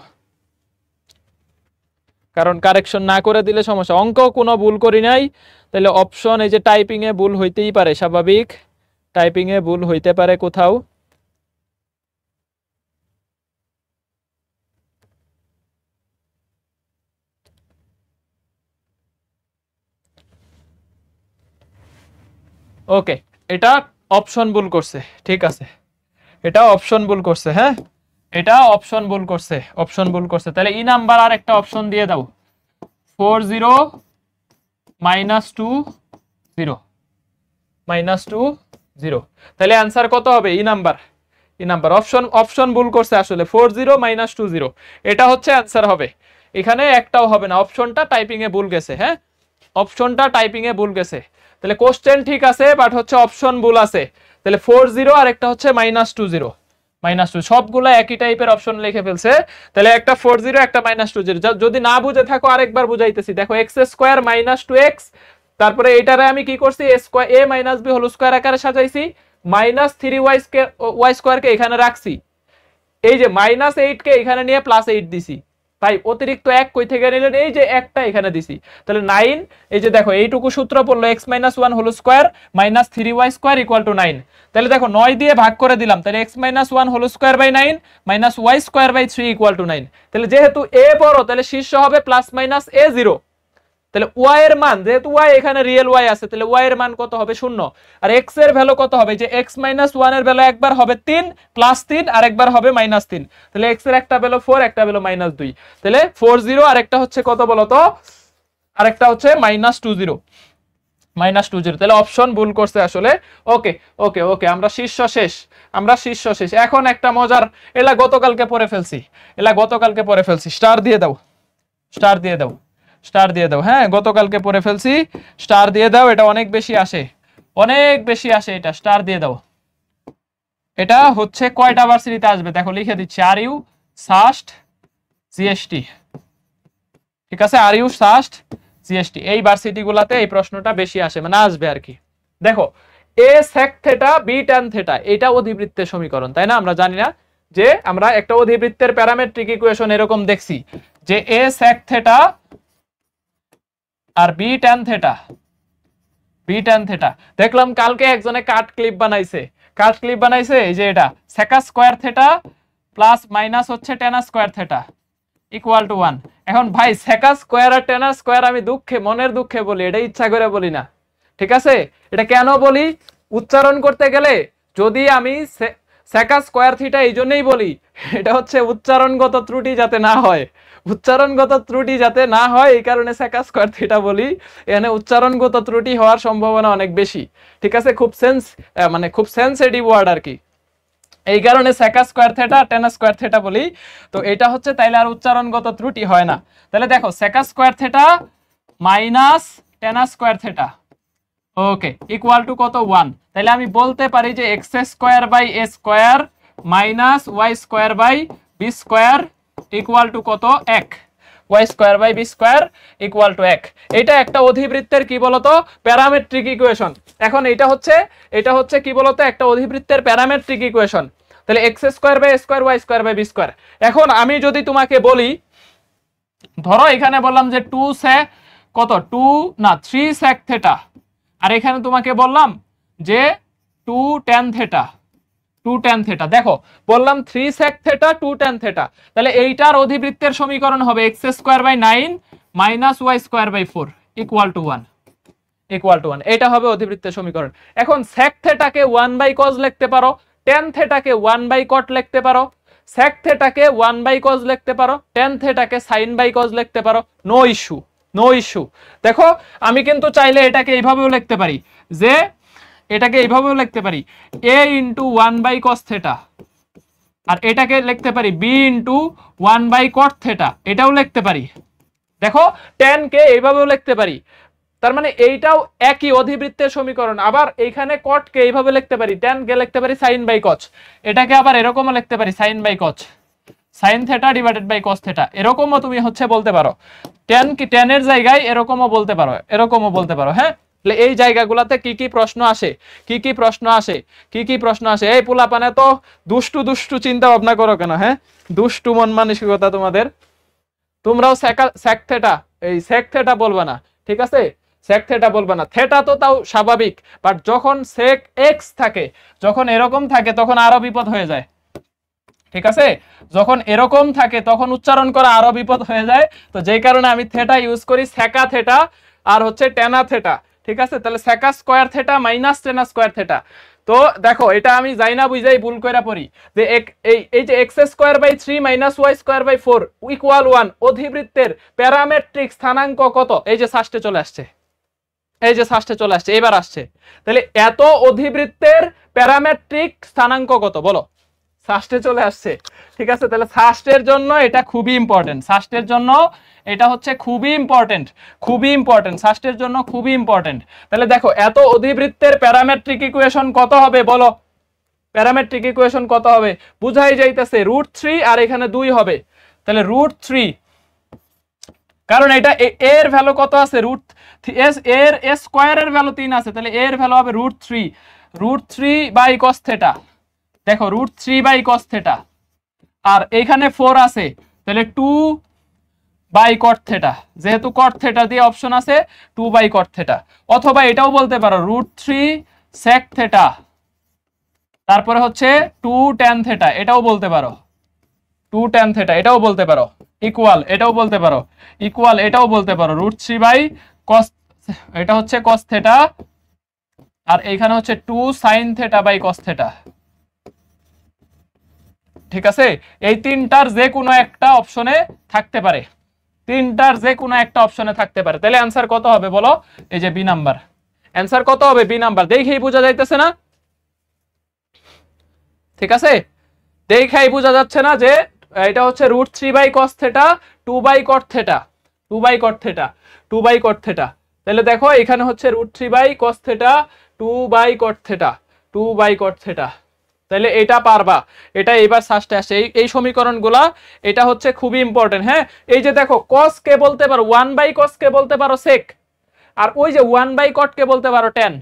কারণ কারেকশন না করে দিলে সমস্যা। অঙ্ক কোনো ভুল করি নাই, তাহলে অপশন এই যে টাইপিং এ ভুল হইতেই পারে, স্বাভাবিক, টাইপিং এ ভুল হইতে পারে কোথাও। ওকে, এটা অপশন ভুল করছে, ঠিক আছে, এটা অপশন ভুল করছে, হ্যাঁ এটা অপশন ভুল করছে। তাহলে ই নাম্বার আর একটা অপশন দিয়ে দাও, 40 -2 -0 তাহলে অ্যান্সার কত হবে? ই নাম্বার অপশন ভুল করছে আসলে, 40 -20 এটা হচ্ছে অ্যান্সার হবে। এখানে একটাও হবে না, অপশনটা টাইপিং এ ভুল গেছে, হ্যাঁ অপশনটা টাইপিং এ ভুল গেছে। তাহলে কোশ্চেন ঠিক আছে, বাট হচ্ছে অপশন ভুল আছে। তাহলে 40 আর একটা হচ্ছে -20 সবগুলো একই টাইপের অপশন লিখে ফেলছে। তাহলে একটা 40 একটা -20, যদি না বুঝে থাকো আরেকবার বুঝাইতেছি। দেখো x² -2x, তারপরে এটারে আমি কি করছি, a - b হোল স্কয়ার আকারে সাজাইছি, -3y² কে এখানে রাখছি, এই যে -8 কে এখানে নিয়ে +8 দিছি। ভাই অতিরিক্ত 1 কই থেকে নিলেন? এই যে একটা এখানে দিছি, তাহলে 9। এই যে দেখো এইটুকু সূত্র পড়লো, x - 1 হোল স্কয়ার -3y² = 9। তাহলে দেখো 9 দিয়ে ভাগ করে দিলাম, তাহলে x - 1 whole square by 9 -y² / 3 = 9। তাহলে যেহেতু a বড়, তাহলে শীর্ষ হবে +-a0। তাহলে y এর মান, যেহেতু y এখানে রিয়েল y আছে, তাহলে y এর মান কত হবে? 0। আর x এর ভ্যালু কত হবে? যে x - 1 এর ভ্যালু একবার হবে 3 +3 আর একবার হবে -3। তাহলে x এর একটা ভ্যালু 4, একটা ভ্যালু -2। তাহলে 40 আর একটা হচ্ছে কত বলো তো? আরেকটা হচ্ছে -20 তাহলে অপশন ভুল করছে আসলে। ওকে ওকে ওকে, আমরা শীর্ষ শেষ। এখন একটা মজার, এলা গতকালকে পড়ে ফেলছি, স্টার দিয়ে দাও, হ্যাঁ গতকালকে পড়ে ফেলছি, স্টার দিয়ে দাও। এটা অনেক বেশি আসে, এটা স্টার দিয়ে দাও। এটা হচ্ছে কয়টা ভার্সিটিতে আসবে দেখো, লিখে দিচ্ছি, আর ইউ সাস্ট জিএসটি, ঠিক আছে, আর ইউ সাস্ট জিএসটি, এই ভার্সিটি গুলাতে এই প্রশ্নটা বেশি আসে, মানে আসবে আর কি। দেখো a sec theta b tan theta, এটা অধিবৃত্তের সমীকরণ, তাই না? আমরা জানি না যে আমরা একটা অধিবৃত্তের প্যারামেট্রিক ইকুয়েশন এরকম দেখছি যে a sec থিটা আর b tan থিটা। দেখলাম কালকে একজনে কাট ক্লিপ বানাইছে, এই যে এটা sec square theta plus minus হচ্ছে tan স্কয়ার থিটা = 1। এখন ভাই sec স্কয়ার আর tan স্কয়ার আমি মনের দুঃখে বলি, এটা ইচ্ছা করে বলি না, ঠিক আছে? এটা কেন বলি? উচ্চারণ করতে গেলে যদি আমি sec স্কয়ার থিটা এই জন্যই বলি, এটা হচ্ছে উচ্চারণগত ত্রুটি যাতে না হয়, এই কারণে sec স্কয়ার থিটা বলি। এখানে উচ্চারণগত ত্রুটি হওয়ার সম্ভাবনা অনেক বেশি, ঠিক আছে? খুব সেন্সিটিভ ওয়ার্ড আর কি, এই কারণে sec square theta tan square theta বলি। তো এটা হচ্ছে তাইলে আর উচ্চারণগত ত্রুটি হয় না। তাহলে দেখো sec square theta minus tan square theta, okay, = কত? 1। তাহলে আমি বলতে পারি যে x square by a square minus y square by b square = কত? 1। y square by b square = 1। এটা একটা অধিবৃত্তের কি বলতো? Parametric equation. এখন এটা হচ্ছে কি বলতো? একটা অধিবৃত্তের প্যারামেট্রিক ইকুয়েশন। তাহলে x square by a square y square by b square. এখন আমি যদি তোমাকে বলি, ধরো এখানে বললাম যে 3 sec থিটা, আর এখানে তোমাকে বললাম যে 2 tan থিটা। দেখো বললাম 3 sec থিটা 2 tan থিটা, তাহলে এইটার অধিবৃত্তের সমীকরণ হবে x square by 9 minus y square by 4 = 1। এটা হবে অধিবৃত্তের সমীকরণ। এখন sec থিটাকে 1/cos লিখতে পারো, tan থিটাকে 1/cot লিখতে পারো, sec থিটাকে 1/cos লিখতে পারো, tan থিটাকে sin/cos লিখতে পারো, নো ইস্যু। দেখো আমি কিন্তু চাইলে এটাকে এইভাবেও লিখতে পারি, যে এটাকে এইভাবেও লিখতে পারি a * 1/cos থিটা, আর এটাকে লিখতে পারি b * 1/cot থিটা, এটাও লিখতে পারি। দেখো tan কে এইভাবেও লিখতে পারি, তার মানে এইটাও একই অধিবৃত্তের সমীকরণ। আবার এইখানে cot কে এইভাবে লিখতে পারি, tan কে লিখতে পারি sin/cos, এটাকে আবার এরকমও লিখতে পারি sin/cos, sin theta divided by cos theta, এরকমও তুমি হচ্ছে বলতে পারো। tan এর জায়গায় এরকমও বলতে পারো, হ্যাঁ। তাহলে এই জায়গাগুলোতে কি কি প্রশ্ন আসে, কি কি প্রশ্ন আসে, কি কি প্রশ্ন আসে? এই পোলাপানে তো দুষ্টু দুষ্টু চিন্তা ভাবনা করো কেন? হ্যাঁ, দুষ্টু মন মানসিকতা তোমাদের। তোমরাও সেক থেটা, এই সেক থেটা বলবা না, ঠিক আছে? সেক থেটা বলবা না। থেটা তো তাও স্বাভাবিক, বাট যখন সেক এক্স থাকে, যখন এরকম থাকে, তখন আরো বিপদ হয়ে যায়, ঠিক আছে? যখন এরকম থাকে তখন উচ্চারণ করা আরো বিপদ হয়ে যায়। তো যেই কারণে আমি থেটা ইউজ করি, সেকা থেটা আর হচ্ছে টেনা থেটা, ঠিক আছে? তাহলে sec square theta minus tan square theta. তো দেখো এটা আমি যাই না বুঝাই ভুল কইরা পড়ি যে এই যে x square by 3 minus y square by 4 equal 1 অধিবৃত্তের প্যারামেট্রিক স্থানাঙ্ক কত? এই যে ষষ্ঠে চলে আসছে, এই যে ষষ্ঠে চলে আসছে, এবার আসছে। তাহলে এত অধিবৃত্তের প্যারামেট্রিক স্থানাঙ্ক কত বলো? ষষ্ঠে চলে আসছে, ঠিক আছে? তাহলে ষষ্ঠের জন্য এটা খুবই ইম্পর্টেন্ট, ষষ্ঠের জন্য এটা হচ্ছে খুবই ইম্পর্টেন্ট, খুবই ইম্পর্টেন্ট, ষষ্ঠের জন্য খুবই ইম্পর্টেন্ট। তাহলে দেখো এত অধিবৃত্তের প্যারামেট্রিক ইকুয়েশন কত হবে বলো? প্যারামেট্রিক ইকুয়েশন কত হবে? বুঝাই যাইতেছে √3 আর এখানে 2 হবে। তাহলে √3, কারণ এটা এর ভ্যালু কত আছে? এর স্কয়ারের ভ্যালু 3 আছে, তাহলে এর ভ্যালু হবে √3, √3 বাই cos থিটা। দেখো √3 বাই cos থিটা, আর এখানে 4 আছে, তাহলে 2 বাই cot থিটা। যেহেতু cot থিটা দিয়ে অপশন আছে, 2 বাই cot থিটা। অথবা এটাও বলতে পারো √3 sec থিটা, তারপরে হচ্ছে 2 tan থিটা, এটাও বলতে পারো 2 tan থিটা, এটাও বলতে পারো ইকুয়াল, এটাও বলতে পারো ইকুয়াল, এটাও বলতে পারো √3 বাই cos, এটা হচ্ছে cos থিটা, আর এখানে হচ্ছে 2 sin theta by cos theta, ঠিক আছে? এই তিনটার যে কোনো একটা অপশনে থাকতে পারে, তিনটার যে কোনো একটা অপশনে থাকতে পারে। তাহলে অ্যানসার কত হবে বলো? এই যে বি নাম্বার। অ্যানসার কত হবে? B number. দেখেই বোঝা যাইতেছে না? ঠিক আছে, দেখেই বোঝা যাচ্ছে না যে এটা হচ্ছে √3 by cos theta, 2 by cot theta, 2 by cot theta, 2 by cot theta. তাহলে দেখো এখানে হচ্ছে √3 by cos theta, 2 by cot theta, 2 by cot theta. তাহলে এটা পারবা, এটা এবার ষষ্ঠে আসে এই সমীকরণগুলা, এটা হচ্ছে খুবই ইম্পর্টেন্ট। হ্যাঁ, এই যে দেখো cos কে বলতে পারো 1 বাই cos কে বলতে পারো sec, আর ওই যে 1 বাই cot কে বলতে পারো tan,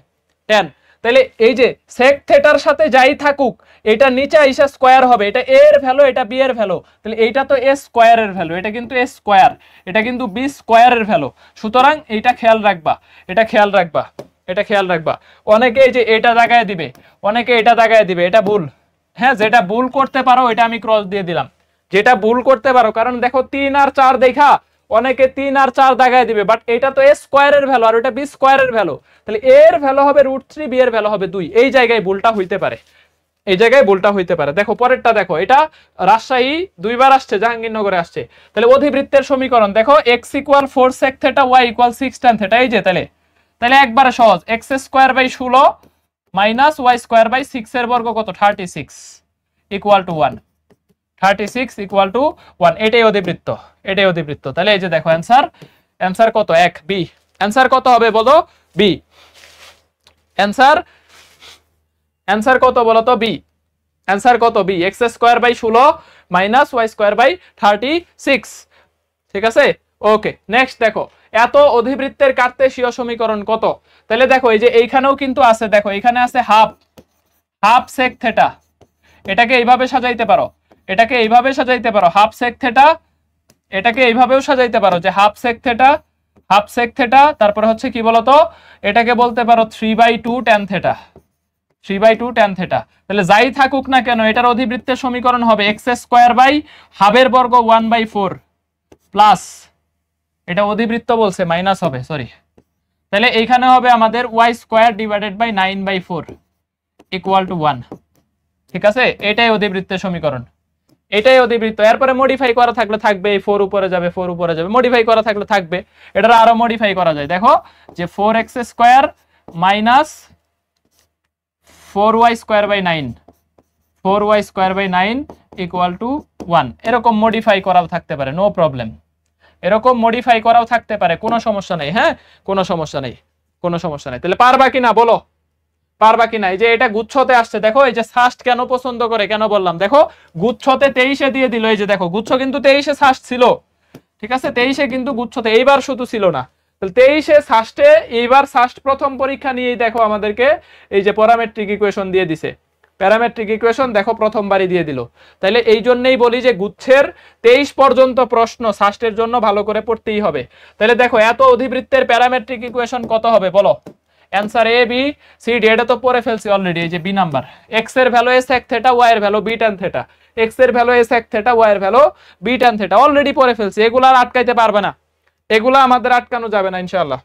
tan। তাহলে এই যে sec থিটার সাথে যাই থাকুক, এটা নিচে এসে স্কয়ার হবে, এটা a এর ভ্যালু, এটা b এর ভ্যালু, তাহলে এইটা তো a স্কয়ারের ভ্যালু, এটা কিন্তু a স্কয়ার, এটা কিন্তু b স্কয়ারের ভ্যালু। সুতরাং এইটা খেয়াল রাখবা, এটা খেয়াল রাখবা, এটা খেয়াল রাখবা। অনেকে এই যে এটা দাগায় দিবে, অনেকে এটা দাগায় দিবে, এটা ভুল। হ্যাঁ, যেটা ভুল করতে পারো এটা আমি ক্রস দিয়ে দিলাম, যেটা ভুল করতে পারো। কারণ দেখো 3 আর 4 দেখা অনেকে 3 আর 4 দাগায় দিবে, বাট এটা তো a স্কয়ারের ভ্যালু আর এটা b স্কয়ারের ভ্যালু, তাহলে a এর ভ্যালু হবে √3, b এর ভ্যালু হবে 2। এই জায়গায় ভুলটা হইতে পারে, এই জায়গায় ভুলটা হইতে পারে। দেখো পরেরটা দেখো, এটা রাজশাহী 2 বার আসছে, জাহাঙ্গীরনগরে আসছে। তাহলে অধিবৃত্তের সমীকরণ দেখো x = 4 sec theta, y = 6 tan theta. এই যে তাহলে একবারে সহজ, x square by 16 minus y square by 6 এর বর্গ কত? 36 ইকুয়াল টু 1, 36 ইকুয়াল টু 1। এটাই অধিবৃত্ত, এটাই অধিবৃত্ত। তাহলে এই যে দেখো অ্যানসার, অ্যানসার কত? 1, বি। অ্যানসার কত হবে বলো? বি। অ্যানসার, অ্যানসার কত বলো তো? বি। অ্যানসার কত? B. x square by 16 minus y square by 36, ঠিক আছে? ওকে, নেক্সট দেখো এত অধিবৃত্তের কার্তেশীয় সমীকরণ কত? তাহলে দেখো এই যে এইখানেও কিন্তু আছে, দেখো এখানে আছে হাফ sec থিটা, এটাকে এইভাবে সাজাইতে পারো, এটাকে এইভাবে সাজাইতে পারো হাফ sec থিটা, এটাকে এইভাবেও সাজাইতে পারো যে half sec theta, half sec theta, তারপরে হচ্ছে কি বলতো, এটাকে বলতে পারো 3/2 tan থিটা, 3/2 tan থিটা। তাহলে যাই থাকুক না কেন এটার অধিবৃত্তের সমীকরণ হবে x স্কয়ার বাই হাফের বর্গ 1/4 প্লাস, এটা অধিবৃত্ত বলছে মাইনাস হবে, সরি। তাহলে এইখানে হবে আমাদের y square divided by 9/4 equal to 1, ঠিক আছে? এটাই অধিবৃত্তের সমীকরণ, এটাই অধিবৃত্ত। এরপরে মডিফাই করা থাকলে থাকবে, এই 4 উপরে যাবে, 4 উপরে যাবে, মডিফাই করা থাকলে থাকবে। এটা আরো মডিফাই করা যায়, দেখো যে 4x square minus 4y square by 9, 4y square by 9 equal to 1। এরকম মডিফাই করাও থাকতে পারে, নো প্রবলেম, এরকম মডিফাই করাও থাকতে পারে, কোনো সমস্যা নেই। হ্যাঁ, কোনো সমস্যা নেই, কোনো সমস্যা নেই। তাহলে পারবা কিনা বলো? পারবা কিনা? এই যে এটা গুচ্ছতে আসছে, দেখো এই যে ষষ্ঠ কেন পছন্দ করে, কেন বললাম দেখো গুচ্ছতে 23-এ দিয়ে দিল। এই যে দেখো গুচ্ছ কিন্তু 23-এ ষষ্ঠ ছিল, ঠিক আছে? 23-এ কিন্তু গুচ্ছতে, এইবার শুধু ছিল না, তাহলে 23-এ ষষ্ঠে এইবার ষষ্ঠ প্রথম পরীক্ষা নিয়েই দেখো আমাদেরকে এই যে প্যারামেট্রিক ইকুয়েশন দিয়ে দিছে। প্যারামেট্রিক ইকুয়েশন দেখো প্রথমবারই দিয়ে দিল। তাহলে এই জন্যই বলি যে গুচ্ছের 23 পর্যন্ত প্রশ্ন ষষ্ঠের জন্য ভালো করে পড়তেই হবে। তাহলে দেখো এত অধিবৃত্তের প্যারামেট্রিক ইকুয়েশন কত হবে বলো? Answer A B C D, এটা তো পড়ে ফেলছি অলরেডি। এই যে বি নাম্বার, এক্স এর value a sec theta, y এর value b tan theta, x এর value a sec theta, y এর value b tan theta, already পড়ে ফেলছি। এগুলো আর আটকাইতে পারবে না, এগুলো আমাদের আটকানো যাবে না ইনশাআল্লাহ।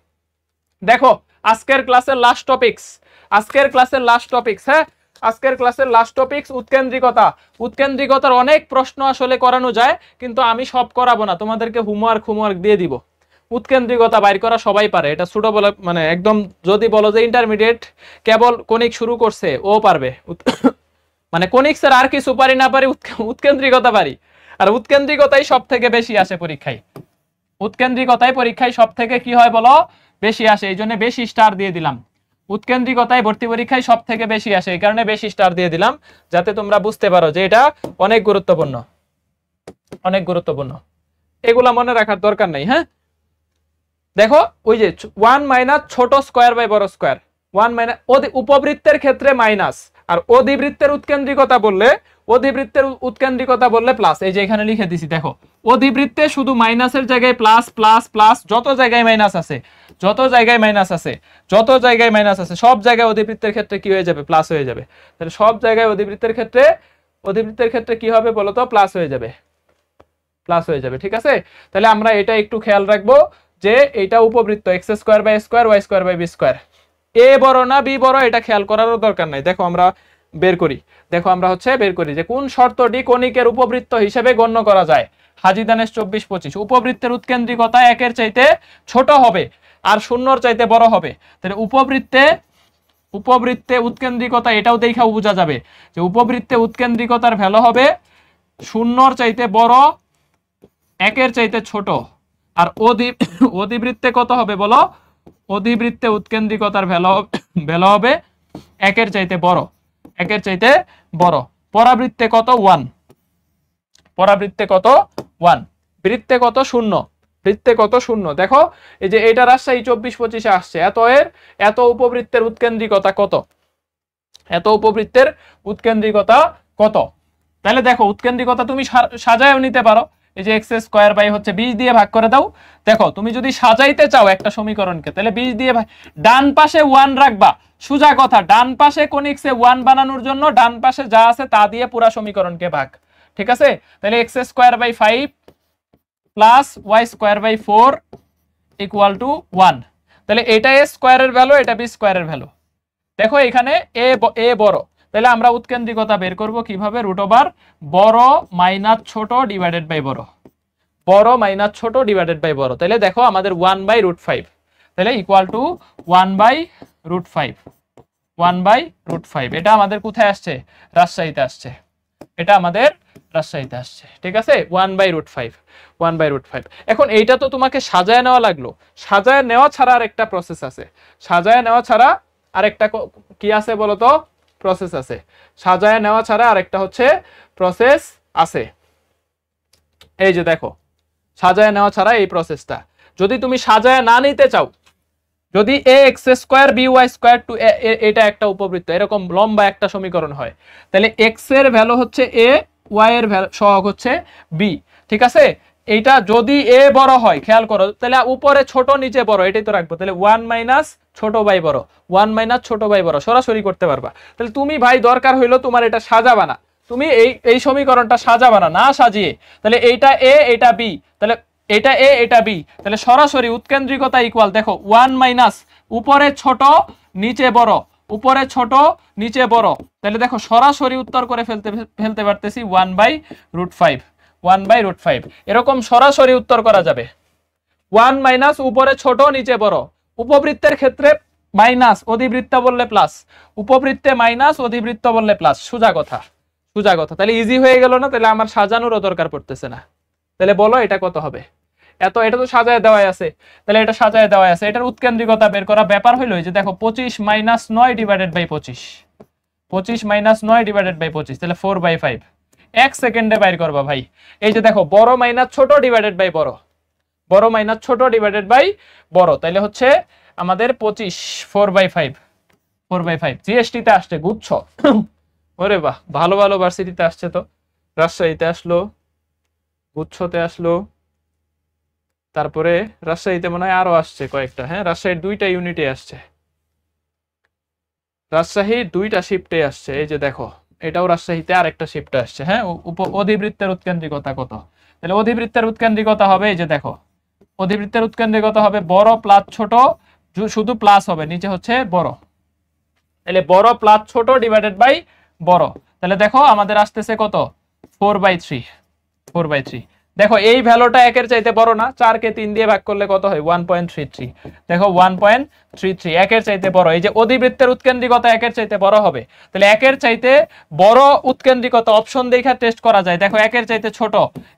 দেখো আজকের ক্লাসের লাস্ট টপিকস, আজকের ক্লাসের লাস্ট টপিকস, হ্যাঁ আজকের ক্লাসের লাস্ট টপিকস উৎকেন্দ্রিকতা। উৎকেন্দ্রিকতার অনেক প্রশ্ন আসলে করানো যায়, কিন্তু আমি সব করাবো না, তোমাদেরকে হোমওয়ার্ক দিয়ে দিব। উৎকেন্দ্রিকতা বাইর করা সবাই পারে, এটা ছোট বলে মানে একদম যদি বলো যে ইন্টারমিডিয়েট কেবল কনিক শুরু করছে ও পারবে। মানে কনিক্সের আর কিছু পারি না পারি, উৎকেন্দ্রিকতা পারি। আর উৎকেন্দ্রিকতাই সব থেকে বেশি আসে পরীক্ষায়, উৎকেন্দ্রিকতায় পরীক্ষায় সব থেকে কি হয় বলো? বেশি আসে, এই জন্য বেশি স্টার দিয়ে দিলাম। উৎকেন্দ্রিকতায় ভর্তি পরীক্ষায় সব থেকে বেশি আসে, এই কারণে বেশি স্টার দিয়ে দিলাম, যাতে তোমরা বুঝতে পারো যে এটা অনেক গুরুত্বপূর্ণ, অনেক গুরুত্বপূর্ণ। এগুলা মনে রাখার দরকার নাই। হ্যাঁ দেখো ওই যে 1 মাইনাস ছোট স্কয়ার বাই বড় স্কয়ার, 1 মাইনাস উপবৃত্তের ক্ষেত্রে মাইনাস, আর অধিবৃত্তের উৎকেন্দ্রিকতা বললে, অধিবৃত্তের উৎকেন্দ্রিকতা বললে প্লাস। এই যে এখানে লিখে দিছি দেখো, অধিবৃত্তে শুধু মাইনাসের জায়গায় প্লাস প্লাস প্লাস, যত জায়গায় মাইনাস আছে, যত জায়গায় মাইনাস আছে, যত জায়গায় মাইনাস আছে সব জায়গায় অধিবৃত্তের ক্ষেত্রে কি হয়ে যাবে? প্লাস হয়ে যাবে। তাহলে সব জায়গায় অধিবৃত্তের ক্ষেত্রে কি হবে বলো তো? প্লাস হয়ে যাবে, প্লাস হয়ে যাবে। ঠিক আছে, তাহলে আমরা এটা একটু খেয়াল রাখবো যে এটা উপবৃত্ত x square by square, y square by B square, a বড় না বি বড় এটা খেয়াল করারও দরকার নাই। দেখো আমরা বের করি, দেখো আমরা বের করি যে কোন শর্তটি কণিকের উপবৃত্ত হিসেবে গণ্য করা যায়। হাজী দানেশ 24-25, উপবৃত্তের উৎকেন্দ্রিকতা একের চাইতে ছোট হবে আর শূন্যর চাইতে বড় হবে। তাহলে উপবৃত্তে উৎকেন্দ্রিকতা, এটাও দেখাও বোঝা যাবে যে উপবৃত্তে উৎকেন্দ্রিকতার ভ্যালু হবে শূন্যর চাইতে বড়, একের চাইতে ছোট। আর অধিবৃত্তে কত হবে বলো? অধিবৃত্তে উৎকেন্দ্রিকতার ভ্যালু হবে একের চাইতে বড়, একের চাইতে বড়। পরাবৃত্তে কত? 1, পরাবৃত্তে কত? 1, বৃত্তে কত? 0, বৃত্তে কত? 0। দেখো এই যে এটা রাজশাহী 24-25-এ আসছে, এত উপবৃত্তের উৎকেন্দ্রিকতা কত? এত উপবৃত্তের উৎকেন্দ্রিকতা কত? তাহলে দেখো উৎকেন্দ্রিকতা তুমি সাজায়ও নিতে পারো। এই যে এক্স স্কোয়ার বাই 20 দিয়ে ভাগ করে দাও। দেখো তুমি যদি সাজাইতে চাও একটা সমীকরণকে, তাহলে 20 দিয়ে ডান পাশে 1 রাখবা, সোজা কথা। ডান পাশে কনিক্সে 1 বানানোর জন্য ডান পাশে যা আছে তা দিয়ে পুরো সমীকরণকে ভাগ। ঠিক আছে, তাহলে x square by 5 plus Y square by 4 equal to 1। তাহলে এটা এ স্কোয়ারের ভ্যালু, এটা বি স্কোয়ারের ভ্যালু। দেখো এখানে এ বড়, তাহলে আমরা উৎকেন্দ্রিকতা বের করব কিভাবে? রুট ওভার বড় মাইনাস ছোট ডিভাইডেড বাই বড়, বড় মাইনাস ছোট ডিভাইডেড বাই বড়। তাহলে দেখো আমাদের 1/√5, তাহলে ইকুয়াল টু 1/√5, 1/√5। এটা আমাদের কোথায় আসছে? রাজশাহীতে আসছে, এটা আমাদের রাজশাহীতে আসছে। ঠিক আছে, 1/√5, 1/√5। এখন এইটা তো তোমাকে সাজায় নেওয়া লাগলো, সাজায় নেওয়া ছাড়া আরেকটা প্রসেস আছে, সাজায় নেওয়া ছাড়া আরেকটা কি আছে বলো তো? প্রসেস আছে। সাজায় নেওয়া ছাড়া আরেকটা প্রসেস আছে। এই যে দেখো, সাজায় নেওয়া ছাড়া এই প্রসেসটা যদি তুমি সাজায় না নিতে চাও, যদি a x square b y square two, এটা একটা উপবৃত্ত, এরকম লম্বা একটা সমীকরণ হয়, তাহলে এক্স এর ভ্যালু হচ্ছে এ, ওয়াই এর সহগ হচ্ছে বি। ঠিক আছে, এইটা যদি এ বড় হয়, খেয়াল করো, তাহলে উপরে ছোট নিচে বড় এটাই তো রাখবো। তাহলে 1 মাইনাস ছোট বাই বড়, 1 মাইনাস ছোট বাই বড় সরাসরি করতে পারবা। তাহলে তুমি ভাই দরকার হইলো তোমার এটা সাজাবা না, তুমি এই সমীকরণটা সাজাবা না সাজিয়ে, তাহলে এইটা এ এটা বি, তাহলে এটা এ এটা বি, তাহলে সরাসরি উৎকেন্দ্রিকতা ইকুয়াল দেখো 1 মাইনাস উপরে ছোট নিচে বড়, উপরে ছোট নিচে বড়। তাহলে দেখো সরাসরি উত্তর করে ফেলতে পারতেছি 1/√5, 1/√5। এরকম সরাসরি উত্তর করা যাবে। 1 মাইনাস উপরে ছোট নিচে বড়, উপবৃত্তের ক্ষেত্রে মাইনাস, অধিবৃত্ত বললে প্লাস, উপবৃত্তে মাইনাস, অধিবৃত্ত বললে প্লাস, সোজা কথা, সোজা কথা। তাহলে ইজি হয়ে গেল না? তাহলে আমার সাজানোরও দরকার পড়তেছে না। তাহলে বলো এটা কত হবে? এটা তো সাজায় দেওয়াই আছে, তাহলে এটা সাজায় দেওয়াই আছে। এটার উৎকেন্দ্রিকতা বের করা ব্যাপার হইলো যে দেখো 25 minus 9 divided by 25, 25 minus 9 divided by 25, তাহলে 4/5। 1 সেকেন্ডে বাইর করবা ভাই। এই যে দেখো বড় মাইনাস ছোট ডিভাইডেড বাই বড়, বড় মাইনাস ছোট ডিভাইডেড বাই বড়, তাইলে হচ্ছে আমাদের 25 4/5 জিএসটি তে আসছে গুচ্ছ। ওরে বাহ, ভালো ভালো ভার্সিটিতে আসছে তো, রাজশাহীতে আসলো, গুচ্ছতে আসলো, তারপরে রাজশাহীতে মনে হয় আরো আসছে কয়েকটা। হ্যাঁ, রাজশাহীর 2টা ইউনিটে আসছে, রাজশাহীর 2টা শিফটে আসছে। এই যে দেখো, এটাও রাজশাহীতে আরেকটা শিফটে আসছে। হ্যাঁ, অধিবৃত্তের উৎকেন্দ্রিকতা কত? তাহলে অধিবৃত্তের উৎকেন্দ্রিকতা হবে, এই যে দেখো, অধিবৃত্তের উৎকেন্দ্রিকতা হবে বড় প্লাস ছোট, শুধু প্লাস হবে, নিচে হচ্ছে বড়, তাহলে বড় প্লাস ছোট ডিভাইডেড বাই বড়। তাহলে দেখো আমাদের আসতেছে কত, 4/3। দেখো এই ভ্যালুটা 1-এর চাইতে বড় না, 4 কে 3 দিয়ে ভাগ করলে কত হয়, 1.33। দেখো 1.33 1-এর চাইতে বড়। এই যে অধিবৃত্তের উৎকেন্দ্রিকতা 1-এর চাইতে বড় হবে, তাহলে 1-এর চাইতে বড় উৎকেন্দ্রিকতা অপশন দেখা টেস্ট করা যায়। দেখো 1-এর চাইতে ছোট,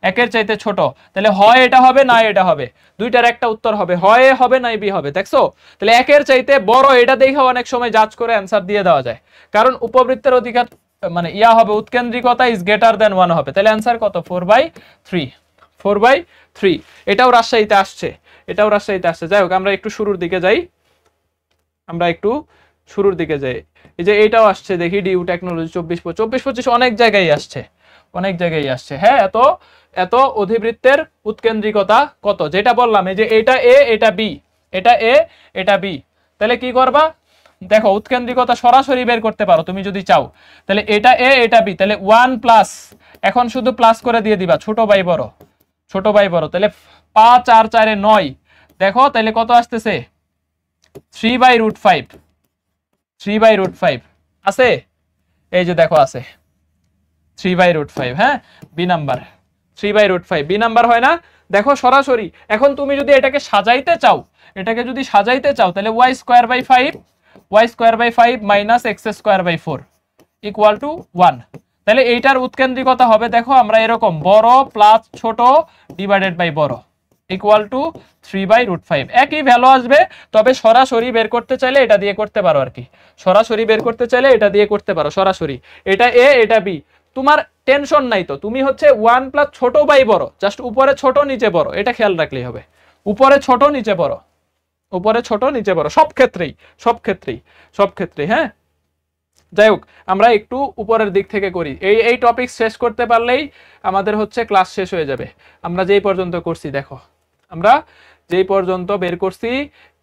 1-এর চাইতে ছোট, তাহলে হয় এটা হবে না এটা হবে, দুইটার একটা উত্তর হবে, হয় হবে না বি হবে। দেখছো, তাহলে 1-এর চাইতে বড় এটা দেখে অনেক সময় জাজ করে অ্যান্সার দিয়ে দেওয়া যায়, কারণ উপবৃত্তের অধিকার মানে ইয়া হবে, উৎকেন্দ্রিকতা ইজ গ্রেটার দেন 1 হবে। তাহলে অ্যান্সার কত, 4/3। এটাও রাজশাহীতে আসছে, এটাও রাজশাহীতে আসছে। যাই হোক, আমরা একটু শুরুর দিকে যাই, এই যে এইটাও আসছে, দেখি ডিউ টেকনোলজি 24/25 অনেক জায়গায় আসছে, হ্যাঁ, এত অধিবৃত্তের উৎকেন্দ্রিকতা কত, যেটা বললাম, এই যে এটা এ এটা বি, এটা বি, তাহলে কি করবা, দেখো উৎকেন্দ্রিকতা সরাসরি বের করতে পারো তুমি যদি চাও। তাহলে এটা এ এটা বি, তাহলে 1 প্লাস, এখন শুধু প্লাস করে দিয়ে দিবা, ছোট বাই বড়, তাহলে 5 আর 4 এ 9। দেখো তাহলে কত আসতেছে, 3/5 আছে, এই যে দেখো আছে 3/5। হ্যাঁ, বি নাম্বার 3/5 বি নাম্বার হয় না? দেখো সরাসরি। এখন তুমি যদি এটাকে সাজাইতে চাও, তাহলে y²/5 minus x²/4 equal to 1। তাহলে এইটার উৎকেন্দ্রিকতা হবে, দেখো আমরা এরকম, বড় প্লাস ছোট ডিভাইডেড বাই বড় ইকুয়াল টু 3/5। একই ভ্যালু আসবে, তবে সরাসরি বের করতে চাইলে এটা দিয়ে করতে পারো আর কি, সরাসরি এটা এ এটা বি, তোমার টেনশন নাই তো, তুমি হচ্ছে 1 প্লাস ছোট বাই বড়, জাস্ট উপরে ছোট নিচে বড়, এটা খেয়াল রাখলেই হবে, উপরে ছোট নিচে বড়, সব ক্ষেত্রেই। হ্যাঁ, যাই হোক, আমরা একটু উপরের দিক থেকে করি, এই টপিক শেষ করতে পারলেই আমাদের হচ্ছে ক্লাস শেষ হয়ে যাবে। আমরা যেই পর্যন্ত করছি, দেখো আমরা যেই পর্যন্ত বের করছি,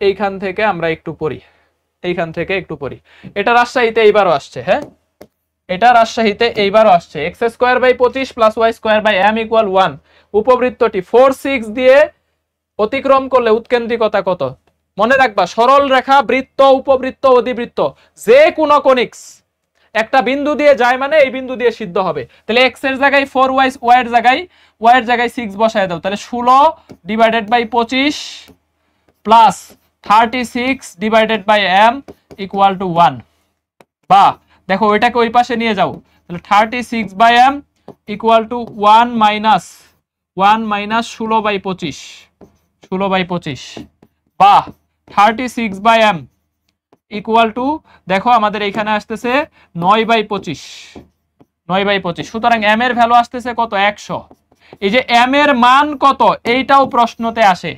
এইখান থেকে আমরা একটু পড়ি, এটা রাজশাহীতে এইবারও আসছে। হ্যাঁ, এটা রাজশাহীতে এইবারও আসছে, x²/25 প্লাস y²/m = 1 উপবৃত্তটি 4 6 দিয়ে অতিক্রম করলে উৎকেন্দ্রিকতা কত? মনে রাখবা, সরল রেখা, বৃত্ত, উপবৃত্ত, অধিবৃত্ত, যে কোনো কনিক্স একটা বিন্দু দিয়ে যায় মানে এই বিন্দু দিয়ে সিদ্ধ হবে। তাহলে x এর জায়গায় 4, y এর জায়গায় 6 বসায় দাও, তাহলে 16/25 plus 36 divided by m equal to 1। বা দেখো এটাকে ওই পাশে নিয়ে যাও, তাহলে 36/m ইকুয়াল টু 1 মাইনাস 16/25 বা 36/m ইকুয়াল টু, দেখো আমাদের এখানে আসতেছে 9/25। সুতরাং m এর ভ্যালু আসতেছে কত, 100। এই যে m এর মান কত, এইটাও প্রশ্নতে আসে,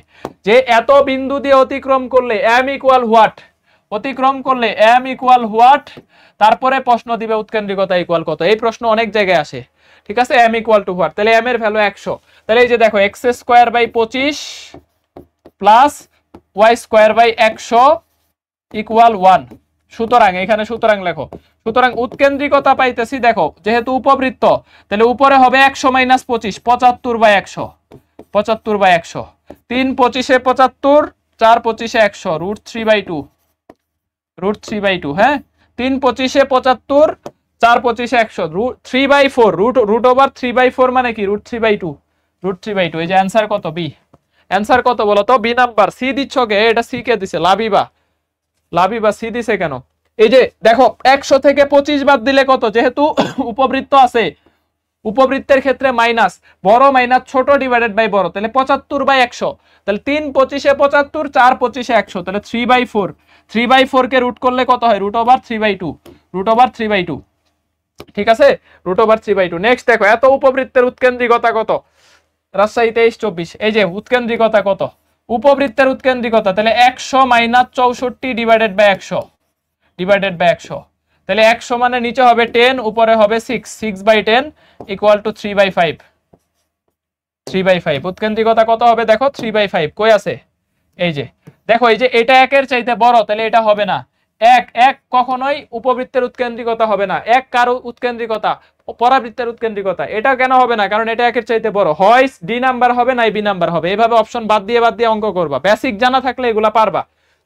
যে এত বিন্দু দিয়ে অতিক্রম করলে m ইকুয়াল হোয়াট, তারপরে প্রশ্ন দিবে উৎকেন্দ্রিকতা ইকুয়াল কত, এই প্রশ্ন অনেক জায়গায় আসে। ঠিক আছে, m ইকুয়াল টু হোয়াট, তাহলে m এর ভ্যালু 100। তাহলে এই যে দেখো x²/25 প্লাস y²/100 ইকুয়াল 1। সুতরাং এখানে সুতরাং উৎকেন্দ্রিকতা পাইতেছি, দেখো যেহেতু উপবৃত্ত, তাহলে উপরে হবে 100 মাইনাস 25, 75/100, 3 25 75, 4 25 100, √3/2। হ্যাঁ, 3 25 75, 4 25 100, √3/4, √3/4 মানে কি, √3/2। এই যে অ্যান্সার কত, বি। অ্যান্সার কত বলো তো, বি নাম্বার। সি দিচ্ছ কে, এটা সি কে দিছে, লাবিবা সি দিছে কেন? এই যে দেখো 100 থেকে 25 বাদ দিলে কত, যেহেতু উপবৃত্ত আছে, উপবৃত্তের ক্ষেত্রে মাইনাস, বড় মাইনাস ছোট ডিভাইডেড বাই বড়, তাহলে 75/100, তাহলে 3 25 75, 4 25 100, তাহলে 3/4। 3/4 কে রুট করলে কত হয়, √3/2। ঠিক আছে, √3/2। নেক্সট দেখো, এত উপবৃত্তের উৎকেন্দ্রিকতা কত, রাজশাহী 23-24। এই যে উৎকেন্দ্রিকতা কত, উপবৃত্তের উৎকেন্দ্রিকতা, তাহলে 100 minus 64 divided by 100 divided by 100, তাহলে 100 মানে নিচে হবে 10, উপরে হবে 6/10 ইকুয়াল টু 3/5। 3/5 উৎকেন্দ্রিকতা কত হবে দেখো, 3/5 কই আছে, এই যে দেখো, এই যে এটা একের চাইতে বড়, তাহলে এটা হবে না। এক কখনোই উপবৃত্তের উৎকেন্দ্রিকতা হবে না। এক কার উৎকেন্দ্রিকতা, পরাবৃত্তের উৎকেন্দ্রিকতা, এটা কেন হবে না, কারণ এটা একের চাইতে বড়। হয় ডি নাম্বার হবে না বি নাম্বার হবে। এইভাবে অপশন বাদ দিয়ে অঙ্ক করবা, বেসিক জানা থাকলে এগুলা পারবা।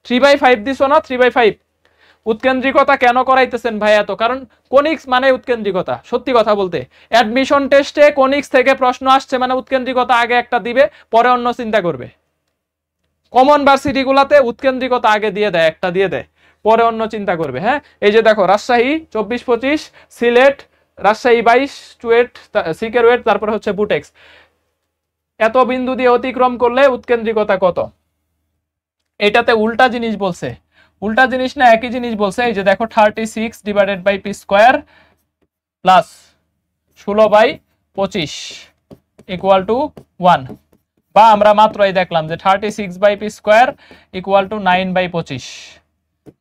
3/5 দিছো না, 3/5 উৎকেন্দ্রিকতা কেন করাইতেছেন ভাই এত, কারণ কোনিক্স মানে উৎকেন্দ্রিকতা। সত্যি কথা বলতে অ্যাডমিশন টেস্টে কোনিক্স থেকে প্রশ্ন আসছে মানে উৎকেন্দ্রিকতা আগে একটা দিবে, পরে অন্য চিন্তা করবে। কমন ভার্সিটি গুলাতে উৎকেন্দ্রিকতা আগে দিয়ে দেয়, একটা দিয়ে দেয়, পরে অন্য চিন্তা করবে। হ্যাঁ, এই যে দেখো রাজশাহী 24-25, সিলেট রাজশাহী 22 চুয়েট সিকেরুয়েট, তারপরে হচ্ছে বুটেক্স, এত বিন্দু দিয়ে অতিক্রম করলে উৎকেন্দ্রিকতা কত। এটাতে উল্টা জিনিস বলছে, উল্টা জিনিস না একই জিনিস বলছে। এই যে দেখো 36 divided by p square plus 16/25 equal to 1, বা আমরা মাত্রই দেখলাম যে 36 by p square equal to 9/25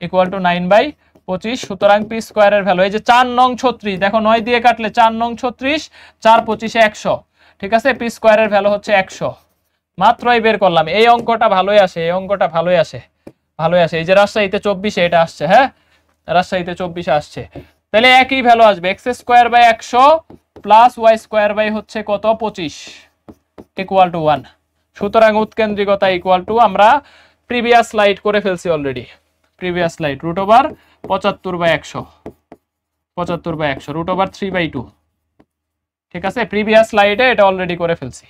equal to 9/25। সুতরাং পি স্কোয়ারের ভ্যালু, এই যে 4 নং 36, দেখো 9 দিয়ে কাটলে 4 নং 36, 4/25 100, ঠিক আছে, পি স্কোয়ারের ভ্যালু হচ্ছে 100। মাত্রই বের করলাম। এই অঙ্কটা ভালোই আসে, এই অঙ্কটা ভালোই আসে, ভালোই আসে। এই যে রাজশাহীতে 24 এটা আসছে, হ্যাঁ রাজশাহীতে 24 আসছে, তাহলে একই ভ্যালু আসবে, x square by 100 plus Y square by হচ্ছে কত 25 ইকুয়াল টু 1। সুতরাং উৎকেন্দ্রিকতা ইকুয়াল টু, আমরা প্রিভিয়াস স্লাইড করে ফেলছি already, previous slide root over 75/100, 75/100 root over 3/2, ঠিক আছে, প্রিভিয়াস স্লাইডে এটা অলরেডি করে ফেলছি,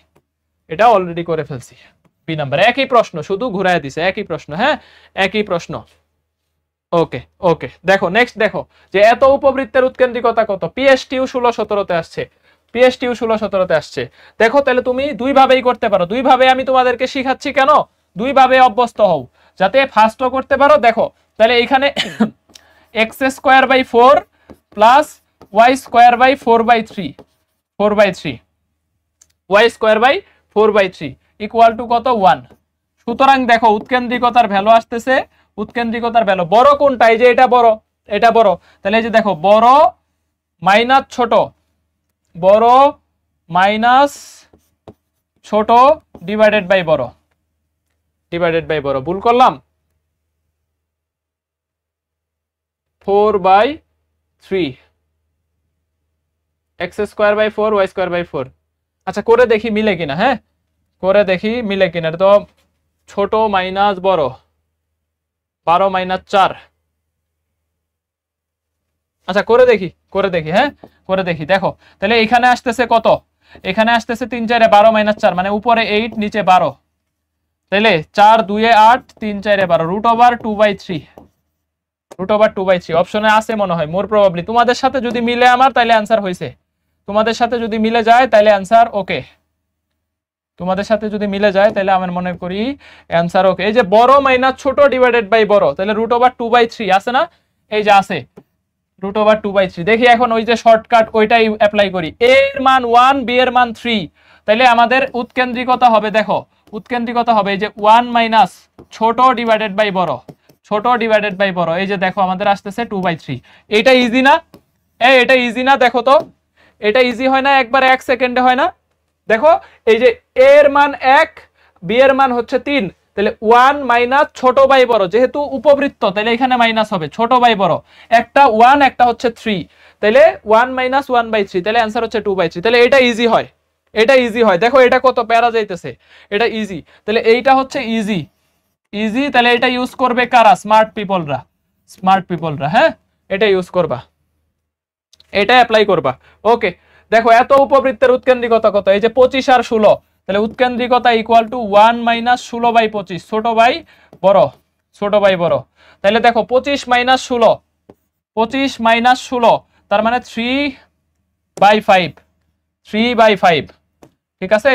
এটা অলরেডি করে ফেলছি। বি নাম্বার একই প্রশ্ন, শুধু ঘুরায় দিছে, একই প্রশ্ন, হ্যাঁ একই প্রশ্ন। ওকে ওকে, দেখো নেক্সট, দেখো যে এত উপবৃত্তের উৎকেন্দ্রিকতা কত, পিএসটিউ 16-17তে আসছে, পিএসটিউ 16-17তে আসছে। দেখো তাহলে তুমি দুই ভাবেই করতে পারো, দুই ভাবে আমি তোমাদেরকে শিখাচ্ছি কেন, দুই ভাবে অভ্যস্ত হও যাতে ফার্স্টও করতে পারো। দেখো তাহলে এখানে x square by 4 plus Y square by 4/3 y square by 4/3 equal to কত 1। সুতরাং দেখো উৎকেন্দ্রিকতার ভ্যালু আসতেছে, উৎকেন্দ্রিকতার ভ্যালু বড় কোনটা, এই যে এটা বড়, এটা বড়, তাহলে এই যে দেখো বড় মাইনাস ছোট, বড় মাইনাস ছোট ডিভাইডেড বাই বড়, ডিভাইডেড বাই বড়, ভুল করলাম, 4/3 x square by 4 y square by 4। আচ্ছা করে দেখি মিলে কিনা, হ্যাঁ করে দেখি মিলে কিনা। তো ছোট মাইনাস বড় 12 - 4, আচ্ছা করে দেখি, করে দেখি, হ্যাঁ করে দেখি। দেখো তাহলে এখানে আসতেছে কত, এখানে আসতেছে 3 4 12 - 4, মানে উপরে 8 নিচে 12, তাহলে 4 2 8 3 4 12 রুট ওভার 2/3, রুট ওভার 2/3 অপশনে আছে মনে হয় মোর প্রবাবলি। তোমাদের সাথে যদি মিলে আমার তাহলে অ্যান্সার হয়েছে, তোমাদের সাথে যদি মিলে যায় তাহলে অ্যান্সার ওকে, তোমাদের সাথে যদি মিলে যায় তাহলে আমি মনে করি অ্যান্সার ওকে। এই যে বড় মাইনাস ছোট ডিভাইডেড বাই বড়, তাহলে রুট ওভার 2/3 আছে না, এই যে আছে রুট ওভার 2/3। দেখি এখন ওই যে শর্টকাট ওইটাই অ্যাপ্লাই করি, এ এর মান 1 বি এর মান 3, তাহলে আমাদের উৎকেন্দ্রিকতা হবে, দেখো উৎকেন্দ্রিকতা হবে এই যে 1 মাইনাস ছোট ডিভাইডেড বাই বড়, ছোট ডিভাইডেড বাই বড়, এই যে দেখো আমাদের আসতেছে 2/3। এটা ইজি না, এটা ইজি না, দেখো তো এটা ইজি হয় না, একবার 1 সেকেন্ডে হয় না। দেখো এই যে এ এর মান 1 বি এর মান হচ্ছে 3, তাহলে 1 মাইনাস ছোট বাই বড়, যেহেতু উপবৃত্ত তাহলে এখানে মাইনাস হবে, ছোট বাই বড়, একটা 1 একটা হচ্ছে 3, তাহলে 1 মাইনাস 1/3, তাহলে অ্যান্সার হচ্ছে 2/3। তাহলে এটা ইজি হয়, এটা ইজি হয়। দেখো এটা কত প্যারা যাইতেছে, এটা ইজি, তাহলে এইটা হচ্ছে ইজি, ইজি, তাহলে এটা ইউজ করবে কারা, স্মার্ট পিপলরা, স্মার্ট পিপলরা, হ্যাঁ এটা ইউজ করবা, এটা অ্যাপ্লাই করবা। ওকে দেখো এত উপবৃত্তের উৎকেন্দ্রিকতা কত, এই যে 25 আর 16, তাহলে উৎকেন্দ্রিকতা ইকুয়াল টু 1 মাইনাস 16/25, ছোট বাই বড়, ছোট বাই বড়। তাহলে দেখো 25 মাইনাস 16, 25 মাইনাস 16 তার মানে 3/5, 3/5, ঠিক আছে,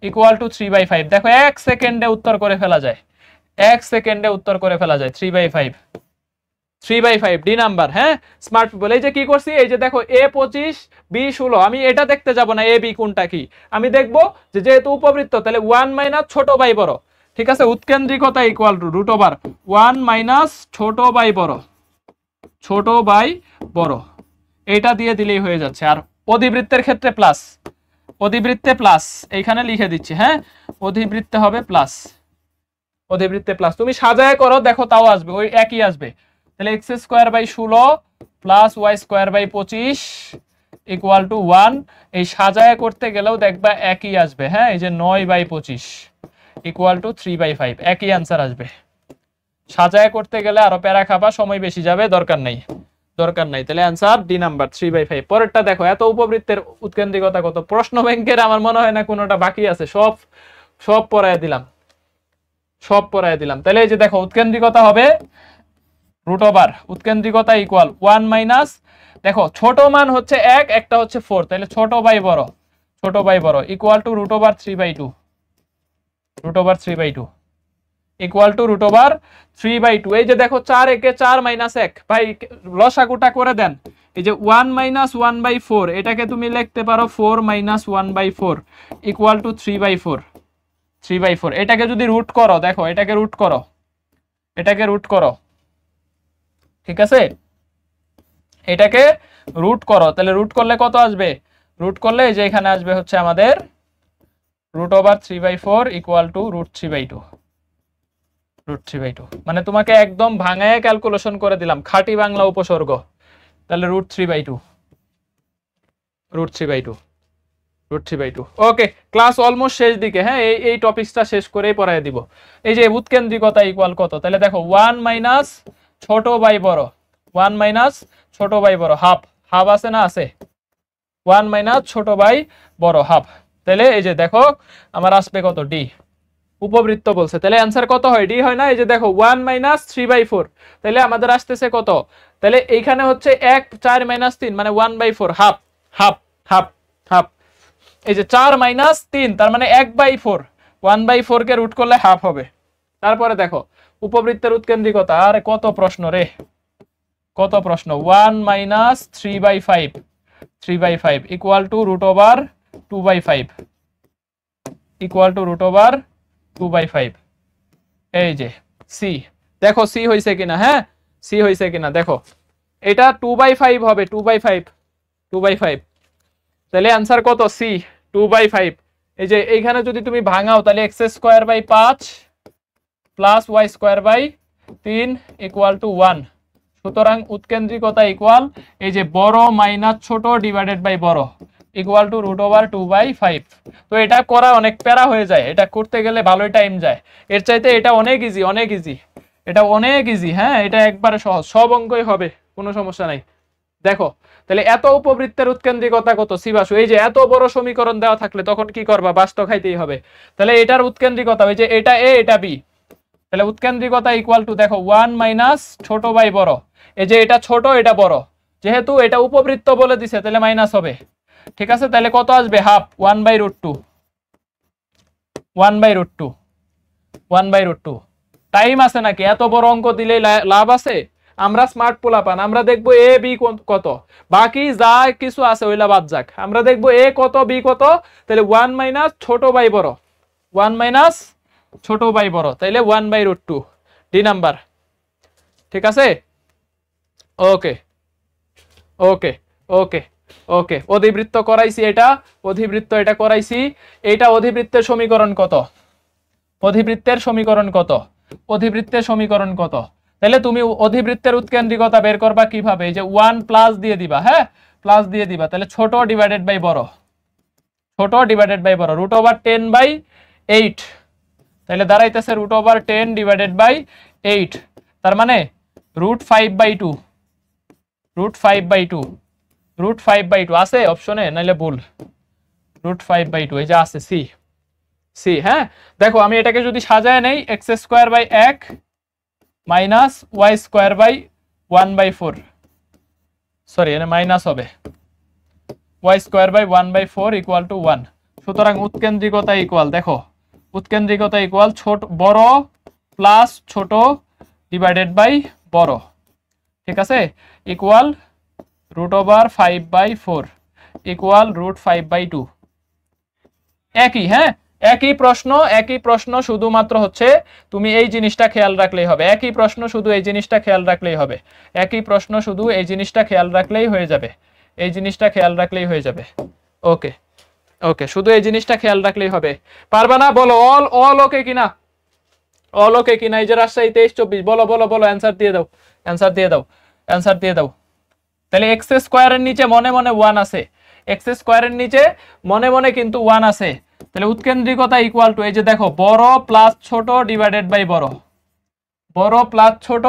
ইকুয়াল টু 3/5। দেখো 1 সেকেন্ডে উত্তর করে ফেলা যায়, 1 সেকেন্ডে উত্তর করে ফেলা যায়, 3/5, 3/5 ডি নাম্বার। হ্যাঁ স্মার্ট পিপল, এই যে কি করছি, এই যে দেখো a 25 b 16, আমি এটা দেখতে যাব না a b কোনটা কি, আমি দেখবো যে যেহেতু উপবৃত্ত তাহলে 1 মাইনাস ছোট বাই বড়। ঠিক আছে, উৎকেন্দ্রিকতা equal to root over 1 minus ছোট বাই বড়, ছোট বাই বড়, এটা দিয়ে দিলেই হয়ে যাচ্ছে। আর অধিবৃত্তের ক্ষেত্রে প্লাস, অধিবৃত্তে প্লাস এইখানে লিখে দিচ্ছি। হ্যাঁ অধিবৃত্তে হবে প্লাস, অধিবৃত্তে প্লাস, তুমি সাজায় করো দেখো তাও আসবে, ওই একই আসবে। তাহলে x square by 16 plus Y square by 25 equal to 1, এই সাজায় করতে গেলেও দেখবা একই আসবে। হ্যাঁ এই যে 9/25 ইকুয়াল টু 3/5, একই অ্যান্সার আসবে। সাজায় করতে গেলে আরো প্যারা খাবা, সময় বেশি যাবে, দরকার নাই, দরকার নাই। তাহলে অ্যান্সার ডি নাম্বার 3/5। পরেরটা দেখো, এত উপবৃত্তের উৎকেন্দ্রিকতা কত, প্রশ্ন ব্যাংকের আমার মনে হয় না কোনোটা বাকি আছে, সব সব পড়ায় দিলাম, সব পড়ায় দিলাম। তাহলে এই যে দেখো উৎকেন্দ্রিকতা হবে রুট ওভার, উৎকেন্দ্রিকতা ইকুয়াল 1 মাইনাস, দেখো ছোট মান হচ্ছে 1, একটা হচ্ছে 4, তাহলে ছোট বাই বড়, ছোট বাই বড় equal to root over 3/2, root over 3/2 equal to root over 3/2। এই যে দেখো 4 একে 4 মাইনাস 1, ভাই লসাগুটা করে দেন। এই যে 1 মাইনাস 1/4, এটাকে তুমি লিখতে পারো 4 মাইনাস 1/4 ইকুয়াল টু 3/4, 3/4। এটাকে যদি রুট করো, দেখো এটাকে রুট করো, এটাকে রুট করো, ঠিক আছে, এটাকে রুট করো, তাহলে রুট করলে কত আসবে, রুট করলে এই যে এখানে আসবে হচ্ছে আমাদের root over 3/4 equal to root 3/2, root 3/2। মানে তোমাকে একদম ভাঙায় ক্যালকুলেশন করে দিলাম, খাঁটি বাংলা উপসর্গ। তাহলে রুট 3/2, রুট 3/2, রুট 3/2। ওকে, ক্লাস অলমোস্ট শেষ দিকে। হ্যাঁ এই টপিকসটা শেষ করেই পড়ায় দিব। এই যে উৎকেন্দ্রিকতা ইকুয়াল কত, তাহলে দেখো 1 মাইনাস ছোট বাই বড়, 1 মাইনাস ছোট বাই বড়, হাফ, হাফ আছে না, আছে, 1 মাইনাস ছোট বাই বড় হাফ। তাহলে এই যে দেখো আমার আসবে কত, ডি, উপবৃত্ত বলছে, তাহলে অ্যান্সার কত হয়, ডি হয় না। এই যে দেখো 1 মাইনাস 3/4, তাহলে আমাদের আসতেছে কত, তাহলে এইখানে হচ্ছে 1 4 মাইনাস 3 মানে 1/4, হাফ হাফ হাফ হাফ। এই যে 4 মাইনাস 3 তার মানে 1/4, 1/4 কে রুট করলে হাফ হবে। তারপরে দেখো উপবৃত্তের উৎকেন্দ্রিকতা, আরে কত প্রশ্ন রে, কত প্রশ্ন। 1 minus 3/5, 3/5 equal to root over 2/5 equal to root over 2/5। এই যে সি, দেখো সি হয়েছে কিনা, হ্যাঁ সি হয়েছে কিনা দেখো, এটা 2/5 হবে, 2/5, 2/5। তাহলে অ্যান্সার কত, সি 2/5। এই যে এইখানে যদি তুমি ভাঙাও তাহলে x square by 5 plus Y square by 3 equal to 1। সুতরাং উৎকেন্দ্রিকতা ইকুয়াল এই যে বড় মাইনাস ছোট ডিভাইডেড বাই বড় ইকুয়াল টু রুট ওভার 2/5। তো এটা করা অনেক প্যারা হয়ে যায়, এটা করতে গেলে ভালোই টাইম যায়, এর চাইতে এটা অনেক ইজি, অনেক ইজি, এটা অনেক ইজি। হ্যাঁ এটা একবারে সহজ, সব অঙ্কই হবে, কোনো সমস্যা নাই। দেখো তাহলে এত উপবৃত্তের উৎকেন্দ্রিকতা কত, সিবাসু, এই যে এত বড় সমীকরণ দেওয়া থাকলে তখন কি করবা, বাস তো খাইতেই হবে। তাহলে এটার উৎকেন্দ্রিকতা ওই যে এটা এ এটা বি, তাহলে উৎকেন্দ্রিকতা ইকুয়াল টু দেখো 1 মাইনাস ছোট বাই বড়, এই যে এটা ছোট এটা বড়, যেহেতু এটা উপবৃত্ত বলে দিছে তাহলে মাইনাস হবে, ঠিক আছে। তাহলে কত আসবে, হাফ, 1/√2, 1/√2, 1/√2। টাইম আছে নাকি, এত বড় অঙ্ক দিলেই লাভ আছে? আমরা স্মার্ট পোলাপান, আমরা দেখবো এ বি কত, বাকি যা কিছু আছে ওইলা বাদ যাক, আমরা দেখবো এ কত বি কত। তাহলে 1 মাইনাস ছোট বাই বড়, 1 মাইনাস ছোট বাই বড়, তাইলে 1/√2, ডি নাম্বার, ঠিক আছে। ওকে ওকে ওকে ওকে, অধিবৃত্ত করাইছি, এটা অধিবৃত্ত, এটা করাইছি। এটা অধিবৃত্তের সমীকরণ কত, অধিবৃত্তের সমীকরণ কত, অধিবৃত্তের সমীকরণ কত। তাহলে তুমি অধিবৃত্তের উৎকেন্দ্রিকতা বের করবা কিভাবে, এই যে 1 প্লাস দিয়ে দিবা, হ্যাঁ প্লাস দিয়ে দিবা, তাহলে ছোট ডিভাইডেড বাই বড়, ছোট ডিভাইডেড বাই বড়, রুট ওভার 10/8, তাহলে দাঁড়াইতেছে রুট ওভার 10 ডিভাইডেড বাই 8, তার মানে রুট 5/2, রুট 5/2, রুট 5/2 আছে অপশনে, নাইলে ভুল, রুট 5/2 এই যে আছে, সি, সি। হ্যাঁ দেখো আমি এটাকে যদি সাজায় নেই, x square by 1 minus y square by 1/4, sorry এখানে মাইনাস হবে, y square by 1/4 equal to 1। সুতরাং উৎকেন্দ্রিকতা ইকুয়াল, দেখো উৎকেন্দ্রিকতা ইকুয়াল ছোট বড় প্লাস ছোট ডিভাইডেড বাই বড়, ঠিক আছে, ইকুয়াল √5/4 ইকুয়াল √5/2। একই, হ্যাঁ একই প্রশ্ন, শুধুমাত্র হচ্ছে তুমি এই জিনিসটা খেয়াল রাখলেই হবে, একই প্রশ্ন শুধু এই জিনিসটা খেয়াল রাখলেই হবে, একই প্রশ্ন শুধু এই জিনিসটা খেয়াল রাখলেই হয়ে যাবে, এই জিনিসটা খেয়াল রাখলেই হয়ে যাবে। ওকে ওকে, শুধু এই জিনিসটা খেয়াল রাখলেই হবে। পারবা না? বলো অল ওকে কিনা, অল ওকে কিনা? এই যে রাজশাহী 23-24, বলো বলো বলো, অ্যান্সার দিয়ে দাও, অ্যান্সার দিয়ে দাও, অ্যান্সার দিয়ে দাও। তাহলে এক্স স্কোয়ারের নিচে মনে মনে 1 আছে, এক্স স্কোয়ারের নিচে মনে মনে কিন্তু 1 আছে। তাহলে উৎকেন্দ্রিকতা ইকুয়াল টু, এই যে দেখো, বড় প্লাস ছোট ডিভাইডেড বাই বড়, বড় প্লাস ছোট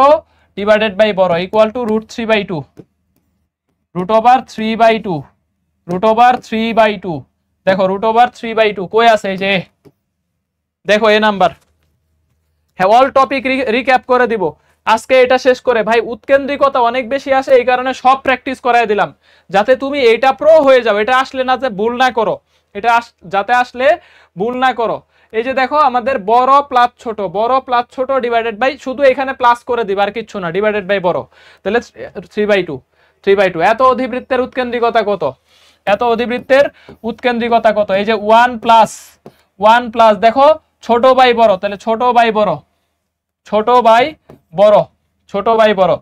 ডিভাইডেড বাই বড় ইকুয়াল টু √3/2, √3/2, √3/2। দেখো √3/2 কই আছে? এই যে দেখো এ নাম্বার। হ্যাঁ, অল টপিক রিক্যাপ করে দিব আজকে এটা শেষ করে। ভাই উৎকেন্দ্রিকতা অনেক বেশি আসে, এই কারণে সব প্র্যাকটিস করাই দিলাম, যাতে তুমি এটা প্রো হয়ে যাও, এটা আসলে না যে ভুল না করো, এটা যাতে আসলে ভুল না করো। এই যে দেখো আমাদের বড় প্লাস ছোট ডিভাইডেড বাই, শুধু এখানে প্লাস করে দিবা আর কিচ্ছু না, ডিভাইডেড বাই বড়, তাহলে 3/2। এত অধিবৃত্তের উৎকেন্দ্রিকতা কত? এত অধিবৃত্তের উৎকেন্দ্রিকতা কত? এই যে 1 প্লাস দেখো ছোট বাই বড়, তাহলে ছোট বাই বড়, ছোট বাই বড়, ছোট বাই বড়।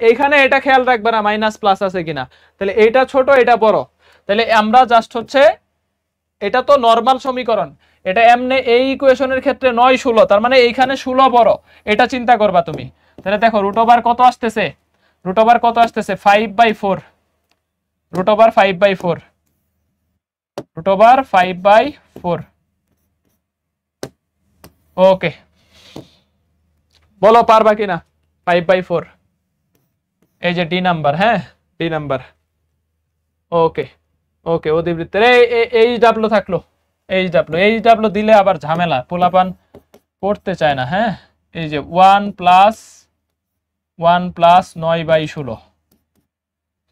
এইখানে এটা খেয়াল রাখবে না মাইনাস প্লাস আছে কিনা, তাহলে এইটা ছোট এটা বড়। তাহলে আমরা জাস্ট হচ্ছে, এটা তো নরমাল সমীকরণ, এটা এমনি এই ইকুয়েশনের ক্ষেত্রে 9, 16, তার মানে এইখানে 16 বড়, এটা চিন্তা করবা তুমি। তাহলে দেখো √5 কত আসতেছে, √5 কত আসতেছে? 5/4, √5/4, √5/4। ওকে, বলো পারবা কিনা? 5/4, এই যে ডি নাম্বার, হ্যাঁ ডি নাম্বার। ওকে ওকে, অধিবৃত্তের এই ডাব্লু থাকলো, এই ডাব্লু দিলে আবার ঝামেলা, পোলাপান করতে চায় না। হ্যাঁ, এই যে 1 প্লাস 9/16,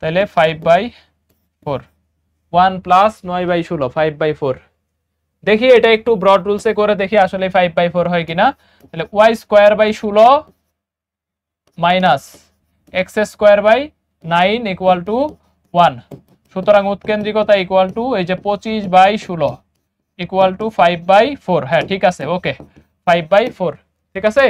তাহলে 5/4, 1 প্লাস 9/16, 5/4। দেখি এটা একটু ব্রড রুলসে করে দেখি আসলে 5/4 হয় কিনা। তাহলে y²/16 minus x²/9 equal to 1। সুতরাং উৎকেন্দ্রিকতা ইকুয়াল টু, এই যে 25/16 ইকুয়াল টু 5/4। হ্যাঁ ঠিক আছে, ওকে 5/4, ঠিক আছে।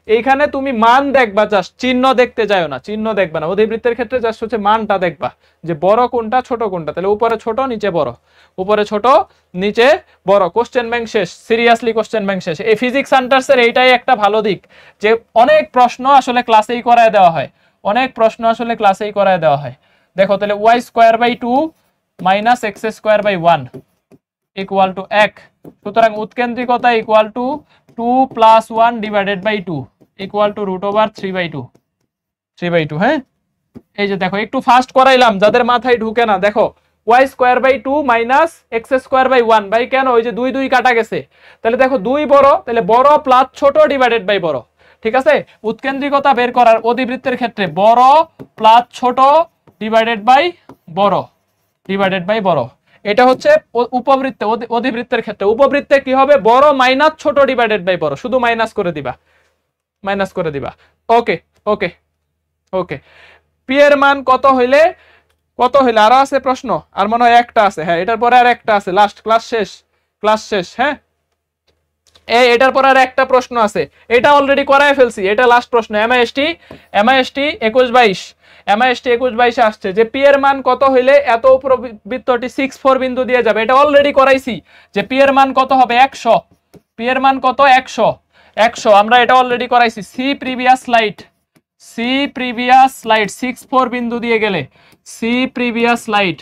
এইখানে তুমি মান দেখবা, জাস্ট চিহ্ন দেখতে যাও না, চিহ্ন দেখবা না। অধিবৃত্তের ক্ষেত্রে জাস্ট হচ্ছে মানটা দেখবা, যে বড় কোনটা ছোট কোনটা। তাহলে উপরে ছোট নিচে বড়, উপরে ছোট নিচে বড়। কোশ্চেন ব্যাংক শেষ, সিরিয়াসলি কোশ্চেন ব্যাংক শেষ। এই ফিজিক্স হান্টার্সের এইটাই একটা ভালো দিক, যে অনেক প্রশ্ন আসলে ক্লাসেই করায় দেওয়া হয়, অনেক প্রশ্ন আসলে ক্লাসেই করায় দেওয়া হয়। দেখো তাহলে y²/2 minus x²/1 equal to 1। সুতরাং উৎকেন্দ্রিকতা equal to 2 + 1 divided by 2 equal to √3/2। হ্যাঁ, এই যে দেখো একটু ফাস্ট করাইলাম, যাদের মাথায় ঢুকে না। দেখো y²/2 মাইনাস x²/1, ভাই কেন? ওই যে 2 2 কাটা গেছে, তাহলে দেখো 2 বড়, তাহলে বড় প্লাস ছোট ডিভাইডেড বাই বড়। ঠিক আছে, উৎকেন্দ্রিকতা বের করার অধিবৃত্তের ক্ষেত্রে বড় প্লাস ছোট ডিভাইডেড বাই বড়, ডিভাইডেড বাই বড়। এটা হচ্ছে উপবৃত্তে। অধিবৃত্তের ক্ষেত্রে উপবৃত্তে কি হবে? বড় মাইনাস ছোট ডিভাইডেড বাই বড়, শুধু মাইনাস করে দিবা, মাইনাস করে দিবা। ওকে ওকে ওকে, পি এর মান কত হইলে আরো আছে প্রশ্ন? আর মনে হয় একটা আছে। হ্যাঁ, এটার পরে আর একটা আছে, লাস্ট, ক্লাস শেষ। হ্যাঁ, এটার পর আর একটা প্রশ্ন আছে, এটা অলরেডি করায় ফেলছি, এটা লাস্ট প্রশ্ন। MIST 21-22, MIST 21-22 আসছে যে পি এর মান কত হইলে এত উপবৃত্তটি 6-4 বিন্দু দিয়ে যাবে। এটা অলরেডি করাইছি, যে পি এর মান কত হবে? 100। পি এর মান কত? 100। আমরা এটা অলরেডি করাইছি। সি প্রিভিয়াস স্লাইড 6-4 বিন্দু দিয়ে গেলে, see previous slide,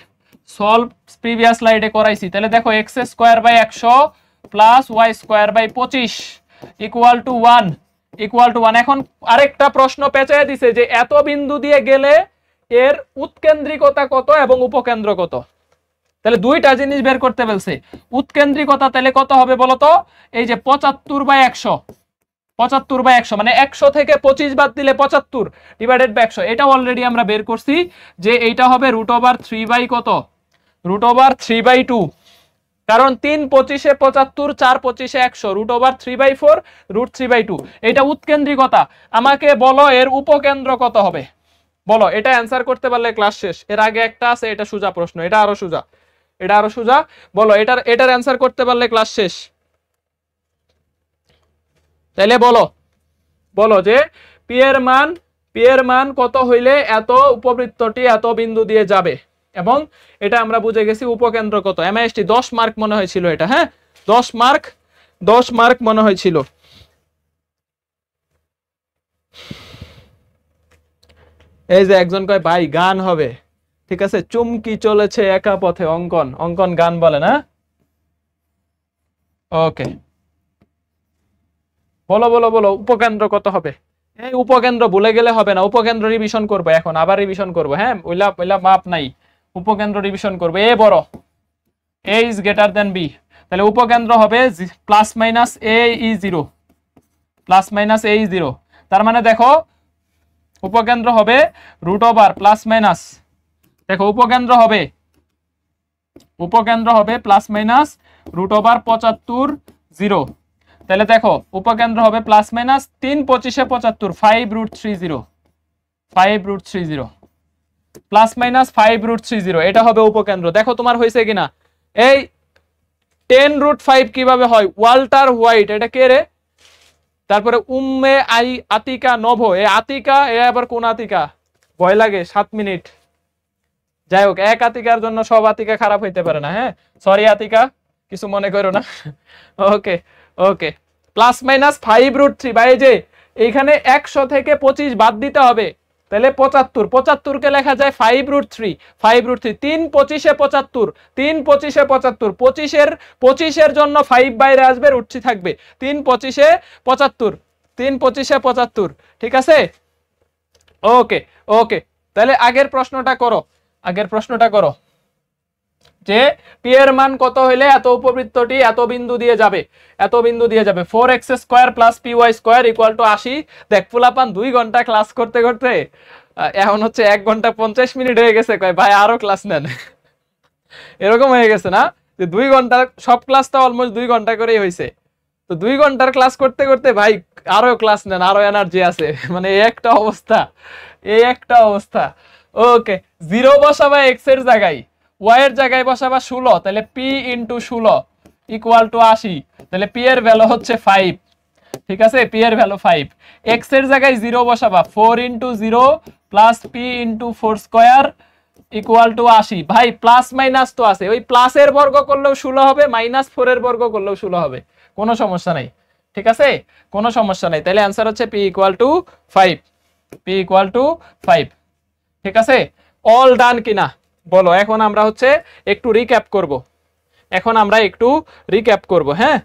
solve previous স্লাইডে করাইছি। তাহলে দেখো x²/100 plus y²/25 equal to 1, equal to 1। এখন আরেকটা প্রশ্ন পেঁচায় দিছে যে এত বিন্দু দিয়ে গেলে এর উৎকেন্দ্রিকতা কত এবং উপকেন্দ্র কত। তাহলে দুইটা জিনিস বের করতে বলছে। উৎকেন্দ্রিকতা তাহলে কত হবে বলতো? এই যে 75/100, 75/100 মানে 100 থেকে 25 বাদ দিলে 75 ডিভাইডেড বাই 100। এটা অলরেডি আমরা বের করছি যে এইটা হবে √3 কত? √3/2। কারণ 3 25 75, 4 25 100, √3/4, √3/2। এটা উৎকেন্দ্রিকতা। আমাকে বলো এর উপকেন্দ্র কত হবে? বলো, এটা অ্যান্সার করতে পারলে ক্লাস শেষ। এর আগে একটা আছে, এটা সোজা প্রশ্ন, এটা আরো সোজা, এটা আরো সোজা। বলো, এটার অ্যান্সার করতে পারলে ক্লাস শেষ। তাইলে বলো, বলো যে পি এর মান কত হইলে এত উপবৃত্তটি এত বিন্দু দিয়ে যাবে, এবং এটা আমরা বুঝে গেছি উপকেন্দ্র কত। এমআইএসটি 10 মার্ক মনে হয়েছিল এটা, হ্যাঁ 10 মার্ক মনে হয়েছিল। এই যে একজন কয় ভাই গান হবে, ঠিক আছে, চুমকি চলেছে একা পথে, অঙ্কন অঙ্কন গান বলে না। ওকে, বলো বলো বলো, উপকেন্দ্র কত হবে? এই উপকেন্দ্র ভুলে গেলে হবে না, উপকেন্দ্র রিভিশন করবো এখন, আবার রিভিশন করবো, হ্যাঁ ওইলা ওইলা মাপ নাই, উপকেন্দ্র রিভিশন করবো। এ বড়, এ ইজ গ্রেটার দেন বি, তাহলে উপকেন্দ্র হবে প্লাস মাইনাস এ ই জিরো, প্লাস মাইনাস এ ই জিরো। তার মানে দেখো উপকেন্দ্র হবে রুট ওভার প্লাস মাইনাস, দেখো উপকেন্দ্র হবে প্লাস মাইনাস রুট ওভার 75 0। তাহলে দেখো উপকেন্দ্র হবে প্লাস মাইনাস 3 25 75, 5√30, 5√30 প্লাস মাইনাস 5√30, এটা হবে উপকেন্দ্র। দেখো তোমার হয়েছে কিনা। এই 10√5 কিভাবে হয়? ওয়াল্টার হোয়াইট, এটা কে রে? তারপরে উম্মে আই আতিকা নভো, এ আতিকা, এ আবার কোন আতিকা? ভয় লাগে 7 মিনিট। যাই হোক, এক আতিকার জন্য সব আতিকা খারাপ হইতে পারে না, হ্যাঁ সরি আতিকা, কিছু মনে করো না। ওকে ওকে, প্লাস মাইনাস 5√3, ভাই যে এইখানে 100 থেকে 25 বাদ দিতে হবে, তাহলে 75, 75 কে লেখা যায় 5√3, 5√3, 3 25 75, 3 25 75, 25 এর জন্য 5 বাইরে আসবে, √3 থাকবে, 3 25 75, 3 25 75, ঠিক আছে। ওকে ওকে, তাহলে আগের প্রশ্নটা করো, আগের প্রশ্নটা করো যে পি এর মান কত হইলে এত উপবৃত্তটি এত বিন্দু দিয়ে যাবে, এত বিন্দু দিয়ে যাবে। 4x² plus py² equal to 80। দেখ ফুলাপান 2 ঘন্টা ক্লাস করতে করতে এখন হচ্ছে 1 ঘন্টা 50 মিনিট হয়ে গেছে, কয় ভাই আরো ক্লাস নেন। এরকম হয়ে গেছে না যে 2 ঘন্টা, সব ক্লাস তো অলমোস্ট 2 ঘন্টা করেই হয়েছে, তো 2 ঘন্টার ক্লাস করতে করতে ভাই আরো ক্লাস নেন, আরো এনার্জি আছে, মানে এই একটা অবস্থা, এই একটা অবস্থা। ওকে, 0 বসাবা x এর জায়গায়, y এর জায়গায় বসাবা 16, তাহলে p ইন্টু 16 ইকুয়াল টু 80, তাহলে p এর ভ্যালু হচ্ছে 5, ঠিক আছে, p এর ভ্যালু 5। x এর জায়গায় 0 বসাবা, 4 into 0 plus p into 4² equal to 80। ভাই প্লাস মাইনাস তো আছে, ওই প্লাসের বর্গ করলেও 16 হবে, মাইনাস 4 এর বর্গ করলেও 16 হবে, কোনো সমস্যা নাই, ঠিক আছে, কোনো সমস্যা নাই। তাহলে অ্যান্সার হচ্ছে p equal to 5, p equal to 5, ঠিক আছে। অল ডান কিনা বলো। এখন আমরা হচ্ছে একটু রিক্যাপ করব, এখন আমরা একটু রিক্যাপ করব, হ্যাঁ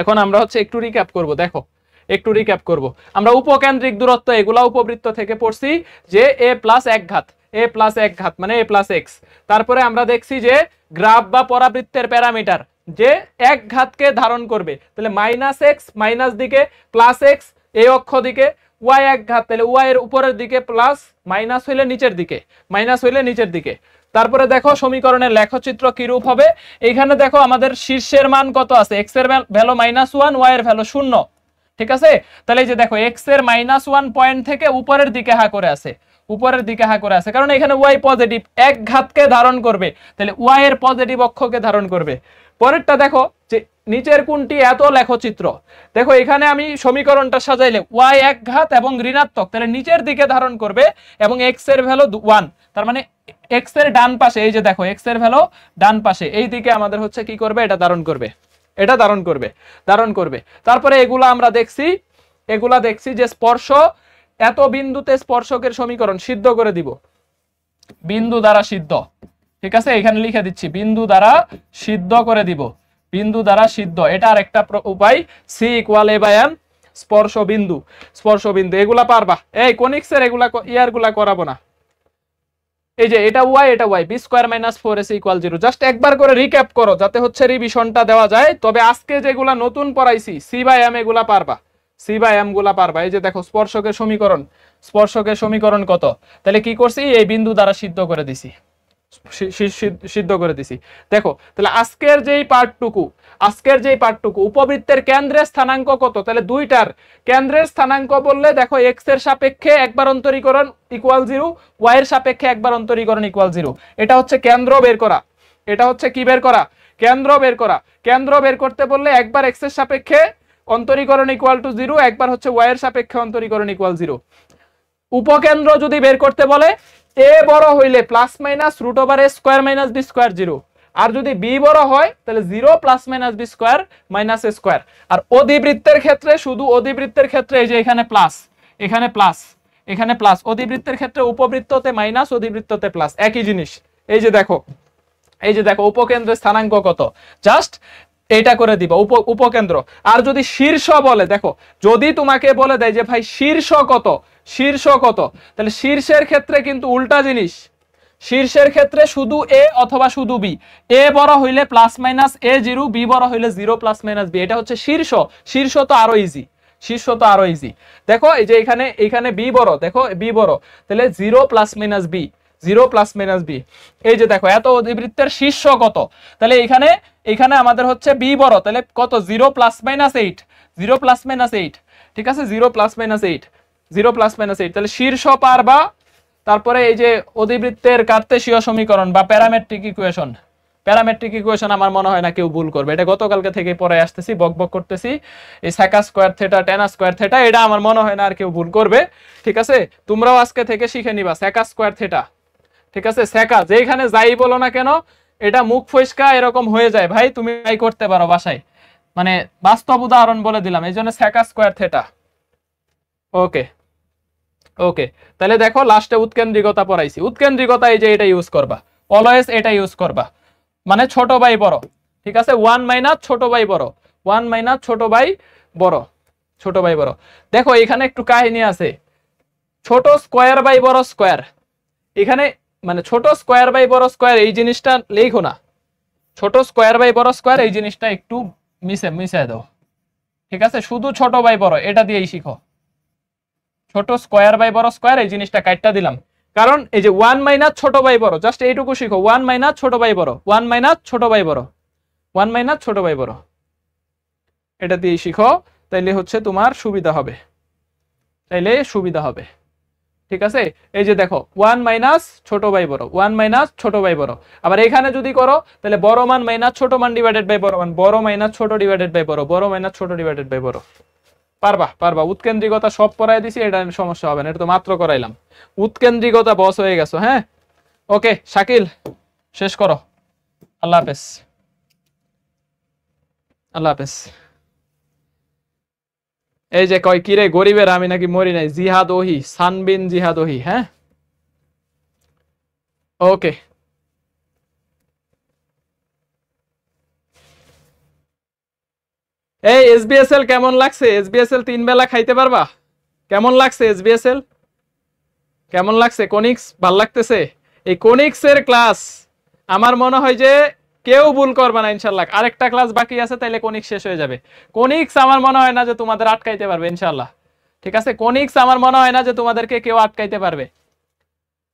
এখন আমরা হচ্ছে একটু রিক্যাপ করব। দেখো একটু রিক্যাপ করব, আমরা উপকেন্দ্রিক দূরত্ব এগুলা উপবৃত্ত থেকে পড়ছি যে a প্লাস 1 ঘাত, a প্লাস 1 ঘাত মানে a প্লাস x। তারপরে আমরা দেখছি যে গ্রাফ বা পরাবৃত্তের প্যারামিটার যে 1 ঘাতকে ধারণ করবে, তাহলে মাইনাস এক্স মাইনাস দিকে, প্লাস এক্স এই অক্ষ দিকে, y 1 ঘাত, তাহলে y এর উপরের দিকে প্লাস, মাইনাস হইলে নিচের দিকে, মাইনাস হইলে নিচের দিকে। তারপরে দেখো সমীকরণের লেখচিত্র কি রূপ হবে। এইখানে দেখো আমাদের শীর্ষের মান কত আছে, x এর ভ্যালু -1, y এর ভ্যালু 0, ঠিক আছে। তাহলে এই যে দেখো x এর -1 পয়েন্ট থেকে উপরের দিকে হা করে আছে, উপরের দিকে হা করে আছে, কারণ এখানে y পজিটিভ, 1 ঘাতকে ধারণ করবে, তাহলে y এর পজিটিভ অক্ষকে ধারণ করবে। পরেরটা দেখো যে নিচের কোনটি এত লেখচিত্র, দেখো এখানে আমি সমীকরণটা সাজাইলে y 1 ঘাত এবং ঋণাত্মক, তাহলে নিচের দিকে ধারণ করবে এবং x এর ভ্যালু 1, তার মানে x এর ডান পাশে, এই যে দেখো x এর ভ্যালু ডান পাশে, এই দিকে আমাদের হচ্ছে কি করবে, এটা ধারণ করবে, এটা ধারণ করবে, ধারণ করবে। তারপরে এগুলা আমরা দেখছি, এগুলা দেখছি যে স্পর্শ এত বিন্দুতে স্পর্শকের সমীকরণ সিদ্ধ করে দিব, বিন্দু দ্বারা সিদ্ধ, ঠিক আছে, এখানে লিখে দিচ্ছি বিন্দু দ্বারা সিদ্ধ করে দিব, বিন্দু দ্বারা সিদ্ধ, এটা আরেকটা উপায়। C equal A by m, স্পর্শ বিন্দু, স্পর্শ বিন্দু এগুলা পারবা। এই কোনিক্সের এগুলা ইয়ারগুলা করাবো না। এই যে এটা y, এটা y, b² - 4ac = 0। জাস্ট একবার করে রিক্যাপ করো যাতে হচ্ছে রিভিশনটা দেওয়া যায়। তবে আজকে যেগুলা নতুন পড়াইছি c/m এগুলা পারবা, c/m গুলা পারবা। এই যে দেখো স্পর্শকের সমীকরণ, স্পর্শকের সমীকরণ কত, তাহলে কি করছি, এই বিন্দু দ্বারা সিদ্ধ করে দিছি, সিদ্ধ করে দিছি। দেখো তাহলে আজকের যেই পার্টটুকু উপবৃত্তের কেন্দ্রের স্থানাঙ্ক কত, তাহলে দুইটার কেন্দ্রের স্থানাঙ্ক বললে দেখো এক্স এর সাপেক্ষে একবার অন্তরীকরণ ইকুয়াল 0, ওয়াই এর সাপেক্ষে একবার অন্তরীকরণ ইকুয়াল 0। এটা হচ্ছে কেন্দ্র বের করা, এটা হচ্ছে কি বের করা, কেন্দ্র বের করা। কেন্দ্র বের করতে বললে একবার এক্স এর সাপেক্ষে অন্তরীকরণ ইকুয়াল টু 0, একবার হচ্ছে ওয়াই এর সাপেক্ষে অন্তরীকরণ ইকুয়াল 0। উপকেন্দ্র যদি বের করতে বলে এ বড় হইলে প্লাস মাইনাস রুট ওভার এ স্কোয়ার মাইনাস বি স্কোয়ার 0, আর যদি বি বড় হয় তাহলে 0 plus minus B square minus a square. আর অধিবৃত্তের ক্ষেত্রে শুধু অধিবৃত্তের ক্ষেত্রে এই যে এখানে প্লাস, এখানে প্লাস, এখানে প্লাস, অধিবৃত্তের ক্ষেত্রে উপবৃত্ততে মাইনাস, অধিবৃত্ততে প্লাস, একই জিনিস। এই যে দেখো উপকেন্দ্রের স্থানাঙ্ক কত, জাস্ট এইটা করে দিবা উপকেন্দ্র। আর যদি শীর্ষ বলে, দেখো যদি তোমাকে বলে দেয় যে ভাই শীর্ষ কত, তাহলে শীর্ষের ক্ষেত্রে কিন্তু উল্টা জিনিস। শীর্ষের ক্ষেত্রে শুধু এ অথবা শুধু বি, এ বড় হইলে প্লাস মাইনাস এ 0, বি বড় হইলে 0 প্লাস মাইনাস বি। এটা হচ্ছে শীর্ষ। শীর্ষ তো আরো ইজি, দেখো এই যে এখানে বি বড়, দেখো বি বড়, তাহলে 0 plus minus B, 0 plus minus b. এই যে দেখো এত অধিবৃত্তের শীর্ষ কত, তাহলে এখানে আমাদের হচ্ছে বি বড়, তাহলে কত, 0 প্লাস মাইনাস 8, 0 প্লাস মাইনাস 8, ঠিক আছে, 0 প্লাস মাইনাস 8, 0 প্লাস মাইনাস 8। তাহলে শীর্ষ পারবা। তারপরে এই যে অধিবৃত্তের কার্তেশীয় সমীকরণ বা প্যারামেট্রিক ইকুয়েশন আমার মনে হয় না কেউ ভুল করবে। এটা গতকালকে থেকে পরে আসতেছি, বকবক করতেছি, এই sec square theta tan square theta, এটা আমার মনে হয় না আর কেউ ভুল করবে। ঠিক আছে, তোমরাও আজকে থেকে শিখে নিবা সেক স্কয়ার থিটা। ঠিক আছে, সেকা যেখানে যাই বলো না কেন এটা মুখ ফসকা এরকম হয়ে যায় ভাই, তুমি ট্রাই করতে পারো বাসায়, মানে বাস্তব উদাহরণ বলে দিলাম, এই জন্য সেক স্কয়ার থিটা। ওকে, তাহলে দেখো লাস্টে উৎকেন্দ্রিকতা পড়াইছি। উৎকেন্দ্রিকতা এই যে এটা ইউজ করবা, অলওয়েজ এটা ইউজ করবা, মানে ছোট বাই বড়। ঠিক আছে, 1 মাইনাস ছোট বাই বড়, 1 মাইনাস ছোট বাই বড়। দেখো এখানে একটু কাহিনী আছে, ছোট স্কয়ার বাই বড় স্কয়ার, এখানে মানে ছোট স্কয়ার বাই বড় স্কয়ার এই জিনিসটা লেখো না, ছোট স্কয়ার বাই বড় স্কয়ার এই জিনিসটা একটু মিশে দাও। ঠিক আছে, শুধু ছোট বাই বড় এটা দিয়েই শিখো। ছোট স্কয়ার বাই বড় স্কয়ার এই জিনিসটা কাটটা দিলাম, কারণ এই যে 1 মাইনাস ছোট বাই বড়, জাস্ট এইটুকু শিখো, 1 মাইনাস ছোট বাই বড়, 1 মাইনাস ছোট বাই বড়, 1 মাইনাস ছোট বাই বড়, এটা দিয়েই শিখো, তাইলে হচ্ছে তোমার সুবিধা হবে। ঠিক আছে, এই যে দেখো 1 মাইনাস ছোট বাই বড়, 1 মাইনাস ছোট বাই বড়। আবার এখানে যদি করো তাহলে বড় মান মাইনাস ছোট মান ডিভাইডেড বাই বড় মান, বড় মাইনাস ছোট ডিভাইডেড বাই বড়, বড় মাইনাস ছোট ডিভাইডেড বাই বড়। পারবা। উৎকেন্দ্রিকতা সব পড়াই দিছি, এটা সমস্যা হবে না, এটা তো মাত্র করাইলাম। উৎকেন্দ্রিকতা বস হয়ে গেছো। হ্যাঁ, ওকে শাকিল শেষ করো। আল্লাহ হাফেজ। এই যে কয় কিরে গরিবের আমি নাকি মরি নাই, জিহাদ ওহি, সানবিন জিহাদ ওহি। হ্যাঁ, ওকে। এই এসবিএসএল কেমন লাগছে? এসবিএসএল 3 বেলা খাইতে পারবা? কেমন লাগছে এসবিএসএল? কেমন লাগছে? কোনিক্স ভাল লাগতেছে? এই কোনিক্স এর ক্লাস আমার মনে হয় যে কেউ ভুল করবে না ইনশাআল্লাহ। আরেকটা ক্লাস বাকি আছে, তাইলে কোনিক্স শেষ হয়ে যাবে। কোনিক্স আমার মনে হয় না যে তোমাদের আটকাইতে পারবে ইনশাআল্লাহ। ঠিক আছে, কোনিক্স আমার মনে হয় না যে তোমাদেরকে কেউ আটকাইতে পারবে।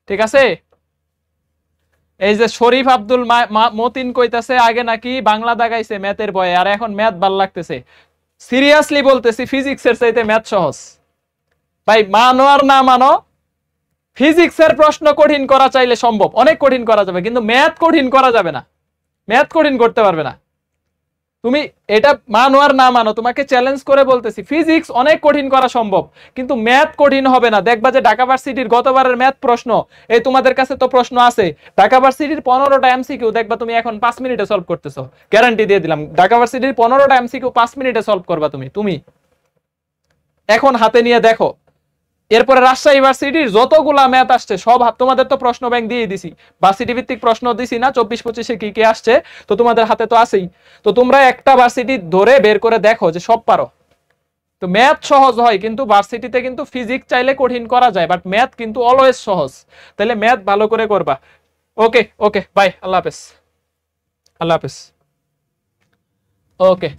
ঠিক আছে, এই যে শরীফ আব্দুল মতিন কইতাছে আগে নাকি বাংলা দাগাইছে ম্যাথের বয়ে, আর এখন ম্যাথ ভাল লাগতেছে। সিরিয়াসলি বলতেছি, ফিজিক্সের চাইতে ম্যাথ সহজ ভাই, মানো আর না মানো। ফিজিক্সের প্রশ্ন কঠিন করা চাইলে সম্ভব, অনেক কঠিন করা যাবে, কিন্তু ম্যাথ কঠিন করা যাবে না, ম্যাথ কঠিন করতে পারবে না। তুমি এটা মানো আর না মানো, তোমাকে চ্যালেঞ্জ করে বলতেছি, ফিজিক্স অনেক কঠিন করা সম্ভব, কিন্তু ম্যাথ কঠিন হবে না। দেখবা যে ঢাকা ভার্সিটির গতবারের ম্যাথ প্রশ্ন, এই তোমাদের কাছে তো প্রশ্ন আছে, ঢাকা ভার্সিটির 15টা এমসিকিউ দেখবা তুমি এখন 5 মিনিটে সলভ করতেছো, গ্যারান্টি দিয়ে দিলাম। ঢাকা ভার্সিটির 15টা এমসিকিউ 5 মিনিটে সলভ করবা তুমি এখন হাতে নিয়ে দেখো। এরপরে রাজশাহী ভার্সিটির যতগুলা ম্যাথ আসছে সব, তোমাদের তো প্রশ্ন ব্যাংক দিয়ে দিছি, ভার্সিটি ভিত্তিক প্রশ্ন দিছি না, 24-25-এ কি কি আসছে তো তোমাদের হাতে তো আছেই। তো তোমরা একটা ভার্সিটি ধরে বের করে দেখো যে সব পারো। তো ম্যাথ সহজ হয়, কিন্তু ভার্সিটিতে কিন্তু ফিজিক্স চাইলে কঠিন করা যায়, বাট ম্যাথ কিন্তু অলওয়েজ সহজ। তাহলে ম্যাথ ভালো করে করবা। ওকে বাই, আল্লাহ হাফেজ। ওকে